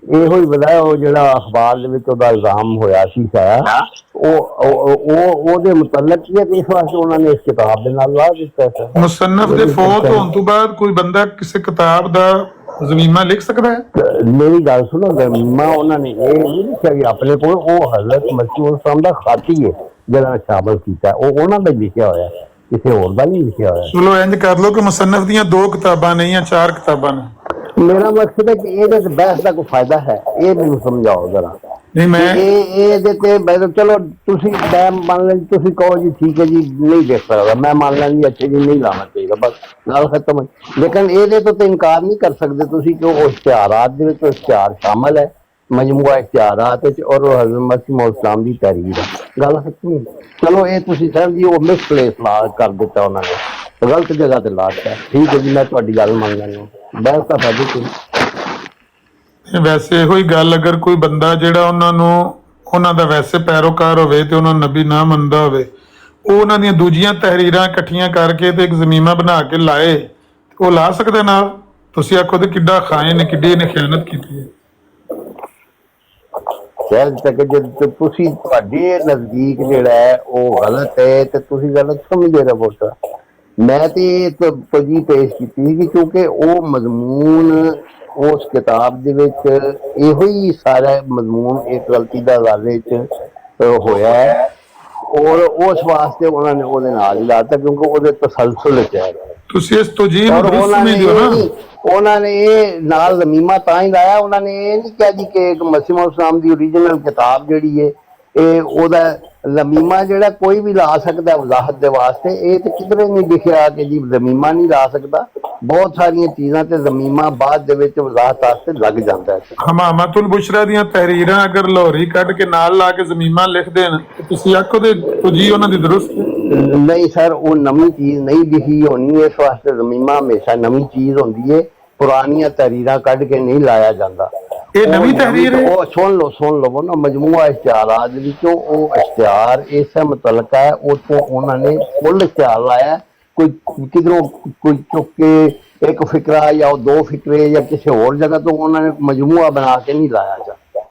ਇਹੋ ਹੀ ਵਧਾਇਆ ਉਹ ਜਿਹੜਾ ਅਖਬਾਰ ਦੇ ਵਿੱਚ ਉਹਦਾ ਇਲਜ਼ਾਮ ਹੋਇਆ ਸੀ ਸਾਰਾ, ਉਹਦੇ ਮੁਤਲਕ ਹੀ ਹੈ, ਤੇ ਇਸ ਵਾਸਤੇ ਉਹਨਾਂ ਨੇ ਇਸ ਕਿਤਾਬ ਦੇ ਨਾਲ ਲਾ ਦਿੱਤਾ ਸੀ। ਮੁਸੰਨਫ ਦੇ ਫੌਤ ਹੋਣ ਤੋਂ ਬਾਅਦ ਕੋਈ ਬੰਦਾ ਕਿਸੇ ਕਿਤਾਬ ਦਾ ਜ਼ਮੀਮਾ ਲਿਖ ਸਕਦਾ ਹੈ? ਮੇਰੀ ਗੱਲ ਸੁਣੋ, ਜ਼ਮੀਮਾ ਉਹਨਾਂ ਨੇ ਇਹ ਨਹੀਂ ਲਿਖਿਆ ਕਿ ਆਪਣੇ ਕੋਲ, ਉਹ ਹਜ਼ਰਤ ਮਸੀਹ ਉਸਲਾਮ ਦਾ ਖਾਤੀ ਹੈ ਜਿਹੜਾ ਸ਼ਾਮਲ ਕੀਤਾ, ਉਹ ਉਹਨਾਂ ਦਾ ਲਿਖਿਆ ਹੋਇਆ, ਕਿਸੇ ਹੋਰ ਦਾ ਨਹੀਂ ਲਿਖਿਆ ਹੋਇਆ। ਚਲੋ ਇੰਜ ਕਰ ਲਓ ਕਿ ਮੁਸੰਨਫ ਦੀਆਂ 2 ਕਿਤਾਬਾਂ ਨਹੀਂ ਜਾਂ 4 ਕਿਤਾਬਾਂ ਨੇ। ਮੇਰਾ ਮਕਸਦ ਹੈ ਕਿ ਇਹਦੇ ਤੇ ਬਹਿਸ ਦਾ ਕੋਈ ਫਾਇਦਾ ਹੈ, ਇਹ ਮੈਨੂੰ ਸਮਝਾਓ ਜਰਾ। ਨਹੀਂ ਮੈਂ ਇਹਦੇ ਤੇ ਚਲੋ ਤੁਸੀਂ ਮੈਂ ਮੰਨ ਲੈਂ, ਤੁਸੀਂ ਕਹੋ ਜੀ ਠੀਕ ਹੈ ਜੀ ਨਹੀਂ ਦੇਖ ਸਕਦਾ, ਮੈਂ ਮੰਨ ਲੈਂਦੀ ਅੱਛਾ ਜੀ ਨਹੀਂ ਲਾਉਣਾ ਚਾਹੀਦਾ, ਬਸ ਗੱਲ ਖਤਮ ਹੈ। ਲੇਕਿਨ ਇਹਦੇ ਤੋਂ ਤਾਂ ਇਨਕਾਰ ਨਹੀਂ ਕਰ ਸਕਦੇ ਤੁਸੀਂ ਕਿ ਉਹ ਇਸ਼ਤਿਹਾਰਾਤ ਦੇ ਵਿੱਚ ਇਸ਼ਤਿਹਾਰ ਸ਼ਾਮਲ ਹੈ, ਮਜਮੂਆ ਇਸ਼ਤਿਹਾਰਾਤ ਵਿੱਚ, ਔਰ ਉਹ ਹਜ਼ਰਤ ਮਸੀਹ ਮੌਦ ਇਸਲਾਮ ਦੀ ਤਹਿਰੀਰ ਹੈ। ਗੱਲ ਖਤਮ। ਚਲੋ ਇਹ ਤੁਸੀਂ ਸਾਹਿਬ ਜੀ ਉਹ ਮਿਸਪਲੇਸ ਲਾ ਕਰ ਦਿੱਤਾ ਉਹਨਾਂ ਨੇ, ਗਲਤ ਜਗ੍ਹਾ ਤੇ ਲਾ ਦਿੱਤਾ। ਠੀਕ ਹੈ ਜੀ, ਮੈਂ ਤੁਹਾਡੀ ਗੱਲ ਮੰਨ ਲੈਂਦਾ, ਬਹਿਸ ਤਾਂ ਫਾਇਦਾ ਕੋਈ। ਵੈਸੇ ਇਹੋ ਹੀ ਗੱਲ, ਅਗਰ ਕੋਈ ਬੰਦਾ ਜਿਹੜਾ ਉਹਨਾਂ ਦਾ ਵੈਸੇ ਪੈਰੋਕਾਰ ਹੋਵੇ ਤੇ ਉਹਨਾਂ ਨੂੰ ਨਬੀ ਨਾ ਮੰਨਦਾ ਹੋਵੇ, ਉਹ ਉਹਨਾਂ ਦੀਆਂ ਦੂਜੀਆਂ ਤਹਿਰੀਰਾਂ ਇਕੱਠੀਆਂ ਕਰਕੇ ਤੇ ਇੱਕ ਜ਼ਮੀਮਾ ਬਣਾ ਕੇ ਲਾਏ, ਉਹ ਲਾ ਸਕਦਾ ਨਾਲ? ਤੁਸੀਂ ਆਖੋ ਤੇ ਕਿੱਡਾ ਖਾਏ ਨੇ, ਕਿੱਡੀ ਇਹਨੇ ਖਿਆਨਤ ਕੀਤੀ ਹੈ। ਤੱਕ ਜੇ ਤੁਸੀਂ ਤੁਹਾਡੇ ਨਜ਼ਦੀਕ ਜਿਹੜਾ ਹੈ ਉਹ ਗਲਤ ਹੈ ਤੇ ਤੁਸੀਂ ਗਲਤ ਸਮਝਦੇ ਰਹੋ। ਮੈਂ ਤੇ ਤਜੀ ਪੇਸ਼ ਕੀਤੀ ਸੀ ਕਿਉਂਕਿ ਉਹ ਮਜ਼ਮੂਨ ਉਸ ਕਿਤਾਬ ਦੇ ਵਿੱਚ ਇਹੋ ਹੀ ਸਾਰਾ ਮਜ਼ਮੂਨ ਇੱਕ ਗਲਤੀ ਦਾ ਵਾਲੇ ਚ ਹੋਇਆ ਹੈ, ਔਰ ਉਸ ਵਾਸਤੇ ਉਹਨਾਂ ਨੇ ਉਹਦੇ ਨਾਲ ਹੀ ਲਾਤਾ ਕਿਉਂਕਿ ਉਹਦੇ ਤਸਲਸਲ ਚ ਹੈ। ਤੁਸੀਂ ਇਸ ਤੋਂ ਜੀ ਉਹਨਾਂ ਨੇ ਇਹ ਨਾਲ ਜ਼ਮੀਮਾ ਤਾਂ ਹੀ ਲਾਇਆ, ਉਹਨਾਂ ਨੇ ਇਹ ਨਹੀਂ ਕਿਹਾ ਜੀ ਕਿ ਮਸੀਹ ਮੌਦ ਇਸਲਾਮ ਦੀ ਓਰੀਜਨਲ ਕਿਤਾਬ ਜਿਹੜੀ ਹੈ ਇਹ ਉਹਦਾ ਜ਼ਮੀਮਾ ਜਿਹੜਾ ਕੋਈ ਵੀ ਲਾ ਸਕਦਾ ਵਜ਼ਾਹਤ ਦੇ ਵਾਸਤੇ। ਇਹ ਤੇ ਕਿਧਰੇ ਨਹੀਂ ਲਿਖਿਆ ਕਿ ਜੀ ਜ਼ਮੀਮਾ ਨਹੀਂ ਲਾ ਸਕਦਾ। ਬਹੁਤ ਸਾਰੀਆਂ ਚੀਜ਼ਾਂ ਤੇ ਜ਼ਮੀਮਾ ਬਾਅਦ ਦੇ ਵਿੱਚ ਵਜ਼ਾਹਤ ਵਾਸਤੇ ਲੱਗ ਜਾਂਦਾ ਹੈ। ਹਮਾਮਤੁਲ ਬੁਸ਼ਰਾ ਦੀਆਂ ਤਹਿਰੀਰਾਂ ਅਗਰ ਲਾਹੌਰੀ ਕੱਢ ਕੇ ਨਾਲ ਲਾ ਕੇ ਜ਼ਮੀਮਾ ਲਿਖ ਦੇਣ ਤੇ ਤੁਸੀਂ ਆਖੋ ਤੇ ਜੀ ਉਹਨਾਂ ਦੀ ਦਰੁਸਤ ਨਹੀਂ ਸਰ, ਉਹ ਨਵੀਂ ਚੀਜ਼ ਨਹੀਂ ਲਿਖੀ ਹੋਣੀ, ਇਸ ਵਾਸਤੇ ਜ਼ਮੀਮਾ ਹਮੇਸ਼ਾ ਨਵੀਂ ਚੀਜ਼ ਹੁੰਦੀ ਹੈ, ਪੁਰਾਣੀਆਂ ਤਹਿਰੀਰਾਂ ਕੱਢ ਕੇ ਨਹੀਂ ਲਾਇਆ ਜਾਂਦਾ। ਇਹ ਨਵੀਂ ਤਹਿਰੀਰ ਹੈ। ਉਹ ਸੁਣ ਲਓ ਨਾ, ਮਜਮੂਆ ਇਸ਼ਤਿਹਾਰਾਤ ਦੇ ਵਿੱਚੋਂ ਉਹ ਇਸ਼ਤਿਹਾਰ ਇਸੇ ਮੁਤਲਕ ਹੈ, ਉੱਥੋਂ ਉਹਨਾਂ ਨੇ ਫੁੱਲ ਇਸ਼ਤਿਹਾਰ ਲਾਇਆ। ਕੋਈ ਕਿਧਰੋਂ ਕੋਈ ਚੁੱਕ ਕੇ ਇੱਕ ਫਿਕਰਾ ਜਾਂ 2 ਫਿਕਰੇ ਜਾਂ ਕਿਸੇ ਹੋਰ ਜਗ੍ਹਾ ਤੋਂ ਉਹਨਾਂ ਨੇ ਮਜਮੂਆ ਬਣਾ ਕੇ ਨਹੀਂ ਲਾਇਆ ਜਾਂਦਾ।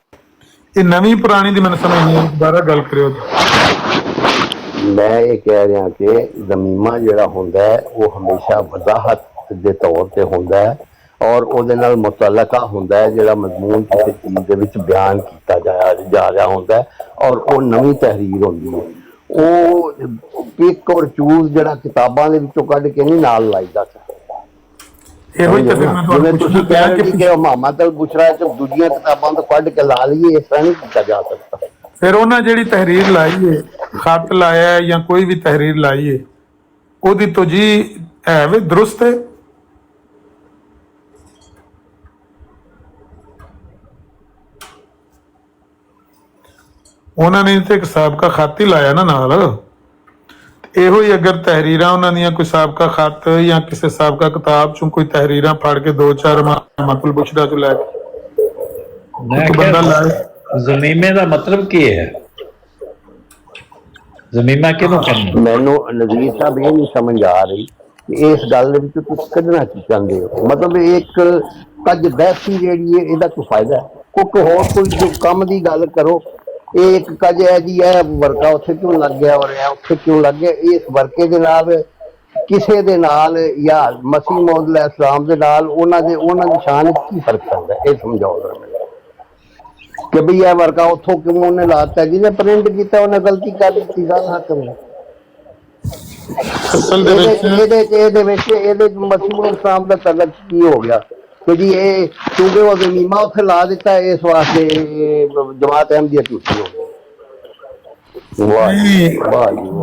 ਇਹ ਨਵੀਂ ਪੁਰਾਣੀ ਦੀ ਮੈਨੂੰ ਸਮਝ ਨਹੀਂ ਆਈ, ਦੁਬਾਰਾ ਗੱਲ ਕਰਿਓ। ਮੈਂ ਇਹ ਕਹਿ ਰਿਹਾ ਕਿ ਜ਼ਮੀਮਾ ਜਿਹੜਾ ਹੁੰਦਾ ਹੈ ਉਹ ਹਮੇਸ਼ਾ ਵਜ਼ਾਹਤ ਦੇ ਤੌਰ ਤੇ ਹੁੰਦਾ ਹੈ, ਔਰ ਉਹਦੇ ਨਾਲ ਮੁਤਲਕਾ ਹੁੰਦਾ ਹੈ ਜਿਹੜਾ ਮਜ਼ਮੂਨ ਕਿਸੇ ਚੀਜ਼ ਦੇ ਵਿੱਚ ਬਿਆਨ ਕੀਤਾ ਜਾ ਰਿਹਾ ਹੁੰਦਾ ਹੈ, ਔਰ ਉਹ ਨਵੀਂ ਤਹਿਰੀਰ ਹੁੰਦੀ ਹੈ। ਉਹ ਪਿਕ ਔਰ ਚੂਜ਼ ਜਿਹੜਾ ਕਿਤਾਬਾਂ ਦੇ ਵਿੱਚੋਂ ਕੱਢ ਕੇ ਨਹੀਂ ਨਾਲ ਲਾਈਦਾ। ਇਹੋ ਹੀ ਤਾਂ ਫਿਰ ਮੈਂ ਤੁਹਾਨੂੰ ਤੁਸੀਂ ਕਹਿ ਰਹੇ ਕਿ ਮੁਹੰਮਦ ਅਲ ਬੁਸ਼ਰਾ ਚ ਦੂਜੀਆਂ ਕਿਤਾਬਾਂ ਤੋਂ ਕੱਢ ਕੇ ਲਾ ਲਈਏ, ਇਸ ਤਰ੍ਹਾਂ ਨਹੀਂ ਕੀਤਾ ਜਾ ਸਕਦਾ। ਫਿਰ ਉਹਨਾਂ ਜਿਹੜੀ ਤਹਿਰੀਰ ਲਾਈ ਹੈ, ਖਤ ਲਾਇਆ ਜਾਂ ਕੋਈ ਵੀ ਤਹਿਰੀਰ ਲਾਈ ਹੈ, ਉਹਦੀ ਤੋਂ ਜੀ ਹੈ ਵੀ ਦਰੁਸਤ ਹੈ। ਉਹਨਾਂ ਨੇ ਤੇ ਇੱਕ ਸਾਬਕਾ ਖਤ ਹੀ ਲਾਇਆ ਨਾ ਨਾਲ। ਇਹੋ ਹੀ ਅਗਰ ਤਹਿਰੀਰਾਂ ਉਹਨਾਂ ਦੀਆਂ ਕੋਈ ਸਾਬਕਾ ਖਤ ਜਾਂ ਕਿਸੇ ਸਾਬਕਾ ਕਿਤਾਬ ਚੋਂ ਕੋਈ ਤਹਿਰੀਰਾਂ ਫੜ ਕੇ 2-4 ਮਤਲਬ ਪੁੱਛਦਾ ਤੋਂ ਲੈ ਕੇ ਬੰਦਾ ਲਾਏ। ਜ਼ਮੀਮੇ ਦਾ ਮਤਲਬ ਕੀ ਹੈ? ਜ਼ਮੀਮਾ ਕਿਹਨੂੰ ਕਹਿੰਦੇ? ਮੈਨੂੰ ਨਜ਼ੀਰ ਸਾਹਿਬ ਇਹ ਨਹੀਂ ਸਮਝ ਆ ਰਹੀ ਕਿ ਇਸ ਗੱਲ ਦੇ ਵਿੱਚ ਤੁਸੀਂ ਕੱਢਣਾ ਕੀ ਚਾਹੁੰਦੇ ਹੋ। ਮਤਲਬ ਇੱਕ ਕੱਜ ਬਹਿਸੀ ਜਿਹੜੀ ਹੈ ਇਹਦਾ ਕੋਈ ਫਾਇਦਾ ਹੈ? ਹੋਰ ਕੋਈ ਜੋ ਕੰਮ ਦੀ ਗੱਲ ਕਰੋ। ਇਹ ਇੱਕ ਕੱਜ ਹੈ ਜੀ, ਇਹ ਵਰਕਾ ਉੱਥੇ ਕਿਉਂ ਲੱਗ ਗਿਆ ਔਰ ਇਹ ਉੱਥੇ ਕਿਉਂ ਲੱਗ ਗਿਆ, ਇਸ ਵਰਕੇ ਦੇ ਨਾਲ ਕਿਸੇ ਦੇ ਨਾਲ ਜਾਂ ਮਸੀਹ ਮੌਦ ਇਸਲਾਮ ਦੇ ਨਾਲ ਉਹਨਾਂ ਦੀ ਸ਼ਾਨ ਵਿੱਚ ਕੀ ਫਰਕ ਪੈਂਦਾ, ਇਹ ਸਮਝਾਓ ਕਿ ਬਈ ਇਹ ਵਰਕਾ ਉੱਥੋਂ ਕਿਉਂ ਉਹਨੇ ਲਾਤਾ, ਜਿਹਨੇ ਪ੍ਰਿੰਟ ਕੀਤਾ ਉਹਨੇ ਗਲਤੀ ਕਰ ਦਿੱਤੀ, ਗੱਲ ਨਾ ਕਰੋ। ਇਹਦੇ ਵਿੱਚ ਮਸੀਹ ਇਸਲਾਮ ਦਾ ਤਲਕ ਕੀ ਹੋ ਗਿਆ ਕਿ ਜੀ ਇਹ ਕਿਉਂਕਿ ਉਹ ਜ਼ਮੀਮਾ ਉੱਥੇ ਲਾ ਦਿੱਤਾ, ਇਸ ਵਾਸਤੇ ਜਮਾਤ ਅਹਿਮਦੀਆ ਟੁੱਟੀ ਹੋ ਗਈ।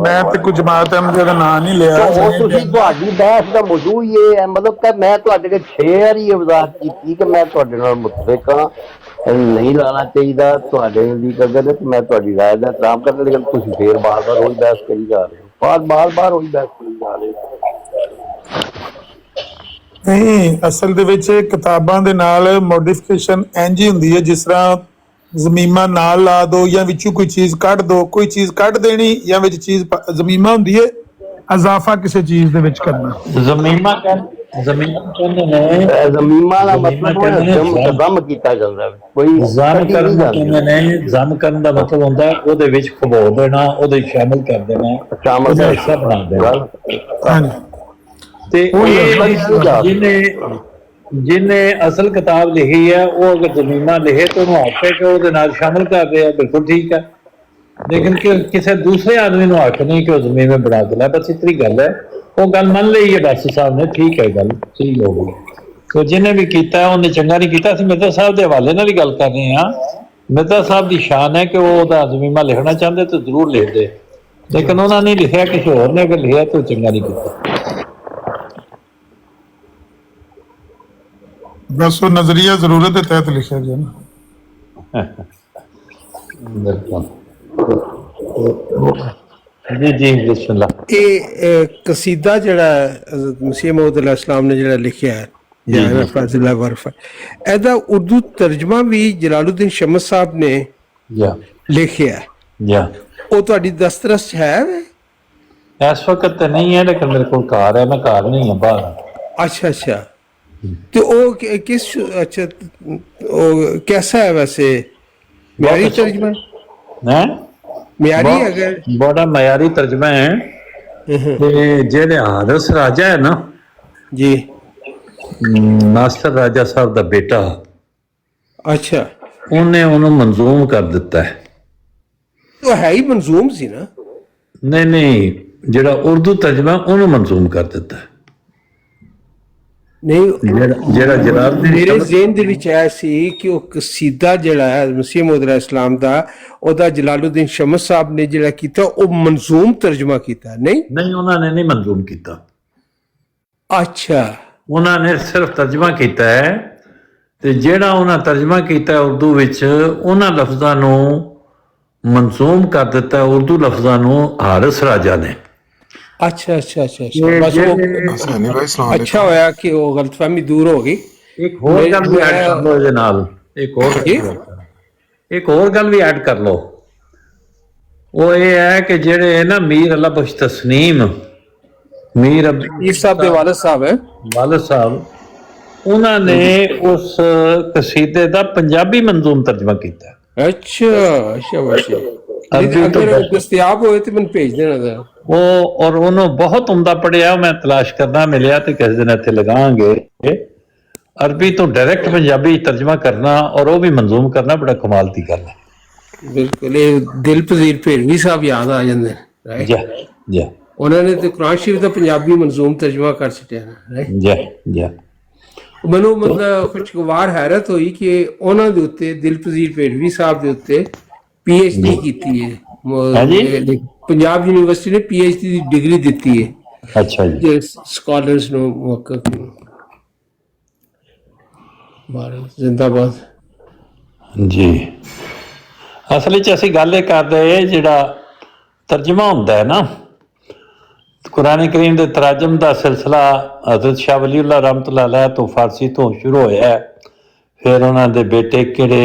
ਮੈਂ ਤੇ ਕੁਝ ਜਮਾਤ ਅਹਿਮਦੀਆ ਦਾ ਨਾਂ ਨਹੀਂ ਲਿਆ। ਤੁਸੀਂ ਤੁਹਾਡੀ ਬਹਿਸ ਦਾ ਮੌਜੂ ਹੀ ਇਹ ਹੈ, ਮਤਲਬ ਕਿ ਮੈਂ ਤੁਹਾਡੇ ਕੋਲ 6 ਵਾਰੀ ਵਜ਼ਾਹਤ ਕੀਤੀ ਕਿ ਮੈਂ ਤੁਹਾਡੇ ਨਾਲ ਮੁਤਫਿਕ ਹਾਂ, ਨਹੀਂ ਲਾਣਾ ਚਾਹੀਦਾ ਤੁਹਾਡੇ ਦੀ ਕਦਰ, ਮੈਂ ਤੁਹਾਡੀ ਰਾਏ ਦਾ ਇਤਰਾਮ ਕਰਦਾ, ਲੇਕਿਨ ਤੁਸੀਂ ਫੇਰ ਬਾਰ-ਬਾਰ ਉਹੀ ਬਹਿਸ ਕਰੀ ਜਾ ਰਹੇ ਹੋ, ਬਾਰ-ਬਾਰ ਉਹੀ ਬਹਿਸ ਕਰੀ ਜਾ ਰਹੇ ਹੋ। ਨਹੀਂ, ਅਸਲ ਦੇ ਵਿੱਚ ਕਿਤਾਬਾਂ ਦੇ ਨਾਲ ਮੋਡੀਫਿਕੇਸ਼ਨ ਇੰਝ ਹੀ ਹੁੰਦੀ ਹੈ ਜਿਸ ਤਰ੍ਹਾਂ ਜ਼ਮੀਮਾ ਨਾਲ ਲਾ ਦੋ ਜਾਂ ਵਿੱਚੋਂ ਕੋਈ ਚੀਜ਼ ਕੱਢ ਦੋ, ਕੋਈ ਚੀਜ਼ ਕੱਢ ਦੇਣੀ ਜਾਂ ਵਿੱਚ ਚੀਜ਼ ਜ਼ਮੀਮਾ ਹੁੰਦੀ ਹੈ ਇਜ਼ਾਫਾ ਕਿਸੇ ਚੀਜ਼ ਦੇ ਵਿੱਚ ਕਰਨਾ। ਜ਼ਮੀਮਾ ਕਹਿੰਦੇ ਨੇ, ਜ਼ਮੀਮਾ ਦਾ ਮਤਲਬ ਜ਼ਮ ਕੀਤਾ ਜਾਂਦਾ, ਕੋਈ ਜ਼ਮ ਕਹਿੰਦੇ ਨੇ। ਜ਼ਮ ਕਰਨ ਦਾ ਮਤਲਬ ਹੁੰਦਾ ਉਹਦੇ ਵਿੱਚ ਖਬੋ ਦੇਣਾ, ਉਹਦੇ ਸ਼ਾਮਿਲ ਕਰ ਦੇਣਾ, ਉਹਦਾ ਹਿੱਸਾ ਬਣਾ ਦੇਣਾ। ਤੇ ਜਿਹਨੇ ਅਸਲ ਕਿਤਾਬ ਲਿਖੀ ਹੈ ਉਹ ਅਗਰ ਜ਼ਮੀਮਾ ਲਿਖੇ ਤਾਂ ਉਹਨੂੰ ਆਖੇ ਕਿ ਉਹਦੇ ਨਾਲ ਸ਼ਾਮਿਲ ਕਰ ਰਿਹਾ, ਬਿਲਕੁਲ ਠੀਕ ਹੈ। ਲੇਕਿਨ ਕਿਸੇ ਦੂਸਰੇ ਆਦਮੀ ਨੂੰ ਆਖ ਨਹੀਂ ਕਿ ਉਹ ਜ਼ਮੀਮੇ ਬਣਾ ਦੇਣਾ, ਬਸ ਇਤਨੀ ਗੱਲ ਹੈ। ਉਹ ਗੱਲ ਮੰਨ ਲਈ ਹੈ ਬਸ ਸਾਹਿਬ ਨੇ, ਠੀਕ ਹੈ, ਗੱਲ ਠੀਕ ਹੋ ਗਈ। तो जिन्हें भी किया उन्हें चंगा नहीं किया। मिर्जा साहब के हवाले नाल गल कर रहे हैं। मिर्जा साहब की शान है कि वो ज़मीमा लिखना चाहते तो जरूर लिख दे, लेकिन उन्होंने नहीं लिखा, किसी होर ने अगर लिखा तो चंगा नहीं किया। बस वो नजरिया जरूरत के तहत लिखा गया ना। जी जी बिस्मिल्लाह। ये कसीदा जड़ा मसीह मौद अलैहिस्सलाम ने जड़ा लिखा है एदा उर्दू तर्जमा भी जलालुद्दीन शमस साहब ने लिखा है। वो तुहाडी दस्तरस है? इस वक्त तो नहीं है, लेकिन मेरे को कार है, मैं कार नहीं है बाहर। अच्छा अच्छा, तो वो किस अच्छा वो कैसा है वैसे? म्यारी तर्जमा है? म्यारी अगर बड़ा म्यारी तर्जमा है। जेड़े हारिस राजा है ना जी, नासिर राजा साहब दा बेटा, अच्छा, उन्हें उन्होंने मंजूम कर दिता है। तो है ही मंजूम सी ना? नहीं नहीं, जेड़ा उर्दू तर्जमा उन्होंने मंजूम कर दिता है। नहीं जेड़ा जनाब मेरे ज़हन दे विच आया सी कि वो कसीदा जेड़ा है मसीह मौद अलैहिस्सलाम दा ओदा जलालुद्दीन शमस साहब ने जेड़ा कीता वो मंजूम तर्जमा कीता। नहीं नहीं, उन्होंने नहीं मंजूम किया। अच्छा, उन्होंने सिर्फ तर्जमा किया है। ते जेड़ा उन्होंने तर्जमा किया है उर्दू विच, उन्होंने लफ्ज़ां नूं मंजूम कर दिता है, उर्दू लफ्ज़ां नूं हारिस राजा ने। अच्छा अच्छा अच्छा अच्छा, बस वो अच्छा होया कि वो गलतफहमी दूर हो गई। एक और गल भी ऐड कर लो इहदे नाल, एक और गल भी ऐड कर लो। वो ये है कि जेड़े ना मीर अल्लाह बख्श तस्नीम, मीर साहब दे वालिद साहब है, वालिद साहब, उन्होंने उस कसीदे दा पंजाबी मंजूम तर्जमा किया। अच्छा अच्छा अच्छा, अगर दस्तयाब होए तो मैंने भेज देना था वो। और उन्होंने बहुत उम्दा पढ़िया, मैं तलाश करना मिलिया तो किस दिन इत्थे लगांगे। अरबी तो डायरेक्ट पंजाबी तर्जमा करना और वो भी मंजूम करना बड़ा कमाल की गल है। बिल्कुल, दिल पजीर भेड़वी साहब याद आ जाते हैं। जा जा, उन्होंने तो कुरान शरीफ का पंजाबी मंजूम तर्जमा कर छड़िया ना। जा जा, ਮੈਨੂੰ मतलब खुशगवार हैरत हुई कि ਉਹਨਾਂ ਦੇ ਉੱਤੇ ਦਿਲਪਜ਼ੀਰ ਭੇੜਵੀ ਸਾਹਿਬ ਦੇ ਉੱਤੇ ਪੀਐਚਡੀ ਕੀਤੀ ਹੈ। ਪੰਜਾਬ ਯੂਨੀਵਰਸਿਟੀ ਨੇ ਪੀਐਚਡੀ ਦੀ ਡਿਗਰੀ ਦਿੱਤੀ ਹੈ। ਅੱਛਾ ਜੀ, ਸਕਾਲਰਸ ਨੂੰ ਮੌਕਾ ਭਾਰਤ ਜ਼ਿੰਦਾਬਾਦ ਜੀ। ਅਸਲ ਵਿੱਚ ਅਸੀਂ ਗੱਲ ਇਹ ਕਰਦੇ, ਜਿਹੜਾ ਤਰਜਮਾ ਹੁੰਦਾ ਹੈ ਨਾ कुरान करीम के तराजम का सिलसिला हजरत शाह वलीउल्लाह रहमतुल्लाह अलैह तो फारसी तो शुरू होया है। फिर उन्होंने बेटे किहड़े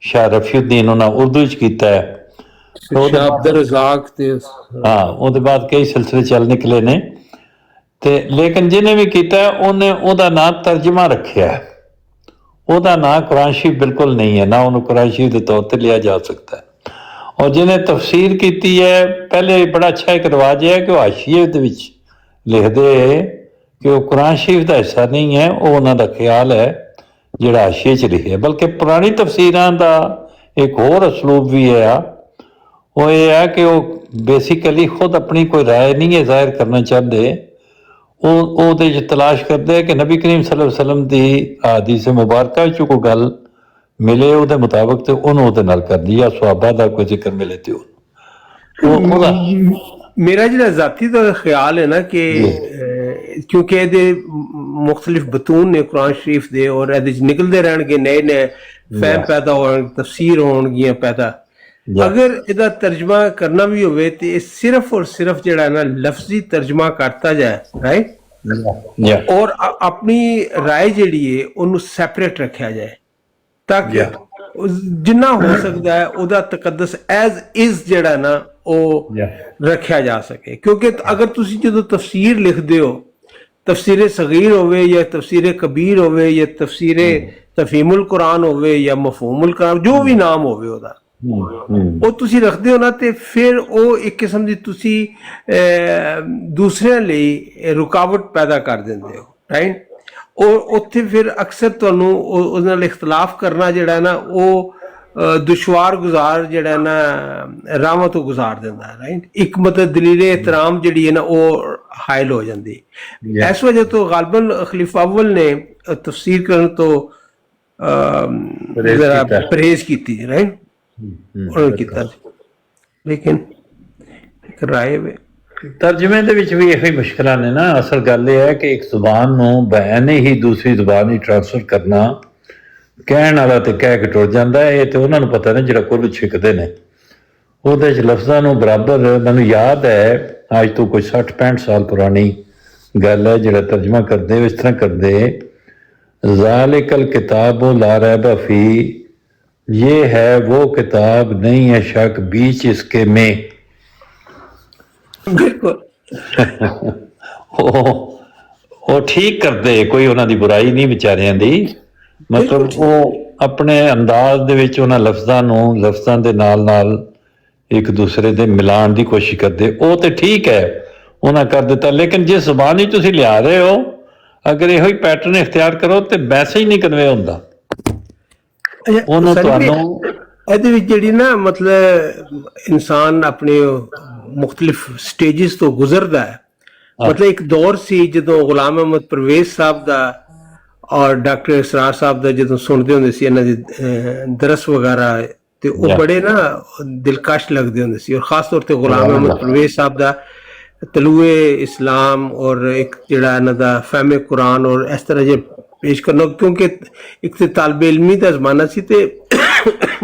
शाह रफीउद्दीन उन्होंने उर्दू च कीता है। ਸ਼ਾਹ ਅਬਦੁਲ ਰਜ਼ਾਕ ਤੇ ਹਾਂ ਉਹਦੇ ਬਾਅਦ ਕਈ ਸਿਲਸਿਲੇ ਚੱਲ ਨਿਕਲੇ ਨੇ ਤੇ ਲੇਕਿਨ ਜਿਹਨੇ ਵੀ ਕੀਤਾ ਉਹਨੇ ਉਹਦਾ ਨਾਂ ਤਰਜਮਾ ਰੱਖਿਆ ਹੈ। ਉਹਦਾ ਨਾਂ ਕੁਰਾਨ ਸ਼ਰੀਫ ਬਿਲਕੁਲ ਨਹੀਂ ਹੈ, ਨਾ ਉਹਨੂੰ ਕੁਰਾਨ ਸ਼ਰੀਫ ਦੇ ਤੌਰ ਤੇ ਲਿਆ ਜਾ ਸਕਦਾ ਹੈ। ਔਰ ਜਿਹਨੇ ਤਫਸੀਰ ਕੀਤੀ ਹੈ, ਪਹਿਲੇ ਬੜਾ ਅੱਛਾ ਇੱਕ ਰਿਵਾਜ ਹੈ ਕਿ ਉਹ ਹਾਸ਼ੀਏ ਦੇ ਵਿੱਚ ਲਿਖਦੇ ਕਿ ਉਹ ਕੁਰਾਨ ਸ਼ਰੀਫ ਦਾ ਹਿੱਸਾ ਨਹੀਂ ਹੈ, ਉਹ ਉਹਨਾਂ ਦਾ ਖਿਆਲ ਹੈ ਜਿਹੜਾ ਹਾਸ਼ੀਏ 'ਚ ਲਿਖਿਆ। ਬਲਕਿ ਪੁਰਾਣੀ ਤਫਸੀਰਾਂ ਦਾ ਇੱਕ ਹੋਰ ਅਸਲੂਬ ਵੀ ਹੈ, ਉਹ ਇਹ ਹੈ ਕਿ ਉਹ ਬੇਸਿਕਲੀ ਖੁਦ ਆਪਣੀ ਕੋਈ ਰਾਏ ਨਹੀਂ ਹੈ ਜ਼ਾਹਿਰ ਕਰਨਾ ਚਾਹੁੰਦੇ, ਉਹ ਉਹਦੇ 'ਚ ਤਲਾਸ਼ ਕਰਦੇ ਕਿ ਨਬੀ ਕਰੀਮ ਸੱਲੱਲਾਹੁ ਅਲੈहि ਵਸੱਲਮ ਦੀ ਹਦੀਸ ਮੁਬਾਰਕਾ 'ਚ ਕੋਈ ਗੱਲ ਮਿਲੇ ਉਹਦੇ ਮੁਤਾਬਕ ਤੇ ਉਹਨੂੰ ਉਹਦੇ ਨਾਲ ਕਰਦੀ, ਜਾਂ ਸਹਾਬਾ ਦਾ ਕੋਈ ਜ਼ਿਕਰ ਮਿਲੇ ਤੇ ਉਹਦਾ ਮੇਰਾ ਜਿਹੜਾ ਜ਼ਾਤੀ ਦਾ ਖਿਆਲ ਹੈ ਨਾ ਕਿ ਕਿਉਂਕਿ ਇਹਦੇ ਮੁxtਲਿਫ ਬਤੂਨ ਨੇ ਕੁਰਾਨ ਸ਼ਰੀਫ ਦੇ, ਔਰ ਇਹਦੇ 'ਚ ਨਿਕਲਦੇ ਰਹਿਣਗੇ ਨਏ ਨਏ ਫਹਿਮ ਪੈਦਾ ਹੋਣ, ਤਫਸੀਰ ਹੋਣਗੀਆਂ ਪੈਦਾ। ਅਗਰ ਇਹਦਾ ਤਰਜਮਾ ਕਰਨਾ ਵੀ ਹੋਵੇ ਤੇ ਇਹ ਸਿਰਫ ਔਰ ਸਿਰਫ ਜਿਹੜਾ ਨਾ ਲਫ਼ਜ਼ੀ ਤਰਜਮਾ ਕਰਤਾ ਜਾਏ, ਰਾਈਟ, ਔਰ ਆਪਣੀ ਰਾਏ ਜਿਹੜੀ ਹੈ ਉਹਨੂੰ ਸੈਪਰੇਟ ਰੱਖਿਆ ਜਾਏ ਤਾਂ ਕਿ ਜਿੰਨਾ ਹੋ ਸਕਦਾ ਹੈ ਉਹਦਾ ਤਕੱਦਸ ਐਜ਼ ਇਜ਼ ਜਿਹੜਾ ਨਾ ਉਹ ਰੱਖਿਆ ਜਾ ਸਕੇ। ਕਿਉਂਕਿ ਅਗਰ ਤੁਸੀਂ ਜਦੋਂ ਤਫਸੀਰ ਲਿਖਦੇ ਹੋ, ਤਫਸੀਰ ਸਗੀਰ ਹੋਵੇ ਜਾਂ ਤਫਸੀਰ ਕਬੀਰ ਹੋਵੇ ਜਾਂ ਤਫਸੀਰ ਤਫਹੀਮੁਲ ਕੁਰਾਨ ਹੋਵੇ ਜਾਂ ਮਫਹੂਮੁਲ ਕੁਰਾਨ, ਜੋ ਵੀ ਨਾਮ ਹੋਵੇ ਉਹਦਾ, ਉਹ ਤੁਸੀਂ ਰੱਖਦੇ ਹੋ ਨਾ, ਤੇ ਫਿਰ ਉਹ ਇੱਕ ਕਿਸਮ ਦੀ ਤੁਸੀਂ ਦੂਸਰਿਆਂ ਲਈ ਰੁਕਾਵਟ ਪੈਦਾ ਕਰ ਦਿੰਦੇ ਹੋ, ਰਾਈਟ। ਔਰ ਉੱਥੇ ਫਿਰ ਅਕਸਰ ਤੁਹਾਨੂੰ ਉਹਦੇ ਨਾਲ ਇਖਤਲਾਫ ਕਰਨਾ ਜਿਹੜਾ ਨਾ ਉਹ ਦੁਸ਼ਵਾਰ ਗੁਜ਼ਾਰ ਜਿਹੜਾ ਨਾ ਰਾਹਾਂ ਤੋਂ ਗੁਜ਼ਾਰ ਦਿੰਦਾ, ਰਾਈਟ। ਇੱਕ ਮਤਲਬ ਦਲੀਲ ਇਤਰਾਮ ਜਿਹੜੀ ਹੈ ਨਾ ਉਹ ਹਾਇਲ ਹੋ ਜਾਂਦੀ। ਇਸ ਵਜ੍ਹਾ ਤੋਂ ਗਾਲਬਨ ਖਲੀਫਾ ਅਵਲ ਨੇ ਤਫਸੀਰ ਕਰਨ ਤੋਂ ਪਰਹੇਜ਼ ਕੀਤੀ, ਰਾਈਟ, ਉਹਨਾਂ ਕੀਤਾ। ਲੇਕਿਨ ਇੱਕ ਰਾਏ ਵੇ ਤਰਜਮੇ ਦੇ ਵਿੱਚ ਵੀ ਇਹੋ ਹੀ ਮੁਸ਼ਕਲਾਂ ਨੇ ਨਾ। ਅਸਲ ਗੱਲ ਇਹ ਹੈ ਕਿ ਇੱਕ ਜ਼ੁਬਾਨ ਨੂੰ ਬयान ਹੀ ਦੂਸਰੀ ਜ਼ੁਬਾਨ ਹੀ ਟ੍ਰਾਂਸਫਰ ਕਰਨਾ, ਕਹਿਣ ਵਾਲਾ ਤੇ ਕਹਿ ਕੇ ਟੁੱਟ ਜਾਂਦਾ ਹੈ। ਇਹ ਤੇ ਉਹਨਾਂ ਨੂੰ ਪਤਾ ਨਹੀਂ ਜਿਹੜਾ ਕੁੱਲ ਛਿਕਦੇ ਨੇ ਉਹਦੇ 'ਚ ਲਫ਼ਜ਼ਾਂ ਨੂੰ ਬਰਾਬਰ। ਮੈਨੂੰ ਯਾਦ ਹੈ ਅੱਜ ਤੋਂ ਕੋਈ 60-65 ਸਾਲ ਪੁਰਾਣੀ ਗੱਲ ਹੈ, ਜਿਹੜਾ ਤਰਜਮਾ ਕਰਦੇ ਇਸ ਤਰ੍ਹਾਂ ਕਰਦੇ, ਜ਼ਾਲਿਕਲ किताब ला रैब फी, ये है वो किताब नहीं है शक बीच इसके में। ਉਹ ਠੀਕ ਕਰਦੇ, ਕੋਈ ਉਹਨਾਂ ਦੀ ਬੁਰਾਈ ਨਹੀਂ ਵਿਚਾਰਿਆਂ ਦੀ, ਮਤਲਬ ਉਹ ਆਪਣੇ ਅੰਦਾਜ਼ ਦੇ ਵਿੱਚ ਉਹਨਾਂ ਲਫ਼ਜ਼ਾਂ ਦੇ ਨਾਲ ਨਾਲ ਇੱਕ ਦੂਸਰੇ ਦੇ ਮਿਲਾਉਣ ਦੀ ਕੋਸ਼ਿਸ਼ ਕਰਦੇ। ਉਹ ਤੇ ਠੀਕ ਹੈ ਉਹਨਾਂ ਕਰ ਦਿੱਤਾ, ਲੇਕਿਨ ਜੇ ਜ਼ੁਬਾਨ ਹੀ ਤੁਸੀਂ ਲਿਆ ਰਹੇ ਹੋ, ਅਗਰ ਇਹੋ ਹੀ ਪੈਟਰਨ ਇਖਤਿਆਰ ਕਰੋ ਤੇ ਮੈਸੇਜ ਨਹੀਂ ਕਨਵੇ ਹੁੰਦਾ ਉਹਨੂੰ ਤੁਹਾਨੂੰ। ਇਹਦੇ ਵਿੱਚ ਜਿਹੜੀ ਨਾ ਮਤਲਬ ਇਨਸਾਨ ਆਪਣੇ ਮੁxtਲਿਫ ਸਟੇਜਿਸ ਤੋਂ ਗੁਜ਼ਰਦਾ ਹੈ। ਮਤਲਬ ਇੱਕ ਦੌਰ ਸੀ ਜਦੋਂ ਗੁਲਾਮ ਅਹਿਮਦ ਪਰਵੇਜ਼ ਸਾਹਿਬ ਦਾ ਔਰ ਡਾਕਟਰ ਇਸਰਾਰ ਸਾਹਿਬ ਦਾ ਜਦੋਂ ਸੁਣਦੇ ਹੁੰਦੇ ਸੀ ਇਹਨਾਂ ਦੀ ਦਰਸ ਵਗੈਰਾ, ਤੇ ਉਹ ਬੜੇ ਨਾ ਦਿਲਕਸ਼ ਲੱਗਦੇ ਹੁੰਦੇ ਸੀ। ਔਰ ਖਾਸ ਤੌਰ ਤੇ ਗੁਲਾਮ ਅਹਿਮਦ ਪਰਵੇਜ਼ ਸਾਹਿਬ ਦਾ ਤਲੂਏ ਇਸਲਾਮ ਔਰ ਇੱਕ ਜਿਹੜਾ ਇਹਨਾਂ ਦਾ ਫਹਿਮ ਕੁਰਾਨ ਔਰ ਇਸ ਤਰ੍ਹਾਂ ਜੇ ਪੇਸ਼ ਕਰਨਾ, ਕਿਉਂਕਿ ਇੱਕ ਤੇ ਤਾਲਬ ਇਲਮੀ ਦਾ ਜ਼ਮਾਨਾ ਸੀ ਤੇ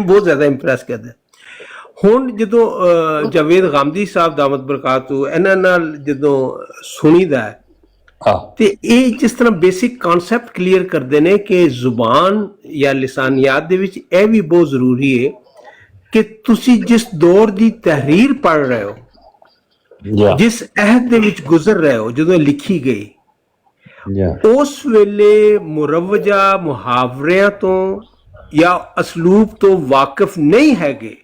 ਬਹੁਤ ਜ਼ਿਆਦਾ ਇੰਪ੍ਰੈਸ ਕਰਦੇ। ਹੁਣ ਜਦੋਂ ਜਾਵੇਦ ਗਾਮਦੀ ਸਾਹਿਬ ਦਾਮਤ ਬਰਕਾਤੂ ਇਹਨਾਂ ਨਾਲ ਜਦੋਂ ਸੁਣੀਦਾ ਤੇ ਇਹ ਜਿਸ ਤਰ੍ਹਾਂ ਬੇਸਿਕ ਕਨਸੈਪਟ ਕਲੀਅਰ ਕਰਦੇ ਨੇ ਕਿ ਜ਼ੁਬਾਨ ਜਾਂ ਲਿਸਾਨੀਆਤ ਦੇ ਵਿੱਚ ਇਹ ਵੀ ਬਹੁਤ ਜ਼ਰੂਰੀ ਹੈ ਕਿ ਤੁਸੀਂ ਜਿਸ ਦੌਰ ਦੀ ਤਹਿਰੀਰ ਪੜ੍ਹ ਰਹੇ ਹੋ, ਜਿਸ ਅਹਿਦ ਦੇ ਵਿੱਚ ਗੁਜ਼ਰ ਰਹੇ ਹੋ, ਜਦੋਂ ਲਿਖੀ ਗਈ, ਉਸ ਵੇਲੇ ਮੁਰਵਜਾ ਮੁਹਾਵਰਿਆਂ ਤੋਂ ਜਾਂ ਅਸਲੂਬ ਤੋਂ ਵਾਕਿਫ ਨਹੀਂ ਹੈਗੇ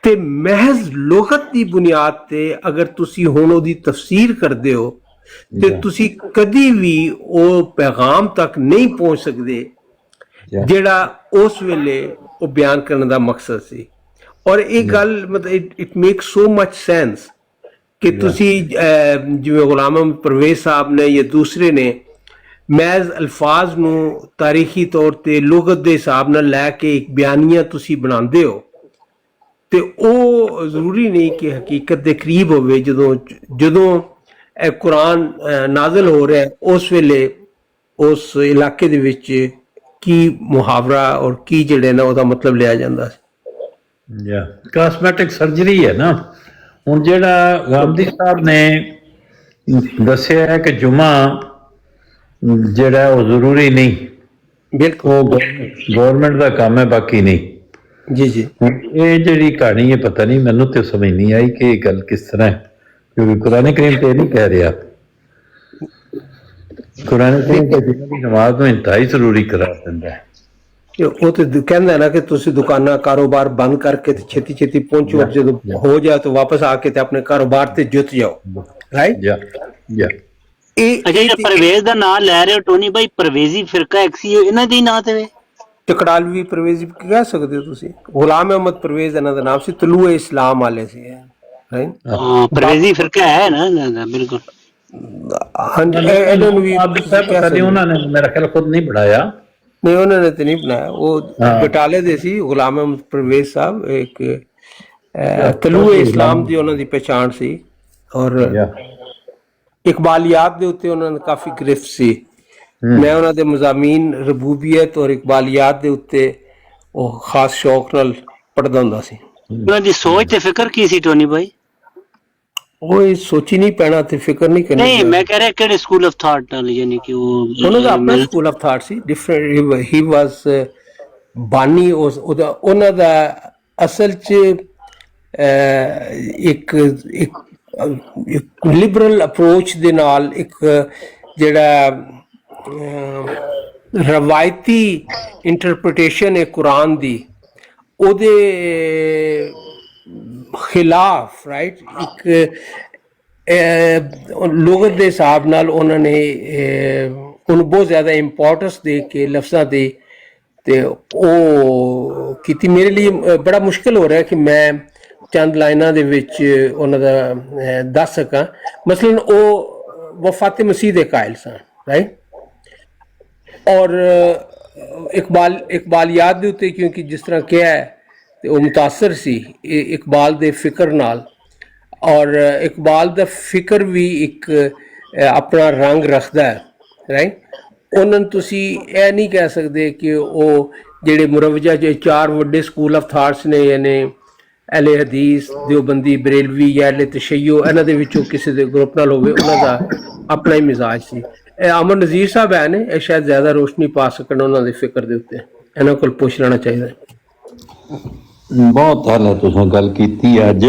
ਤੇ ਮਹਿਜ਼ ਲੁਗਤ ਦੀ ਬੁਨਿਆਦ ਤੇ ਅਗਰ ਤੁਸੀਂ ਹੁਣ ਉਹਦੀ ਤਫਸੀਰ ਕਰਦੇ ਹੋ ਤੇ ਤੁਸੀਂ ਕਦੀ ਵੀ ਉਹ ਪੈਗਾਮ ਤੱਕ ਨਹੀਂ ਪਹੁੰਚ ਸਕਦੇ ਜਿਹੜਾ ਉਸ ਵੇਲੇ ਉਹ ਬਿਆਨ ਕਰਨ ਦਾ ਮਕਸਦ ਸੀ। ਔਰ ਇਹ ਗੱਲ ਮਤਲਬ it makes so much sense ਕਿ ਤੁਸੀਂ ਜਿਵੇਂ ਗੁਲਾਮ ਅਹਿਮਦ ਪਰਵੇਜ਼ ਸਾਹਿਬ ਨੇ ਜਾਂ ਦੂਸਰੇ ਨੇ ਮਹਿਜ਼ ਅਲਫਾਜ਼ ਨੂੰ ਤਾਰੀਖੀ ਤੌਰ ਤੇ ਲੁਗਤ ਦੇ ਹਿਸਾਬ ਨਾਲ ਲੈ ਕੇ ਇੱਕ ਬਿਆਨੀਆ ਤੁਸੀਂ ਬਣਾਉਂਦੇ ਹੋ, ਤੇ ਉਹ ਜ਼ਰੂਰੀ ਨਹੀਂ ਕਿ ਹਕੀਕਤ ਦੇ ਕਰੀਬ ਹੋਵੇ। ਜਦੋਂ ਇਹ ਕੁਰਾਨ ਨਾਜ਼ਲ ਹੋ ਰਿਹਾ ਉਸ ਵੇਲੇ ਉਸ ਇਲਾਕੇ ਦੇ ਵਿੱਚ ਕੀ ਮੁਹਾਵਰਾ ਔਰ ਕੀ ਜਿਹੜੇ ਨਾ ਉਹਦਾ ਮਤਲਬ ਲਿਆ ਜਾਂਦਾ ਸੀ। ਕਾਸਮੈਟਿਕ ਸਰਜਰੀ ਹੈ ਨਾ। ਹੁਣ ਜਿਹੜਾ ਗਾਂਧੀ ਸਾਹਿਬ ਨੇ ਦੱਸਿਆ ਹੈ ਕਿ ਜੁਮਾ ਜਿਹੜਾ ਉਹ ਜ਼ਰੂਰੀ ਨਹੀਂ, ਬਿਲਕੁਲ ਗਵਰਨਮੈਂਟ ਦਾ ਕੰਮ ਹੈ, ਬਾਕੀ ਨਹੀਂ। जी जी ਇਹ ਜਿਹੜੀ ਕਹਾਣੀ ਹੈ ਪਤਾ ਨਹੀਂ ਮੈਨੂੰ ਤੇ ਸਮਝ ਨਹੀਂ ਆਈ ਕਿ ਇਹ ਗੱਲ ਕਿਸ ਤਰ੍ਹਾਂ ਹੈ ਕਿਉਂਕਿ ਕੁਰਾਨ ਕਰੀਮ ਤੇ ਇਹ ਨਹੀਂ ਕਹਿ ਰਿਹਾ ਕੁਰਾਨ ਕਰੀਮ ਤੇ ਜਿਹਨਾਂ ਦੀ ਨਮਾਜ਼ ਨੂੰ ਇੰਤਹਾਈ ਜ਼ਰੂਰੀ ਕਰਾਰ ਦਿੰਦਾ ਹੈ ਉਹ ਤੇ ਕਹਿੰਦਾ ਨਾ ਕਿ ਤੁਸੀਂ ਦੁਕਾਨਾਂ ਕਾਰੋਬਾਰ ਬੰਦ ਕਰਕੇ ਤੇ ਛੇਤੀ ਛੇਤੀ ਪਹੁੰਚੋ ਜਦੋਂ ਹੋ ਜਾਏ ਤਾਂ ਵਾਪਸ ਆ ਕੇ ਤੇ ਆਪਣੇ ਕਾਰੋਬਾਰ ਤੇ ਜੁਟ ਜਾਓ ਰਾਈਟ ਜਾਂ ਇਹ ਜਿਹੜਾ ਪਰਵੇਜ਼ ਦਾ ਨਾਮ ਲੈ ਰਹੇ ਹੋ ਟੋਨੀ ਭਾਈ ਪਰਵੇਜ਼ੀ ਫਿਰਕਾ ਐਕਸੀ ਇਹਨਾਂ ਦੇ ਨਾਂ ਤੇ ਟਕੜਾਲਵੀ ਪਰਵੇਜ਼ ਕਹਿ ਸਕਦੇ ਹੋ ਤੁਸੀਂ ਗੁਲਾਮ ਅਹਿਮਦ ਪਰਵੇਜ਼ ਇਹਨਾਂ ਦਾ ਨਾਮ ਸੀ ਤਲੂਏ ਇਸਲਾਮ ਵਾਲੇ ਸੀ ਰਾਈਟ ਹਾਂ ਪਰਵੇਜ਼ੀ ਫਿਰਕਾ ਹੈ ਨਾ ਬਿਲਕੁਲ ਹਾਂਜੀ ਇਹਨਾਂ ਨੂੰ ਵੀ ਪਤਾ ਨਹੀਂ ਉਹਨਾਂ ਨੇ ਮੇਰਾ ਖਿਆਲ ਖੁਦ ਨਹੀਂ ਬਣਾਇਆ नहीं उन्होंने तो नहीं बनाया वो बटाले दे सी गुलाम अहमद परवेज साहब एक तलुए इस्लाम दी उन्होंने पहचान सी और इकबालियात दे उत्ते उन्होंने काफी गिरफ्त सी मैं उन्होंने दे मज़ामीन रबूबियत और इकबालियात दे उत्ते वो खास शौक नाल पढ़दा हुंदा सी ਉਹਨਾਂ ਦੀ ਸੋਚ ਤੇ ਫਿਕਰ ਕੀ ਸੀ ਟੋਨੀ ਭਾਈ वो ये सोची नहीं पैना ते फिक्र नहीं करनी ਨਹੀਂ ਮੈਂ ਕਹਿ ਰਿਹਾ ਕਿਹੜੇ ਸਕੂਲ ਆਫ ਥਾਟ ਨਾਲ ਯਾਨੀ ਕਿ ਉਹ ਉਹਨਾਂ ਦਾ ਆਪਣਾ ਸਕੂਲ ਆਫ ਥਾਟ ਸੀ ਡਿਫਰੈਂਟ ਹੀ ਵਾਸ ਬਾਨੀ ਉਹਦਾ ਉਹਨਾਂ ਦਾ ਅਸਲ ਚ ਇੱਕ ਲਿਬਰਲ ਅਪਰੋਚ ਦੇ ਨਾਲ ਇੱਕ ਜਿਹੜਾ ਰਵਾਇਤੀ ਇੰਟਰਪ੍ਰੀਟੇਸ਼ਨ ਹੈ ਕੁਰਾਨ ਦੀ ਉਹਦੇ ਖਿਲਾਫ ਰਾਈਟ ਇੱਕ ਲੋਗਤ ਦੇ ਹਿਸਾਬ ਨਾਲ ਉਹਨਾਂ ਨੇ ਉਹਨੂੰ ਬਹੁਤ ਜ਼ਿਆਦਾ ਇੰਪੋਰਟੈਂਸ ਦੇ ਕੇ ਲਫ਼ਜ਼ਾਂ ਦੀ ਤੇ ਉਹ ਕੀਤੀ ਮੇਰੇ ਲਈ ਬੜਾ ਮੁਸ਼ਕਿਲ ਹੋ ਰਿਹਾ ਕਿ ਮੈਂ ਚੰਦ ਲਾਈਨਾਂ ਦੇ ਵਿੱਚ ਉਹਨਾਂ ਦਾ ਦੱਸ ਸਕਾਂ ਮਸਲਨ ਉਹ ਵਫਾਤ ਮਸੀਹ ਦੇ ਕਾਇਲ ਸਨ ਰਾਈਟ ਔਰ ਇਕਬਾਲਿयात ਦੇ ਉੱਤੇ ਕਿਉਂਕਿ ਜਿਸ ਤਰ੍ਹਾਂ ਕਿਹਾ ਹੈ ਤੇ ਉਹ ਮੁਤਾਸਰ ਸੀ ਇਕਬਾਲ ਦੇ ਫਿਕਰ ਨਾਲ ਔਰ ਇਕਬਾਲ ਦਾ ਫਿਕਰ ਵੀ ਇੱਕ ਆਪਣਾ ਰੰਗ ਰੱਖਦਾ ਹੈ ਰਾਈਟ ਉਹਨਾਂ ਨੂੰ ਤੁਸੀਂ ਇਹ ਨਹੀਂ ਕਹਿ ਸਕਦੇ ਕਿ ਉਹ ਜਿਹੜੇ ਮੁਰਵਜਾ ਜੇ ਚਾਰ ਵੱਡੇ ਸਕੂਲ ਆਫ ਥਾਟਸ ਨੇ ਯਾਨੀ ਅਹਿਲੇ ਹਦੀਸ ਦਿਓਬੰਦੀ ਬਰੇਲਵੀ ਜਾਂ ਅਹਿਲੇ ਤਸ਼ਯੁ ਇਹਨਾਂ ਦੇ ਵਿੱਚੋਂ ਕਿਸੇ ਦੇ ਗਰੁੱਪ ਨਾਲ ਹੋਵੇ ਉਹਨਾਂ ਦਾ ਆਪਣਾ ਹੀ ਮਿਜ਼ਾਜ ਸੀ ਇਹ ਅਮਰ ਨਜ਼ੀਰ ਸਾਹਿਬ ਹੈ ਨੇ ਇਹ ਸ਼ਾਇਦ ਜ਼ਿਆਦਾ ਰੋਸ਼ਨੀ ਪਾ ਸਕਣ ਉਹਨਾਂ ਦੇ ਫਿਕਰ ਦੇ ਉੱਤੇ ਇਹਨਾਂ ਕੋਲ ਪੁੱਛ ਲੈਣਾ ਚਾਹੀਦਾ ਬਹੁਤ ਹਾਲਾ ਤੁਸੀਂ ਗੱਲ ਕੀਤੀ ਅੱਜ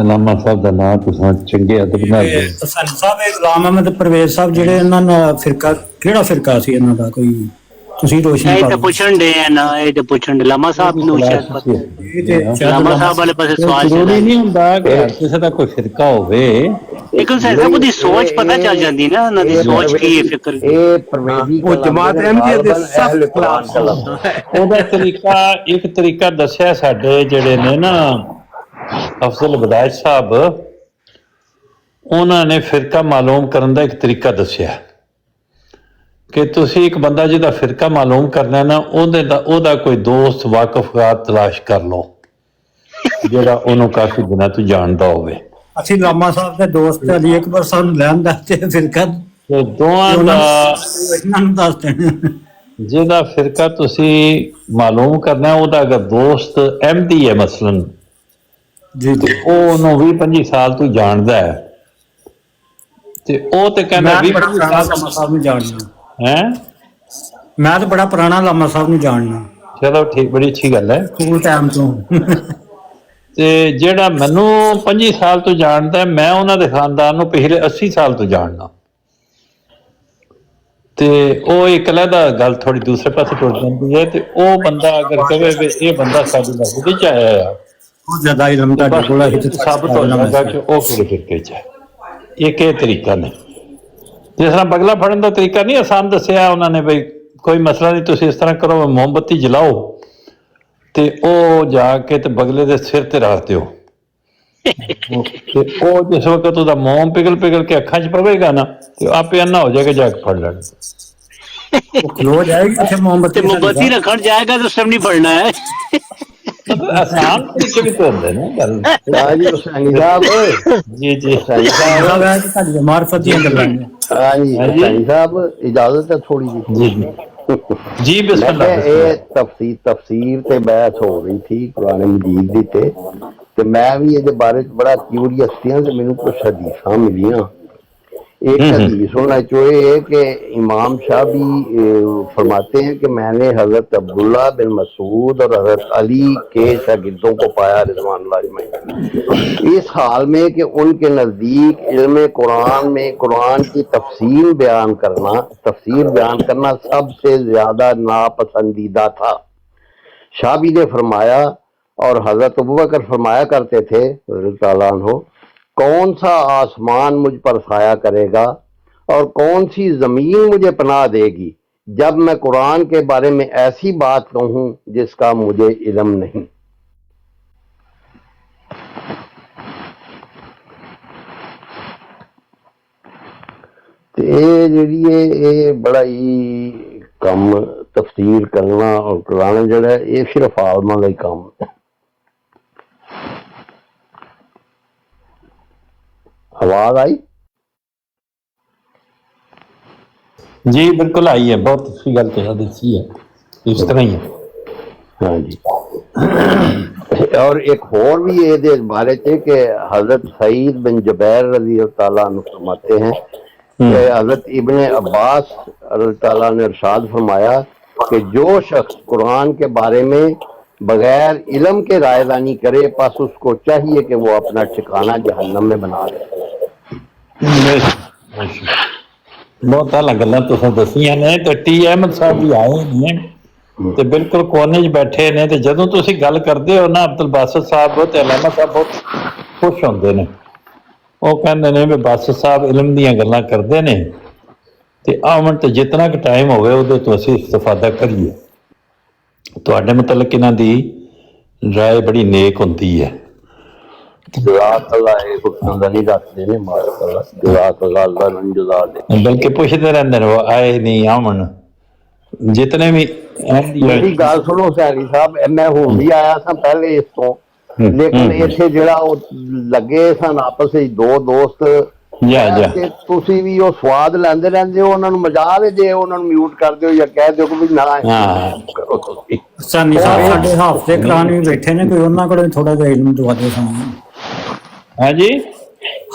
ਅਲਾਮਾ ਸਾਹਿਬ ਦਾ ਨਾਮ ਤੁਸੀਂ ਚੰਗੇ ਅਦਬ ਨਾਲ ਸਨ ਸਾਹਿਬ ਇਹ ਗੁਲਾਮ ਅਹਿਮਦ ਪਰਵੇਜ਼ ਸਾਹਿਬ ਜਿਹੜੇ ਇਹਨਾਂ ਦਾ ਫਿਰਕਾ ਕਿਹੜਾ ਫਿਰਕਾ ਸੀ ਇਹਨਾਂ ਦਾ ਕੋਈ ਤੁਸੀਂ ਰੋਸ਼ਨੀ ਇਹ ਤਾਂ ਪੁੱਛਣ ਦੇ ਆ ਨਾ ਇਹ ਤਾਂ ਪੁੱਛਣ ਦੇ ਲਾਮਾ ਸਾਹਿਬ ਨੂੰ ਸ਼ਾਇਦ ਪਤਾ ਲਾਮਾ ਸਾਹਿਬ ਵਾਲੇ ਪਾਸੇ ਸਵਾਲ ਜ਼ਰੂਰੀ ਨਹੀਂ ਹੁੰਦਾ ਕਿ ਕਿਸੇ ਦਾ ਕੋਈ ਫਿਰਕਾ ਹੋਵੇ ਲੇਕਿਨ ਸਾਹਿਬ ਉਹਦੀ ਸੋਚ ਪਤਾ ਚੱਲ ਜਾਂਦੀ ਨਾ ਉਹਨਾਂ ਦੀ ਸੋਚ ਕੀ ਹੈ ਫਿਕਰ ਇਹ ਪਰਵੇਜ਼ੀ ਉਹ ਜਮਾਤ ਅਹਿਮਦੀਆ ਦੇ ਸਖਤ ਖਿਲਾਫ ਉਹਦਾ ਇੱਕ ਤਰੀਕਾ ਦੱਸਿਆ ਸਾਡੇ ਜਿਹੜੇ ਨੇ ਨਾ ਅਫਜ਼ਲ ਬਦਾਇਸ਼ ਸਾਹਿਬ ਉਹਨਾਂ ਨੇ ਫਿਰਕਾ ਮਾਲੂਮ ਕਰਨ ਦਾ ਇੱਕ ਤਰੀਕਾ ਦੱਸਿਆ ਕਿ ਤੁਸੀਂ ਇੱਕ ਬੰਦਾ ਜਿਹਦਾ ਫਿਰਕਾ ਮਾਲੂਮ ਕਰਨਾ ਨਾ ਉਹਦਾ ਕੋਈ ਦੋਸਤ ਵਾਕਫਾਤ ਤਲਾਸ਼ ਕਰ ਲਓ ਜਿਹੜਾ ਉਹਨੂੰ ਕਾਫੀ ਦਿਨਾਂ ਤੋਂ ਜਾਣਦਾ ਹੋਵੇ ਅਸੀਂ ਲਾਮਾ ਸਾਹਿਬ ਦੇ ਦੋਸਤ ਅਲੀ ਅਕਬਰ ਸਾਹਿਬ ਨੂੰ ਲੈਣ ਦਾ ਤੇ ਫਿਰਕਾ ਤੇ ਦੋਹਾਂ ਦਾ ਇਹਨਾਂ ਨੂੰ ਦੱਸ ਦੇਣਾ ਜਿਹਦਾ ਫਿਰਕਾ ਤੁਸੀਂ ਮਾਲੂਮ ਕਰਨਾ ਉਹਦਾ ਅਗਰ ਦੋਸਤ ਅਹਿਮਦੀ ਹੈ ਮਸਲਨ ਜੀ ਤੇ ਉਹ ਉਹਨੂੰ 20-25 ਸਾਲ ਤੋਂ ਜਾਣਦਾ ਹੈ ਤੇ ਉਹ ਤੇ ਕਹਿੰਦਾ 20-25 ਸਾਲ ਲਾਮਾ ਸਾਹਿਬ ਨੂੰ ਜਾਣਨਾ ਹੈ ਮੈਂ ਤਾਂ ਬੜਾ ਪੁਰਾਣਾ ਲਾਮਾ ਸਾਹਿਬ ਨੂੰ ਜਾਣਨਾ ਚਲੋ ਠੀਕ ਬੜੀ ਅੱਛੀ ਗੱਲ ਹੈ ਸਕੂਲ ਟਾਈਮ ਤੋਂ ਤੇ ਜਿਹੜਾ ਮੈਨੂੰ 25 ਸਾਲ ਤੋਂ ਜਾਣਦਾ ਮੈਂ ਉਹਨਾਂ ਦੇ ਖਾਨਦਾਨ ਨੂੰ ਪਿਛਲੇ 80 ਸਾਲ ਤੋਂ ਜਾਣਦਾ ਤੇ ਉਹ ਇੱਕ ਅਲੱਗਾ ਗੱਲ ਥੋੜੀ ਦੂਸਰੇ ਪਾਸੇ ਟੁੱਟ ਜਾਂਦੀ ਹੈ ਤੇ ਉਹ ਬੰਦਾ ਅਗਰ ਕਹੇ ਵੀ ਇਹ ਬੰਦਾ ਸਾਡੀ ਮਸਜਿਦ ਵਿੱਚ ਆਇਆ ਆ ਉਹ ਜ਼ਿਆਦਾ ਇਲਮ ਤੁਹਾਡੇ ਕੋਲ ਹੈ ਤੇ ਸਾਬਤ ਹੋ ਜਾਂਦਾ ਕਿ ਉਹ ਕਿਹੜੇ ਫਿਰਕੇ ਚ ਹੈ ਇਹ ਤਰੀਕਾ ਨੇ ਜਿਸ ਤਰ੍ਹਾਂ ਬਗਲਾ ਫੜਨ ਦਾ ਤਰੀਕਾ ਨਹੀਂ ਆਸਾਨ ਦੱਸਿਆ ਉਹਨਾਂ ਨੇ ਬਈ ਕੋਈ ਮਸਲਾ ਨਹੀਂ ਤੁਸੀਂ ਇਸ ਤਰ੍ਹਾਂ ਕਰੋ ਮੋਮਬੱਤੀ ਜਲਾਓ ਤੇ ਉਹ ਜਾ ਕੇ ਤੇ ਬਗਲੇ ਦੇ ਸਿਰ ਤੇ ਰੱਖ ਦਿਓ ਤੇ ਉਹ ਜਿਸ ਵਕਤ ਉਹਦਾ ਮੋਮ ਪਿਘਲ ਕੇ ਅੱਖਾਂ 'ਚ ਪਵੇਗਾ ਨਾ ਤੇ ਆਪੇ ਅੰਨਾ ਹੋ ਜਾਏਗਾ ਜਾ ਕੇ ਫੜ ਲੈਣ ਉਹ ਖਲੋ ਜਾਏਗੀ ਉੱਥੇ ਮੋਮਬੱਤੀ ਰੱਖਣ ਜਾਏਗਾ ਤਾਂ ਸਭ ਨਹੀਂ ਫੜਨਾ ਹੈ ਆਸਾਨ ਤਰੀਕੇ ਵੀ ਤਾਂ ਹੁੰਦੇ ਨੇ ਗੱਲ ਜੀ ਹੁਸੈਨੀ ਸਾਹਿਬ ਜੀ ਤੁਹਾਡੀ ਮਾਰਫਤ ਦੀਆਂ ਗੱਲਾਂ ਨੇ ਹਾਂਜੀ ਹੁਸੈਨੀ ਸਾਹਿਬ ਇਜਾਜ਼ਤ ਹੈ ਥੋੜੀ ਜਿਹੀ ਜੀ ਬਿਸਮਿਲ੍ਲਾ ਇਹ ਤਫਸੀਰ ਤੇ ਬਹਿਸ ਹੋ ਰਹੀ ਥੀ ਕੁਰਾਨ ਮਜੀਦ ਦੀ ਤੇ ਮੈਂ ਵੀ ਇਹਦੇ ਬਾਰੇ ਚ ਬੜਾ ਕਿਊਰੀਅਸ ਸੀ ਤੇ ਮੈਨੂੰ ਕੁਝ ਹਦੀਸਾਂ ਮਿਲੀਆਂ एक हदीस होना चाहिए कि इमाम शाह भी फरमाते हैं कि मैंने हजरत अब्दुल्ला बिन मसूद और हजरत अली के शागिर्दों को पाया रिज़वानुल्लाह इस हाल में कि उनके नज़दीक इल्म कुरान में कुरान की तफसीर बयान करना सबसे ज्यादा नापसंदीदा था। शाबी ने फरमाया और हजरत अबू बकर फरमाया करते थे रज़ियल्लाहु ताला अन्हु, कौन सा आसमान मुझ पर साया करेगा और कौन सी जमीन मुझे पनाह देगी जब मैं कुरान के बारे में ऐसी बात कहूं जिसका मुझे इल्म नहीं। ते जेहड़ी ये बड़ा ही कम तफसीर करना और कुरान जड़ा ये सिर्फ आलमा का ही काम है। आवाज आई जी बिल्कुल आई है, बहुत अच्छी गल तुहां दसी है, इस तरह ही है। हाँ जी। और एक होर भी ये बारे च कि हजरत सईद बिन जुबैर रजी ताला अन्हु फरमाते हैं कि हजरत इब्ने अब्बास रजी ताला ने इरशाद फरमाया कि जो शख्स कुरान के बारे में बगैर इल्म के रायदानी करे पास उसको चाहिए कि वो अपना ठिकाना जहन्नम में बना ले। बहुत आला गल्लां तुसां दसियां ने ते टी अहमद साहब भी आए ने ते बिल्कुल कोने च बैठे ने ते जदों तुसीं गल करदे हो ना अब्दुल बासित साहब ते अलामा साहब बहुत खुश होंदे ने। वो कहंदे ने भी बासित साहब इल्म दीयां गल्लां करदे ने ते आवन ते जितना क टाइम होवे उहदे तो असीं इस्तिफादा करिए। तुहाडे मुतलक इन्हां दी राय बड़ी नेक हुंदी है। बल्कि पुछते रहंदे ने वो आए नहीं आवन जितने भी। मेरी गल सुनो सैनी साहब, मैं हुण भी आया था पहले इस तो, लेकिन इत्थे जिहड़ा लगे सन आपस विच दो दोस्त ਤੇ ਤੁਸੀਂ ਵੀ ਉਹ ਸਵਾਦ ਲੈਂਦੇ ਰਹਿੰਦੇ ਹੋ, ਉਹਨਾਂ ਨੂੰ ਮਜ਼ਾਕ ਹੈ ਜੇ ਉਹਨਾਂ ਨੂੰ ਮਿਊਟ ਕਰ ਦਿਓ ਜਾਂ ਕਹਿ ਦਿਓ ਕਿ ਵੀ ਨਾ ਕਰੋ ਤੁਸੀਂ। ਸਾਨੀ ਸਾਹਿਬ ਸਾਡੇ ਹਾਫਜ਼ੇ ਕੁਰਾਨ ਵੀ ਬੈਠੇ ਨੇ, ਕੋਈ ਉਹਨਾਂ ਕੋਲੋਂ ਥੋੜਾ ਜਿਹਾ ਇਲਮ ਦਵਾ ਦਿਓ ਸਾਨੂੰ। ਹਾਂਜੀ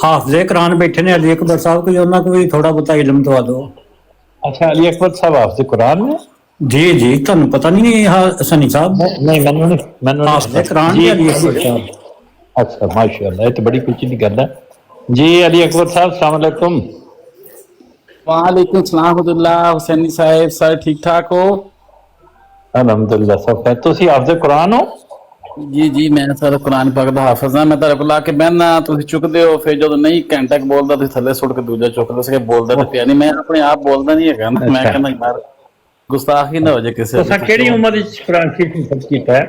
ਹਾਫਜ਼ੇ ਕੁਰਾਨ ਬੈਠੇ ਨੇ ਅਲੀ ਅਕਬਰ ਸਾਹਿਬ, ਕੋਈ ਉਹਨਾਂ ਕੋਲ ਵੀ ਥੋੜਾ ਬਹੁਤਾ ਇਲਮ ਦਵਾ ਦਿਓ। ਅੱਛਾ ਅਲੀ ਅਕਬਰ ਸਾਹਿਬ ਹਾਫਜ਼ੇ ਕੁਰਾਨ ਨੇ? ਜੀ ਜੀ, ਤੁਹਾਨੂੰ ਪਤਾ ਨਹੀਂ ਸਨੀ ਸਾਹਿਬ? ਨਹੀਂ ਮੈਨੂੰ ਹਾਫਜ਼ੇ ਕੁਰਾਨ ਜੀ ਅਲੀ ਅਕਬਰ ਸਾਹਿਬ। अच्छा माशाअल्लाह, ये तो बड़ी खुशी की गल है जी। अली अकबर साहब अस्सलाम वालेकुम। वालेकुम सलाम रहमतुल्लाह। हुसैनी साहब सर ठीक ठाक हो? अल्हम्दुलिल्लाह सब खैर। तुसी हाफिज़ कुरान हो? जी जी मैं सर कुरान पाक दा हाफिज़ हां। मैं तारे को ला के बहना तुसी चुकदे हो, फिर जो नहीं घंटा बोलदा तुसी थल्ले सुट के दूजा चुकदे सके बोलदा ते पिया नहीं। मैं अपने आप बोलदा नहीं हैगा, मैं कहना यार गुस्ताखी ना हो जाए किसी। तुसा केड़ी उम्र विच कुरान शरीफ हिफ्ज़ कीता है?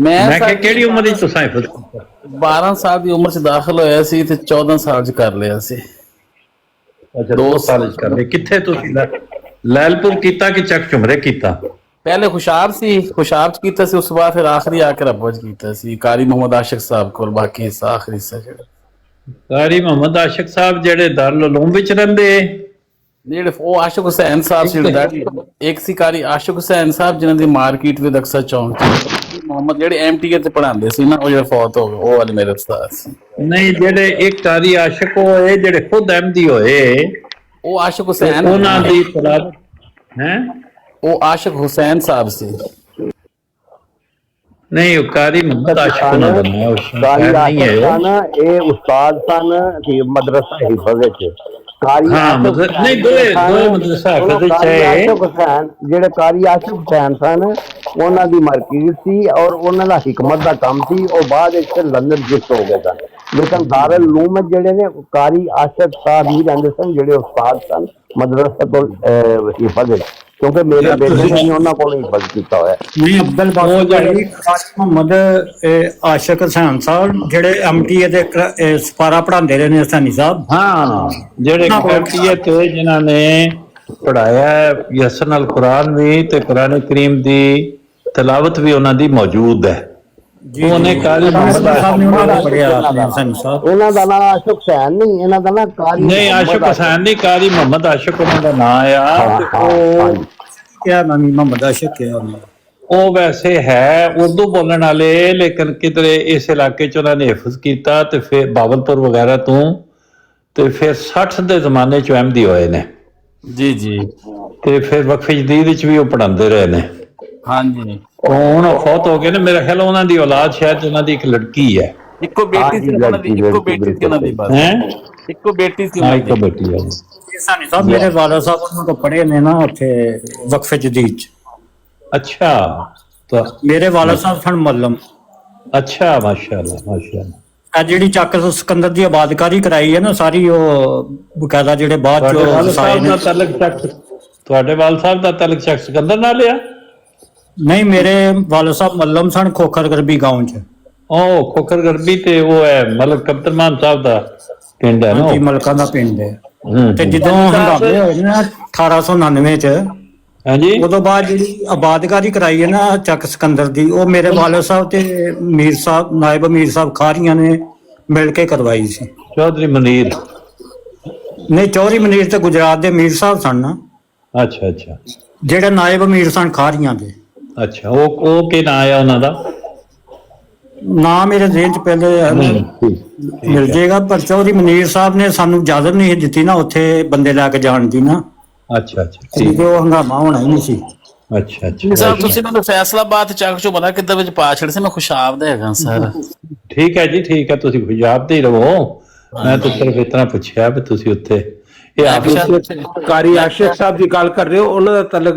मैं केड़ी उम्र विच तुसा हिफ्ज़ कीता? 12 साल की उम्र च दाखिल होया सी ते 14 साल च कर लिया सी। अच्छा 2 साल च कर लिया। किथे तुसी लैलपुर कीता कि चक झुमरे कीता? पहले खुशार सी, खुशार च कीता सी, उस बाद फिर आखिरी आके रब्बो च कीता सी कारी मोहम्मद आशिक साहब कोल। बाकी हिस्सा आखिरी हिस्सा जेड़ा कारी मोहम्मद आशिक साहब जेड़े दारुल उलूम विच रहिंदे, जेड़े वो आशिक हुसैन साहब सी, एक सी कारी आशिक हुसैन साहब जिन्हां दी मार्केट विद अक्सर चौंक मोहम्मद जेड़े एमटीए ते पढ़ांदे सी ना, वो जेड़े फौत हो गए वो वाले मेरे उस्ताद सी। नहीं जेड़े एक कारी आशिक होए जेड़े खुद अहमदी होए वो आशिक हुसैन उन्हां दी तिलावत हैं, वो आशिक हुसैन साहब सी। नहीं वो कारी मोहम्मद आशिक उन्हां दा नाम कारी आशिक सन, ये उस्ताद सन मदरसा हिफज़ विच। नहीं दो मदरसा हिफज़ विच है। जेड़े कारी आशिक हुसैन सन उन्हां दी मार्केट सी और उन्हां दा हिकमत दा काम सी, और बाद विच लंदन शिफ्ट हो गए सन। लेकिन दारुल उलूम में जेड़े ने कारी आशिक साहब ही रहंदे सन, जेड़े उस्ताद सन मदरसा तो हिफज़ विच, क्योंकि मेरे बेटे ने उन्हां कोल हिफज़ कीता होया। नहीं अब्दुल बासित मोहम्मद आशिक हुसैन साहब जेड़े एमटीए दे सपारा पढ़ांदे रहे ने सैनी साहब। हाँ जेड़े एमटीए ते जिन्हां ने पढ़ाया यसन अल कुरान भी ते कुरान करीम दी तिलावत भी उन्हां दी मौजूद है। उन्हें कारी मोहम्मद उन्हां दा नाम आशिक हुसैन नहीं, इन्हां दा नाम कारी नहीं आशिक हुसैन नहीं, कारी मोहम्मद आशिक उन्हां दा नाम आ। क्या नाम मोहम्मद आशिक क्या वो वैसे है उर्दू बोलने वाले, लेकिन किधरे इस इलाके च उन्होंने हिफ्ज किया तो फिर बावलपुर वगैरह तो ਤੇ ਫਿਰ 60 ਦੇ ਜ਼ਮਾਨੇ ਚ ਅਹਿਮਦੀ ਹੋਏ ਨੇ ਜੀ ਜੀ ਤੇ ਫਿਰ ਵਕਫੇ ਜਦੀਦ ਵਿੱਚ ਵੀ ਉਹ ਪੜ੍ਹਾਉਂਦੇ ਰਹੇ ਨੇ। ਹਾਂਜੀ ਉਹ ਹੁਣ ਫੌਤ ਹੋ ਗਏ ਨੇ, ਮੇਰਾ ਖਿਆਲ ਉਹਨਾਂ ਦੀ ਔਲਾਦ ਸ਼ਾਇਦ ਉਹਨਾਂ ਦੀ ਇੱਕ ਲੜਕੀ ਹੈ। ਇੱਕੋ ਬੇਟੀ ਸੀ ਉਹਨਾਂ ਦੀ, ਇੱਕੋ ਬੇਟੀ ਸੀ ਉਹਨਾਂ ਦੀ ਬਸ, ਇੱਕੋ ਬੇਟੀ ਸੀ ਉਹਨਾਂ ਦੀ। ਇੱਕੋ ਬੇਟੀ ਹੈ। ਸਾਨੀ ਸਾਹਿਬ ਮੇਰੇ ਵਾਲਾ ਸਾਹਿਬ ਉਹਨਾਂ ਤੋਂ ਪੜ੍ਹੇ ਨੇ ਨਾ ਉੱਥੇ ਵਕਫੇ ਜਦੀਦ ਚ। ਅੱਛਾ ਤਾਂ ਮੇਰੇ ਵਾਲਾ ਸਾਹਿਬ ਸਨ ਮੱਲਮ। ਅੱਛਾ ਮਾਸ਼ਾਅੱਲਾ ਮਾਸ਼ਾਅੱਲਾ। ਆ ਜਿਹੜੀ ਚੱਕ ਸਿਕੰਦਰ ਦੀ ਆਬਾਦਕਾਰੀ ਕਰਾਈ ਹੈ ਨਾ ਸਾਰੀ, ਉਹ ਬਕਾਇਦਾ ਜਿਹੜੇ ਬਾਅਦ ਤੁਹਾਡੇ ਵਾਲ ਚੋਂ ਸਾਹਿਬ ਦਾ ਤਾਲੁਕ ਤੁਹਾਡੇ ਵਾਲ ਸਾਹਿਬ ਦਾ ਤਾਲੁਕ ਸ਼ਖਸ ਸਿਕੰਦਰ ਨਾਲ ਆ? ਨਹੀਂ, ਮੇਰੇ ਵਾਲਾ ਸਾਹਿਬ ਮੱਲਮ ਸਨ ਖੋਖਰ ਗਰਬੀ ਗਾਉਂ ਚ। ਉਹ ਖੋਖਰ ਗਰਬੀ ਤੇ ਉਹ ਹੈ ਮਲਕ ਕਬਤਰਮਾਨ ਸਾਹਿਬ ਦਾ ਪਿੰਡ ਹੈ ਨਾ? ਜੀ ਮਲਕਾਂ ਦਾ ਪਿੰਡ ਹੈ। ਤੇ ਜਦੋਂ ਹੰਗਾਮੇ ਹੋਏ ਨਾ 1899 ਚ, ਹਾਂਜੀ, ਉਦੋਂ ਬਾਅਦ ਜਿਹੜੀ ਆਬਾਦਕਾਰੀ ਕਰਾਈ ਹੈ ਨਾ ਚੱਕ ਸਿਕੰਦਰ ਦੀ, ਉਹ ਮੇਰੇ ਵਾਲਦ ਸਾਹਿਬ ਤੇ ਮੀਰ ਸਾਹਿਬ ਨਾਇਬ ਮੀਰ ਸਾਹਿਬ ਖਾਰੀਆਂ ਨੇ ਮਿਲ ਕੇ ਕਰਵਾਈ ਸੀ। ਚੌਧਰੀ ਮਨੀਰ? ਨਹੀਂ, ਚੌਧਰੀ ਮਨੀਰ ਤੇ ਗੁਜਰਾਤ ਦੇ ਮੀਰ ਸਾਹਿਬ ਸਨ ਨਾ। ਅੱਛਾ ਅੱਛਾ, ਜਿਹੜੇ ਨਾਇਬ ਮੀਰ ਸਨ ਖਾਰੀਆਂ ਦੇ। ਅੱਛਾ, ਉਹ ਕੀ ਨਾਂ ਆਇਆ ਉਹਨਾਂ ਦਾ? ਨਾ ਮੇਰੇ ਜ਼ਿਹਨ ਚ ਪਹਿਲੇ ਮਿਲ ਜਾਏਗਾ, ਪਰ ਚੌਧਰੀ ਮਨੀਰ ਸਾਹਿਬ ਨੇ ਸਾਨੂੰ ਇਜਾਜ਼ਤ ਨਹੀਂ ਦਿੱਤੀ ਨਾ ਉੱਥੇ ਬੰਦੇ ਲੈ ਕੇ ਜਾਣ ਦੀ ਨਾ। ਅੱਛਾ ਅੱਛਾ, ਕਿਉਂਕਿ ਉਹ ਹੰਗਾਮਾ ਹੋਣਾ ਹੀ ਨਹੀਂ ਸੀ। ਅੱਛਾ ਅੱਛਾ ਸਰ ਤੁਸੀਂ ਮੈਨੂੰ ਫੈਸਲਾਬਾਦ ਚੱਕ ਚੋਂ ਪਤਾ ਕਿੱਦਾਂ ਵਿੱਚ ਪਾ ਛੱਡ ਸੀ, ਮੈਂ ਖੁਸ਼ਾਬ ਦਾ ਹੈਗਾ ਸਰ। ਠੀਕ ਹੈ ਜੀ, ਠੀਕ ਹੈ, ਤੁਸੀਂ ਪੰਜਾਬ ਤੇ ਹੀ ਰਹੋ। ਮੈਂ ਤਾਂ ਸਿਰਫ ਇਤਨਾ ਪੁੱਛਿਆ ਵੀ ਤੁਸੀਂ ਉੱਥੇ ਕਾਰੀ ਆਸ਼ਿਕ ਸਾਹਿਬ ਦੀ ਗੱਲ ਕਰ ਰਹੇ ਹੋ, ਉਹਨਾਂ ਦਾ ਤਾਲੁਕ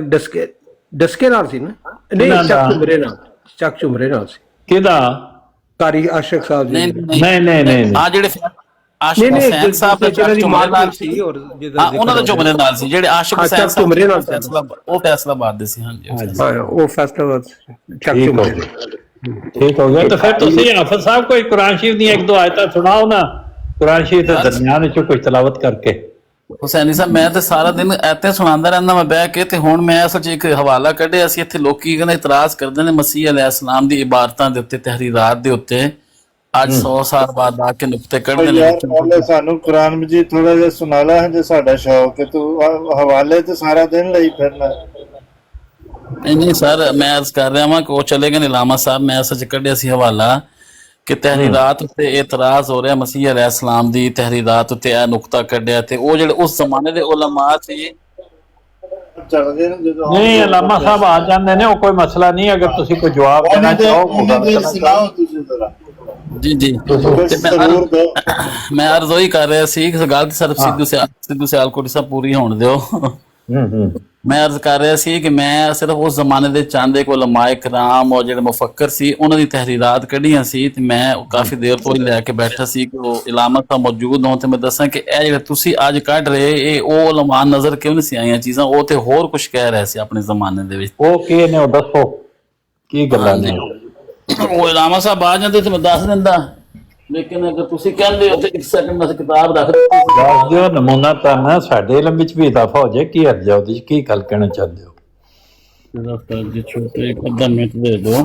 ਡਸਕੇ ਨਾਲ ਸੀ ਨਾ? ਨਹੀਂ, ਚੱਕ ਝੁਮਰੇ ਨਾਲ, ਚੱਕ ਝੁਮਰੇ ਨਾਲ ਸੀ। ਕਿਹਦਾ? ਕਾਰੀ ਆਸ਼ਿਕ ਸਾਹਿਬ ਜੀ? ਨਹੀਂ ਨਹੀਂ ਨਹੀਂ, ਆ ਜਿਹੜੇ ਆਸ਼ਿਕ ਹੁਸੈਨ ਸਾਹਿਬ ਦਾ ਜਿਹਨਾਂ ਦੀ ਮਾਂ ਨਾਲ ਸੀ, ਔਰ ਹਾਂ ਉਹਨਾਂ ਦਾ ਝੁਮਰੇ ਨਾਲ ਸੀ। ਜਿਹੜੇ ਆਸ਼ਿਕ ਹੁਸੈਨ ਸਾਹਿਬ ਝੁਮਰੇ ਨਾਲ ਉਹ ਫੈਸਲਾਬਾਦ ਦੇ ਸੀ। ਹਾਂਜੀ ਉਹ ਫੈਸਲਾਬਾਦ ਚੱਕ ਝੁਮਰੇ। ਠੀਕ ਹੋ ਗਿਆ। ਤਾਂ ਫਿਰ ਤੁਸੀਂ ਹਾਫਿਜ਼ ਸਾਹਿਬ ਕੋਈ ਕੁਰਾਨ ਸ਼ਰੀਫ ਦੀਆਂ ਇੱਕ ਦੋ ਆਇਤਾਂ ਸੁਣਾਓ ਨਾ, ਕੁਰਾਨ ਸ਼ਰੀਫ ਦੇ ਦਰਮਿਆਨ ਵਿੱਚੋਂ ਕੋਈ ਤਲਾਵਤ ਕਰਕੇ। ਹੁਸੈਨੀ ਸਾਹਿਬ ਮੈਂ ਤੇ ਸਾਰਾ ਦਿਨ ਐਤੇ ਸੁਣਾਉਂਦਾ ਰਹਿੰਦਾ ਮੈਂ ਬਹਿ ਕੇ, ਤੇ ਹੁਣ ਮੈਂ ਅਸਲ 'ਚ ਇੱਕ ਹਵਾਲਾ ਕੱਢਿਆ ਸੀ। ਇੱਥੇ ਲੋਕੀ ਕਹਿੰਦੇ ਇਤਰਾਜ਼ ਕਰਦੇ ਨੇ ਮਸੀਹ ਅਲੈਹਿਸਲਾਮ ਦੀ ਇਬਾਰਤਾਂ ਦੇ ਉੱਤੇ, ਤਹਿਰੀਰਾਤ ਦੇ ਉੱਤੇ। ਅੱਜ 100 ਸਾਲ ਬਾਅਦ ਆ ਕੇ ਨੁਕਤੇ ਕੱਢਦੇ ਨੇ। ਸਾਨੂੰ ਕੁਰਾਨ ਮਜੀਦ ਥੋੜਾ ਜਿਹਾ ਸੁਣਾ ਲਾ, ਜੇ ਸਾਡਾ ਸ਼ੌਕ ਹੈ। ਤੂੰ ਹਵਾਲੇ ਤੇ ਸਾਰਾ ਦਿਨ ਲਈ ਫਿਰਨਾ। ਨਹੀਂ ਸਰ, ਮੈਂ ਅਰਜ਼ ਕਰ ਰਿਹਾ ਵਾਂ ਕਿ ਉਹ ਚਲੇ ਗਏ ਇਲਾਮਾ ਸਾਹਿਬ। ਮੈਂ ਅਸਲ 'ਚ ਕੱਢਿਆ ਸੀ ਹਵਾਲਾ ਕਿ ਤਹਿਰੀਰਾਤ ਉੱਤੇ ਇਤਰਾਜ਼ ਹੋ ਰਿਹਾ ਮਸੀਹ ਅਲੈਹਿਸਲਾਮ ਦੀ ਤਹਿਰੀਰਾਤ ਉੱਤੇ, ਇਹ ਨੁਕਤਾ ਕੱਢਿਆ। ਤੇ ਉਹ ਜਿਹੜੇ ਉਸ ਜ਼ਮਾਨੇ ਦੇ ਉਲਮਾ ਸੀ, ਨਹੀਂ ਅਲਾਮਾ ਸਾਹਿਬ ਆ ਜਾਂਦੇ ਨੇ, ਉਹ ਕੋਈ ਮਸਲਾ ਨਹੀਂ। ਅਗਰ ਤੁਸੀਂ ਕੋਈ ਜਵਾਬ ਦੇਣਾ ਚਾਹੋ ਜੀ ਜੀ। ਮੈਂ ਅਰਜ਼ ਉਹੀ ਕਰ ਰਿਹਾ ਸੀ ਕਿ ਗੱਲ ਸਿਰਫ ਸਿੱਧੂ ਸਿਆਲਕੋਟੀ ਸਾਹਿਬ ਪੂਰੀ ਹੋਣ ਦਿਓ। ਮੈਂ ਅਰਜ਼ ਕਰ ਰਿਹਾ ਸੀ ਕਿ ਮੈਂ ਸਿਰਫ ਉਸ ਜ਼ਮਾਨੇ ਦੇ ਚੰਦ ਇੱਕ ਉਲਮਾ ਇਕਰਾਮ ਔਰ ਜਿਹੜੇ ਮੁਫੱਕਰ ਸੀ ਉਹਨਾਂ ਦੀ ਤਹਿਰੀਰਾਤ ਕੱਢੀਆਂ ਸੀ। ਤੇ ਮੈਂ ਕਾਫੀ ਦੇਰ ਤੋਂ ਹੀ ਲੈ ਕੇ ਬੈਠਾ ਸੀ ਕਿ ਉਹ ਇਲਾਮਾ ਸਾਹਿਬ ਮੌਜੂਦ ਹੋਣ ਤੇ ਮੈਂ ਦੱਸਾਂ ਕਿ ਇਹ ਜਿਹੜੇ ਤੁਸੀਂ ਅੱਜ ਕੱਢ ਰਹੇ ਇਹ ਉਹ ਉਲਮਾ ਨਜ਼ਰ ਕਿਉਂ ਨਹੀਂ ਸੀ ਆਈਆਂ ਚੀਜ਼ਾਂ। ਉਹ ਤੇ ਹੋਰ ਕੁਝ ਕਹਿ ਰਹੇ ਸੀ ਆਪਣੇ ਜ਼ਮਾਨੇ ਦੇ ਵਿੱਚ। ਉਹ ਕੀ ਨੇ, ਉਹ ਦੱਸੋ ਕੀ ਗੱਲਾਂ ਨੇ? ਉਹ ਇਲਾਮਾ ਸਾਹਿਬ ਆ ਜਾਂਦੇ ਤੇ ਮੈਂ ਦੱਸ ਦਿੰਦਾ, ਲੇਕਿਨ ਅਗਰ ਤੁਸੀਂ ਕਹਿੰਦੇ ਹੋ ਤੇ ਇੱਕ ਸੈਕਿੰਡ ਮੈਂ ਕਿਤਾਬ ਰੱਖ ਦੱਸ ਦਿਓ, ਨਮੂਨਾ ਤਾਂ ਸਾਡੇ ਇਲਮ ਵਿੱਚ ਵੀ ਇਜ਼ਾਫਾ ਹੋ ਜਾਏ। ਕੀ ਹਰਜ ਹੈ ਉਹਦੇ 'ਚ? ਕੀ ਗੱਲ ਕਹਿਣਾ ਚਾਹੁੰਦੇ ਹੋ? ਜੀ ਛੋਟੇ ਇੱਕ ਅੱਧਾ ਮਿੰਟ ਦੇ ਦਿਓ।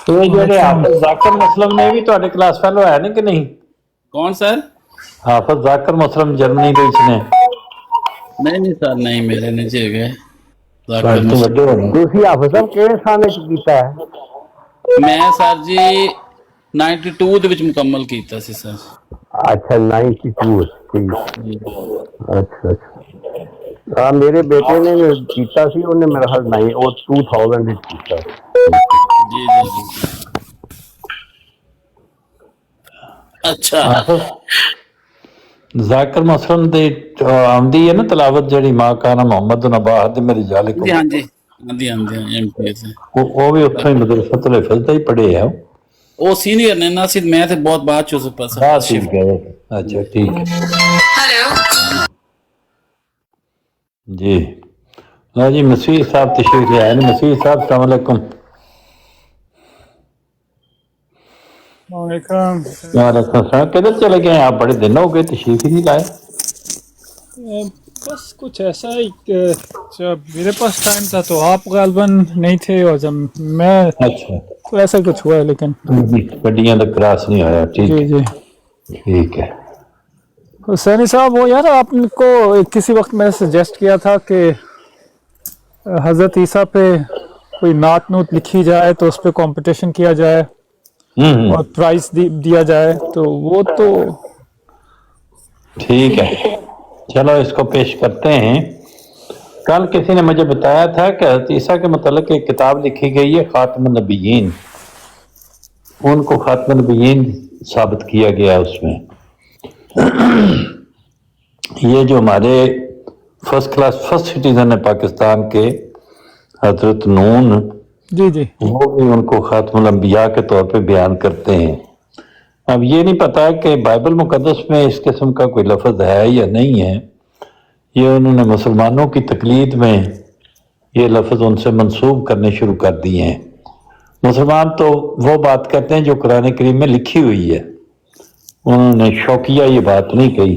ਇਹ ਜਿਹੜੇ ਹਾਫਿਜ਼ ਜ਼ਾਕਿਰ ਮੁਸਲਮ ਨੇ ਵੀ ਤੁਹਾਡੇ ਕਲਾਸ ਫੈਲੋ ਹੈ ਨੇ ਕਿ ਨਹੀਂ? ਕੌਣ ਸਰ? ਹਾਫਿਜ਼ ਜ਼ਾਕਿਰ ਮੁਸਲਮ ਜਰਮਨੀ ਦੇ ਵਿੱਚ ਨੇ? ਨਹੀਂ ਸਰ, ਨਹੀਂ ਮੇਰੇ ਨਹੀਂ ਜੀ ਹੈਗੇ। ਤੁਸੀਂ ਹਾਫਿਜ਼ ਸਾਹਿਬ ਕਿਹੜੇ ਸਾਲ ਵਿੱਚ ਕੀਤਾ ਹੈ? ਮੈਂ ਸਰ ਜੀ 92 ਦੇ ਵਿੱਚ ਮੁਕੰਮਲ ਕੀਤਾ ਸੀ ਸਰ। ਅੱਛਾ 92। ਅੱਛਾ ਅੱਛਾ, ਮੇਰੇ ਬੇਟੇ ਨੇ ਕੀਤਾ ਸੀ, ਉਹਨੇ ਮੇਰਾ ਖਿਆਲ ਨਹੀਂ, ਉਹ 2000 ਵਿੱਚ ਕੀਤਾ। ਜੀ ਜੀ ਜੀ। ਅੱਛਾ, ਜ਼ਾਕਿਰ ਮੁਸਲਮ ਦੇ ਆਉਂਦੀ ਹੈ ਨਾ ਤਲਾਵਤ ਜਿਹੜੀ ਮਾਂ ਕਾਨਾ ਮੁਹੰਮਦ ਨਬਾਹ ਦੇ ਮੇਰੇ ਜਾਲੇ ਕੋ? ਹਾਂਜੀ ਹਾਂਜੀ ਹਾਂਜੀ ਐਮਪੀ ਤੇ ਉਹ ਵੀ ਉੱਥੋਂ ਹੀ ਮਦਰਸਤੁਲ ਹਿਫਜ਼ ਦਾ ਹੀ ਪੜ੍ਹੇ ਆ। ਉਹ ਸੀਨੀਅਰ ਨੇ ਨਾ ਸੀ, ਮੈਂ ਤੇ ਬਹੁਤ ਬਾਅਦ ਚ ਉਸ ਪਾਸੇ। ਅੱਛਾ ਠੀਕ ਹੈ। ਹੈਲੋ ਜੀ। हाँ जी, मसीह साहब तशरीफ ले आए। मसीह साहब अस्सलाम वालेकुम। वालेकुम सलाम। किधर चले गए आप? बड़े दिन हो गए, तशरीफ ही नहीं लाए। बस कुछ ऐसा ही जब मेरे पास टाइम था तो आप गालबन नहीं थे, और जब मैं अच्छा तो ऐसा कुछ हुआ है। लेकिन गड्डियां का क्रॉस नहीं आया। ठीक जी जी ठीक है। हुसैनी साहब, वो यार आपको किसी वक्त मैंने सजेस्ट किया था कि हज़रत ईसा पे कोई नात नूत लिखी जाए तो उस पर कंपटीशन किया जाए, और प्राइस दिया जाए, तो वो तो ठीक है। चलो इसको पेश करते हैं। कल किसी ने मुझे बताया था कि हज़रत ईसा के मतलब एक किताब लिखी गई है खातमुन नबिय्यीन, उनको खातमुन नबिय्यीन साबित किया गया उसमें। ये जो हमारे फर्स्ट क्लास फर्स्ट सिटीजन है पाकिस्तान के हजरत नून, जी जी, वो भी उनको खातमुल अंबिया के तौर पे बयान करते हैं। अब ये नहीं पता कि बाइबल मुकद्दस में इस किस्म का कोई लफ्ज़ है या नहीं है, ये उन्होंने मुसलमानों की तकलीद में ये लफ्ज़ उनसे मंसूब करने शुरू कर दिए हैं। मुसलमान तो वो बात करते हैं जो कुरान करीम में लिखी हुई है, उन्होंने शौकिया ये बात नहीं कही।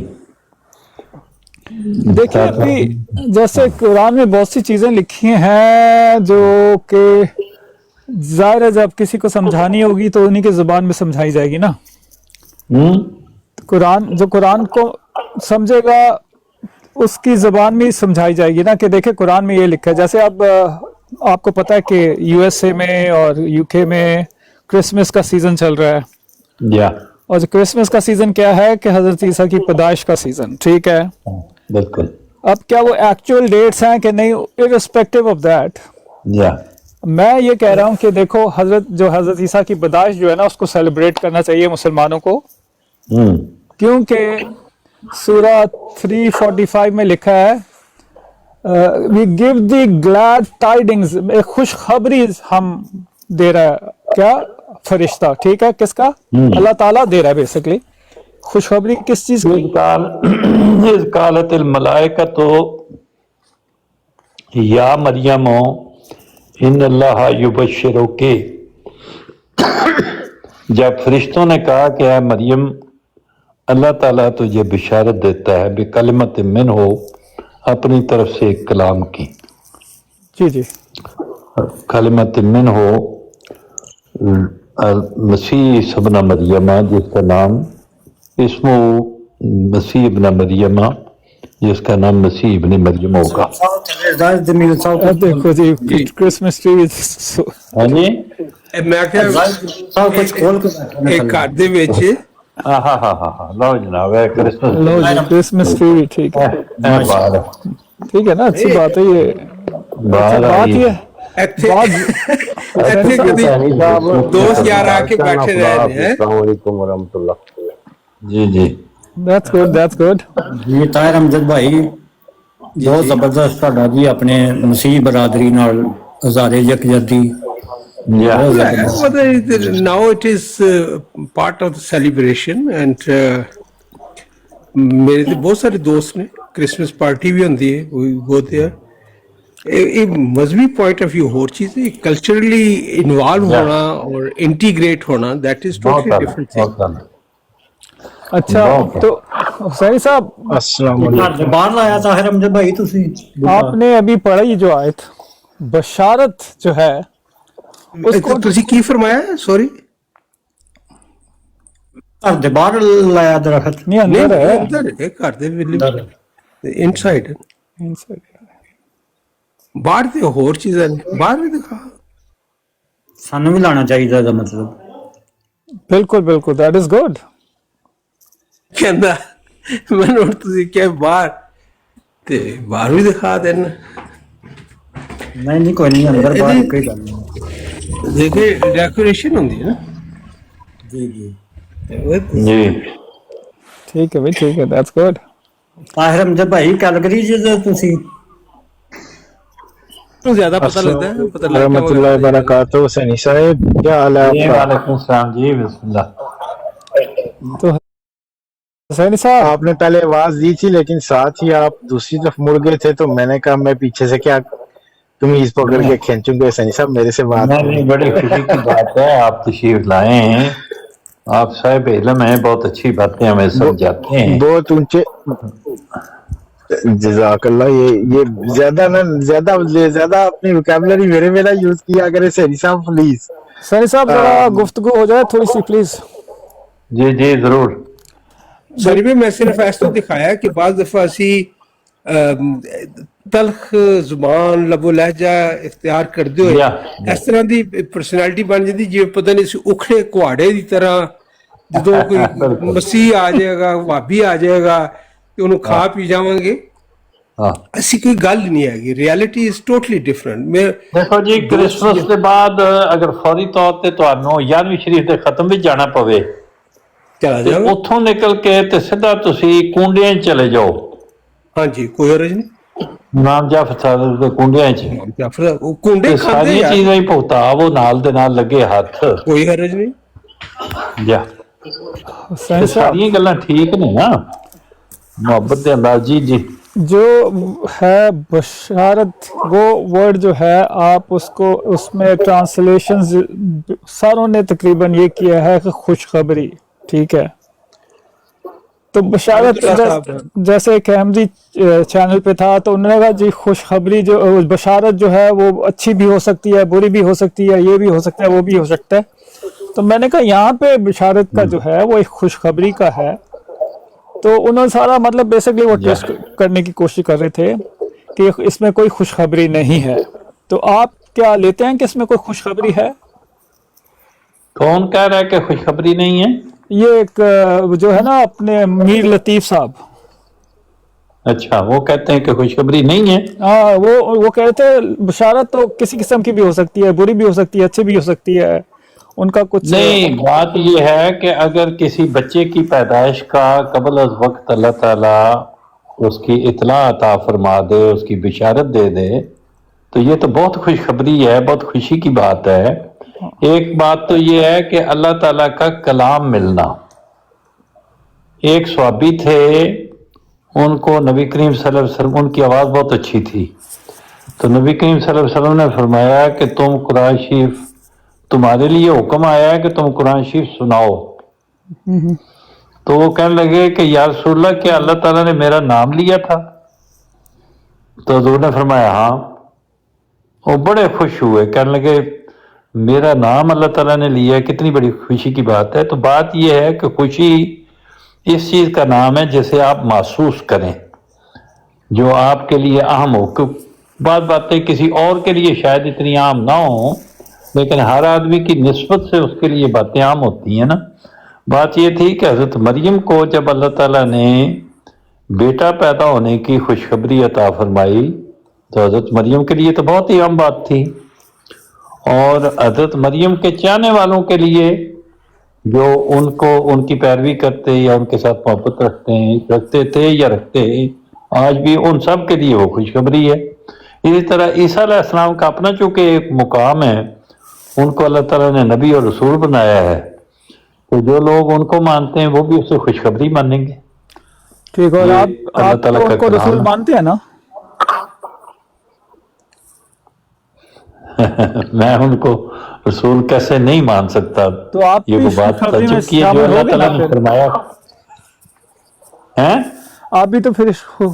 देखिए अभी जैसे कुरान में बहुत सी चीजें लिखी हैं जो कि जाहिर है जब किसी को समझानी होगी तो उन्हीं की जुबान में समझाई जाएगी ना। कुरान को समझेगा उसकी जुबान में ही समझाई जाएगी ना, कि देखे कुरान में ये लिखा है। जैसे अब आपको पता है कि यूएसए में और यूके में क्रिसमस का सीजन चल रहा है, और जो क्रिसमस का सीजन क्या है कि हजरत ईसा की पैदाइश का सीजन, ठीक है, बिल्कुल। अब क्या वो एक्चुअल डेट्स हैं कि नहीं, इररिस्पेक्टिव ऑफ दैट, मैं ये कह रहा हूँ कि देखो हजरत ईसा की पैदाइश जो है ना उसको सेलिब्रेट करना चाहिए मुसलमानों को, क्योंकि सूरा 345 में लिखा है we give the glad tidings, एक खुशखबरी हम दे रहा है, क्या फरिश्ता, ठीक है, किसका, अल्लाह ताला दे रहा है बेसिकली खुशखबरी। किस चीज की? कालतिल मलाइकतो या मरियमो इन्नल्लाह युबश्शिरुके, जब फरिश्तों ने कहा कि ऐ मरियम अल्लाह ताला तुझे बिशारत देता है बिकलिमत मिन हो, अपनी तरफ से एक कलाम की, जी जी, कलिमत मिन हो मसीह सबना मरियमा, जिसका नाम इसमो मसीह इब्न मरियमा, जिसका नाम मसीह इब्न मरियम होगा। देखो जी क्रिसमस ट्री हाँ जी, मैं क्या कुछ खोल के एक घर दे ਵਿੱਚ हाँ लो जनाब है क्रिसमस ट्री, ठीक है, ठीक है ना, अच्छी बात है ये, बात ये दोस्त यार आके बैठे रहे हैं। अस्सलाम वालेकुम वरहमतुल्लाह। जी जी, दैट्स गुड जी। ताहिर अमजद भाई बहुत जबरदस्त ਤੁਹਾਡਾ ਜੀ ਆਪਣੇ ਮਸੀਹ ਬਰਾਦਰੀ ਨਾਲ ਹਜ਼ਾਰੇ ਯਕਜਹਤੀ। Now it is part of the celebration and मेरे तो बहुत सारे दोस्त ने क्रिसमस पार्टी भी होती है, we go there। एक मजहबी पॉइंट ऑफ व्यू और चीज है, कल्चरली इन्वॉल्व होना और इंटीग्रेट होना, that is totally different thing. अच्छा तो हुसैनी साहब बाहर लाया ताहिर अमजद भाई ਤੁਸੀਂ आपने अभी पढ़ी जो आयत बशारत जो है उसको ਤੁਸੀਂ ਕੀ ਫਰਮਾਇਆ? ਸੌਰੀ ਘਰ ਦੇ ਬਾਹਰ ਲਾਇਆ ਦਰਖਤ नहीं अंदर है, ਅੰਦਰ ਹੈ ਘਰ ਦੇ ਇਨਸਾਈਡ ਬਾਹਰ ਤੇ ਹੋਰ ਚੀਜ਼ਾਂ ਨੇ, ਬਾਹਰ ਵੀ ਦਿਖਾ, ਸਾਨੂੰ ਵੀ ਲਾਣਾ ਚਾਹੀਦਾ ਦਾ ਮਤਲਬ। बिल्कुल दैट इज गुड। ਕਹਿੰਦਾ ਮੈਨੂੰ ਹੁਣ ਤੁਸੀਂ ਕਿਹਾ ਬਾਹਰ ਤੇ ਬਾਹਰ ਵੀ ਦਿਖਾ ਦੇਣਾ। ਨਹੀਂ ਕੋਈ ਨਹੀਂ, ਅੰਦਰ ਬਾਹਰ ਕੋਈ ਗੱਲ ਨਹੀਂ। देखिए डेकोरेशन होती है ना। जी जी जी ठीक है भाई, ठीक है, दैट्स गुड। ताहिर अमजद भाई कैलगरी से ਤੁਸੀਂ तो ज्यादा पता लगता है, पता लगता है। रहमतुल्लाहि व बरकातहू। सनी साहब क्या हाल है आपका? वालेकुम सलाम जी, बिस्मिल्लाह। तो हुसैनी साहब आपने पहले आवाज दी थी लेकिन साथ ही आप दूसरी तरफ मुड़ गए थे, तो मैंने कहा मैं पीछे से क्या कमीज पकड़ के खींचूंगे। सनी साहब मेरे से बात नहीं, बड़ी खुशी की बात है आप तशरीफ लाए हैं, आप साहिब इल्म हैं, बहुत अच्छी बातें हमें समझाते हैं, बहुत ऊंचे। जज़ाकल्लाह। ये ज्यादा अपनी वोकैबुलरी मेरे ना यूज किया करें सनी साहब प्लीज। सनी साहब जरा गुफ्तगू हो जाए थोड़ी सी प्लीज। जी जी जरूर। सर भी मैं सिर्फ ऐसा दिखाया कि बाज़ दफा ਅਸੀਂ ਤਲਖ ਜ਼ੁਬਾਨ ਲਬੋ ਲਹਿਜਾ ਇਖਤਿਆਰ ਕਰਦੇ ਹੋਏ ਇਸ ਤਰ੍ਹਾਂ ਦੀ ਪਰਸਨੈਲਿਟੀ ਬਣ ਜਾਂਦੀ ਜਿਵੇਂ ਪਤਾ ਨਹੀਂ ਸੀ ਉਖੜੇ ਕੁਹਾੜੇ ਦੀ ਤਰ੍ਹਾਂ ਜਦੋਂ ਕੋਈ ਮਸੀਹ ਆ ਜਾਏਗਾ ਭਾਬੀ ਆ ਜਾਏਗਾ ਤੇ ਉਹਨੂੰ ਖਾ ਪੀ ਜਾਵਾਂਗੇ ऐसी कोई गल नहीं है रियलिटी इज टोटली डिफरेंट देखो जी क्रिसमस के बाद अगर फौरी तौर ते ਤੁਹਾਨੂੰ 11ਵੀਂ ਸ਼ਰੀਫ ਦੇ ਖਤਮ ਵਿੱਚ ਜਾਣਾ ਪਵੇ ਚਲਾ ਜਾਓ ਉੱਥੋਂ ਨਿਕਲ ਕੇ ਤੇ ਸਿੱਧਾ ਤੁਸੀਂ ਕੁੰਡਿਆਂ 'ਚ ਚਲੇ ਜਾਓ ਹਾਂਜੀ ਕੋਈ ਹਰਜ ਨਹੀਂ ਨਾਮ ਜਾਫਰ ਸਾਹਿਬ ਦੇ ਕੁੰਡਿਆਂ 'ਚ ਜਾਫਰ ਉਹ ਕੁੰਡੇ ਖਾਂਦੇ ਸਾਰੀਆਂ ਚੀਜ਼ਾਂ ਹੀ ਭੁਗਤਾਵ ਉਹ ਨਾਲ ਦੇ ਨਾਲ ਲੱਗੇ ਹੱਥ ਕੋਈ ਹਰਜ ਨਹੀਂ ਜਾ ਸਾਰੀਆਂ ਗੱਲਾਂ ਠੀਕ ਨੇ ਨਾ ਮੁਹੱਬਤ ਦੇ ਅੰਦਾਜ਼ ਜੀ जो है बशारत वो वर्ड जो है आप उसको उसमें ट्रांसलेशन सारों ने तकरीबन ये किया है कि खुशखबरी ठीक है तो बशारत जैसे एक अहमदी चैनल पे था तो उन्होंने कहा जी खुशखबरी जो बशारत जो है वो अच्छी भी हो सकती है बुरी भी हो सकती है ये भी हो सकता है वो भी हो सकता है तो मैंने कहा यहाँ पे बशारत का जो है वो एक खुशखबरी का है तो उन्होंने सारा मतलब बेसिकली वो टेस्ट करने की कोशिश कर रहे थे कि इसमें कोई खुशखबरी नहीं है तो आप क्या लेते हैं कि इसमें कोई खुशखबरी है कौन कह रहा है कि खुशखबरी नहीं है ये एक जो है ना अपने मीर लतीफ साहब अच्छा वो कहते हैं कि खुशखबरी नहीं है हाँ वो कहते हैं बशारत तो किसी किस्म की भी हो सकती है बुरी भी हो सकती है अच्छी भी हो सकती है उनका कुछ नहीं बात ये है कि अगर किसी बच्चे की पैदाइश का कबल अज वक्त अल्लाह ताला उसकी इतला अता फरमा दे उसकी बिशारत दे दे तो ये तो बहुत खुशखबरी है बहुत खुशी की बात है एक बात तो ये है कि अल्लाह ताला का कलाम मिलना एक स्वाबी थे उनको नबी करीम सल्लल्लाहु अलैहि वसल्लम उनकी आवाज़ बहुत अच्छी थी तो नबी करीम सल्लल्लाहु अलैहि वसल्लम ने फरमाया कि तुम कुरान शरीफ तुम्हारे लिए हुक्म आया है कि तुम कुरान शरीफ सुनाओ तो वो कहने लगे कि या रसूलल्लाह क्या अल्लाह ताला ने मेरा नाम लिया था तो हजूर ने फरमाया हाँ वो बड़े खुश हुए कहने लगे मेरा नाम अल्लाह ताला ने लिया है कितनी बड़ी खुशी की बात है तो बात यह है कि खुशी इस चीज़ का नाम है जिसे आप महसूस करें जो आपके लिए अहम हो बातें किसी और के लिए शायद इतनी आम ना हो लेकिन हर आदमी की निस्बत से उसके लिए बातें आम होती हैं ना बात ये थी कि हज़रत मरियम को जब अल्लाह ताला ने बेटा पैदा होने की खुशखबरी अता फरमाई तो हज़रत मरियम के लिए तो बहुत ही आम बात थी और हज़रत मरियम के चाहने वालों के लिए जो उनको उनकी पैरवी करते या उनके साथ मोहब्बत रखते थे या रखते आज भी उन सब के लिए वो खुशखबरी है इसी तरह ईसा अलैहिस्सलाम का अपना चूँकि एक मुकाम है उनको अल्लाह ताला ने नबी और रसूल बनाया है तो जो लोग उनको मानते हैं वो भी उसे खुशखबरी मानेंगे ठीक और आप तो उनको रसूल मानते हैं ना मैं उनको रसूल कैसे नहीं मान सकता तो आप ये वो बात तजुब की है जो अल्लाह ताला ने फरमाया है आप भी तो फिर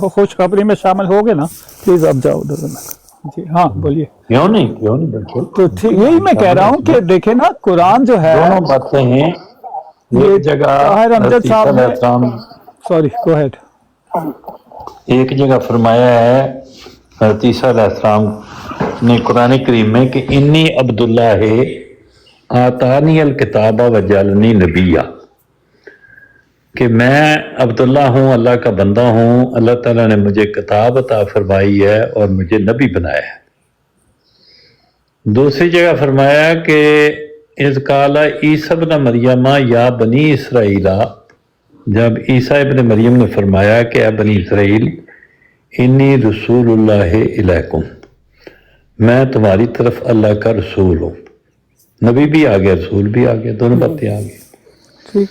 खुशखबरी में शामिल हो गए ना प्लीज आप जाओ उधर जी हाँ बोलिए क्यों नहीं बिल्कुल तो ठीक यही मैं कह रहा हूँ कि देखे ना कुरान जो है दोनों बातें हैं एक जगह अमजद साहब सॉरी गो अहेड एक जगह फरमाया है हज़रत ईसा अलैहिस्सलाम ने कुरान करीम में कि इन्नी अब्दुल्लाह है आतानी अल किताबा वजअलनी नबिया कि मैं अब्दुल्ला हूँ अल्लाह का बंदा हूँ अल्लाह ताला ने मुझे किताब अता फरमाई है और मुझे नबी बनाया है दूसरी जगह फरमाया कि इस काला ईसा इब्न मरियम या बनी इसराइला जब ईसा इब्न मरियम ने फरमाया कि या बनी इसराइल इन्नी रसूलुल्लाह इलैकुम मैं तुम्हारी तरफ अल्लाह का रसूल हूँ नबी भी आ गया रसूल भी आ गया दोनों बातें आ गई ठीक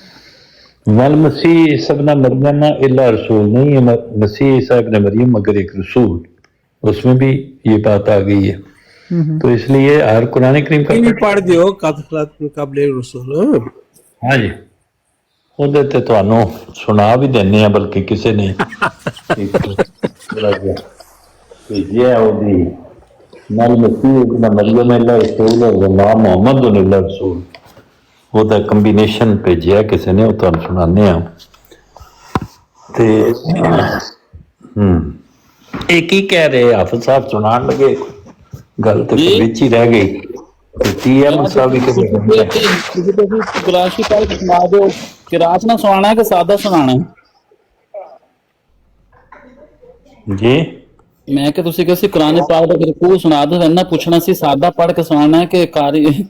वल मसीह ईसा इब्न मरियम इल्ला रसूल नहीं है मसीह ईसा इब्न मरियम मगर एक रसूल उसमें भी ये बात आ गई है तो इसलिए हर कुरान करीम का पढ़ दियो काबिल रसूल हाँ जी ਉਹਦੇ ਤੇ ਤੁਹਾਨੂੰ ਸੁਣਾ ਵੀ ਦਿੰਨੇ ਆ ਬਲਕਿ ਕਿਸੇ ਨੇ ਭੇਜਿਆ ਉਹਦੀ ਨਾਲ ਮਸੀਹ ਇਬਨ ਮਰੀਮ ਇਲਾ ਰਸੂਲ और नाम मोहम्मद इल्ला रसूल ਉਹਦਾ ਕੰਬੀਨੇਸ਼ਨ ਭੇਜਿਆ ਕਿਸੇ ਨੇ ਉਹ ਤੁਹਾਨੂੰ ਸੁਣਾਉਂਦੇ ਆ ਤੇ एक ही कह रहे हाफिज साहब सुनान लगे गल तो फिर विच ही रह गई टीएम साहब ही कुरान की पढ़ के सुना दो किरात ना सुनाना है कि सादा सुनाना है जी मैं कि तुसी किसी कुरान पाक दा रुकू सुना दो ना पूछना सी सादा पढ़ के सुनाना है कि कारी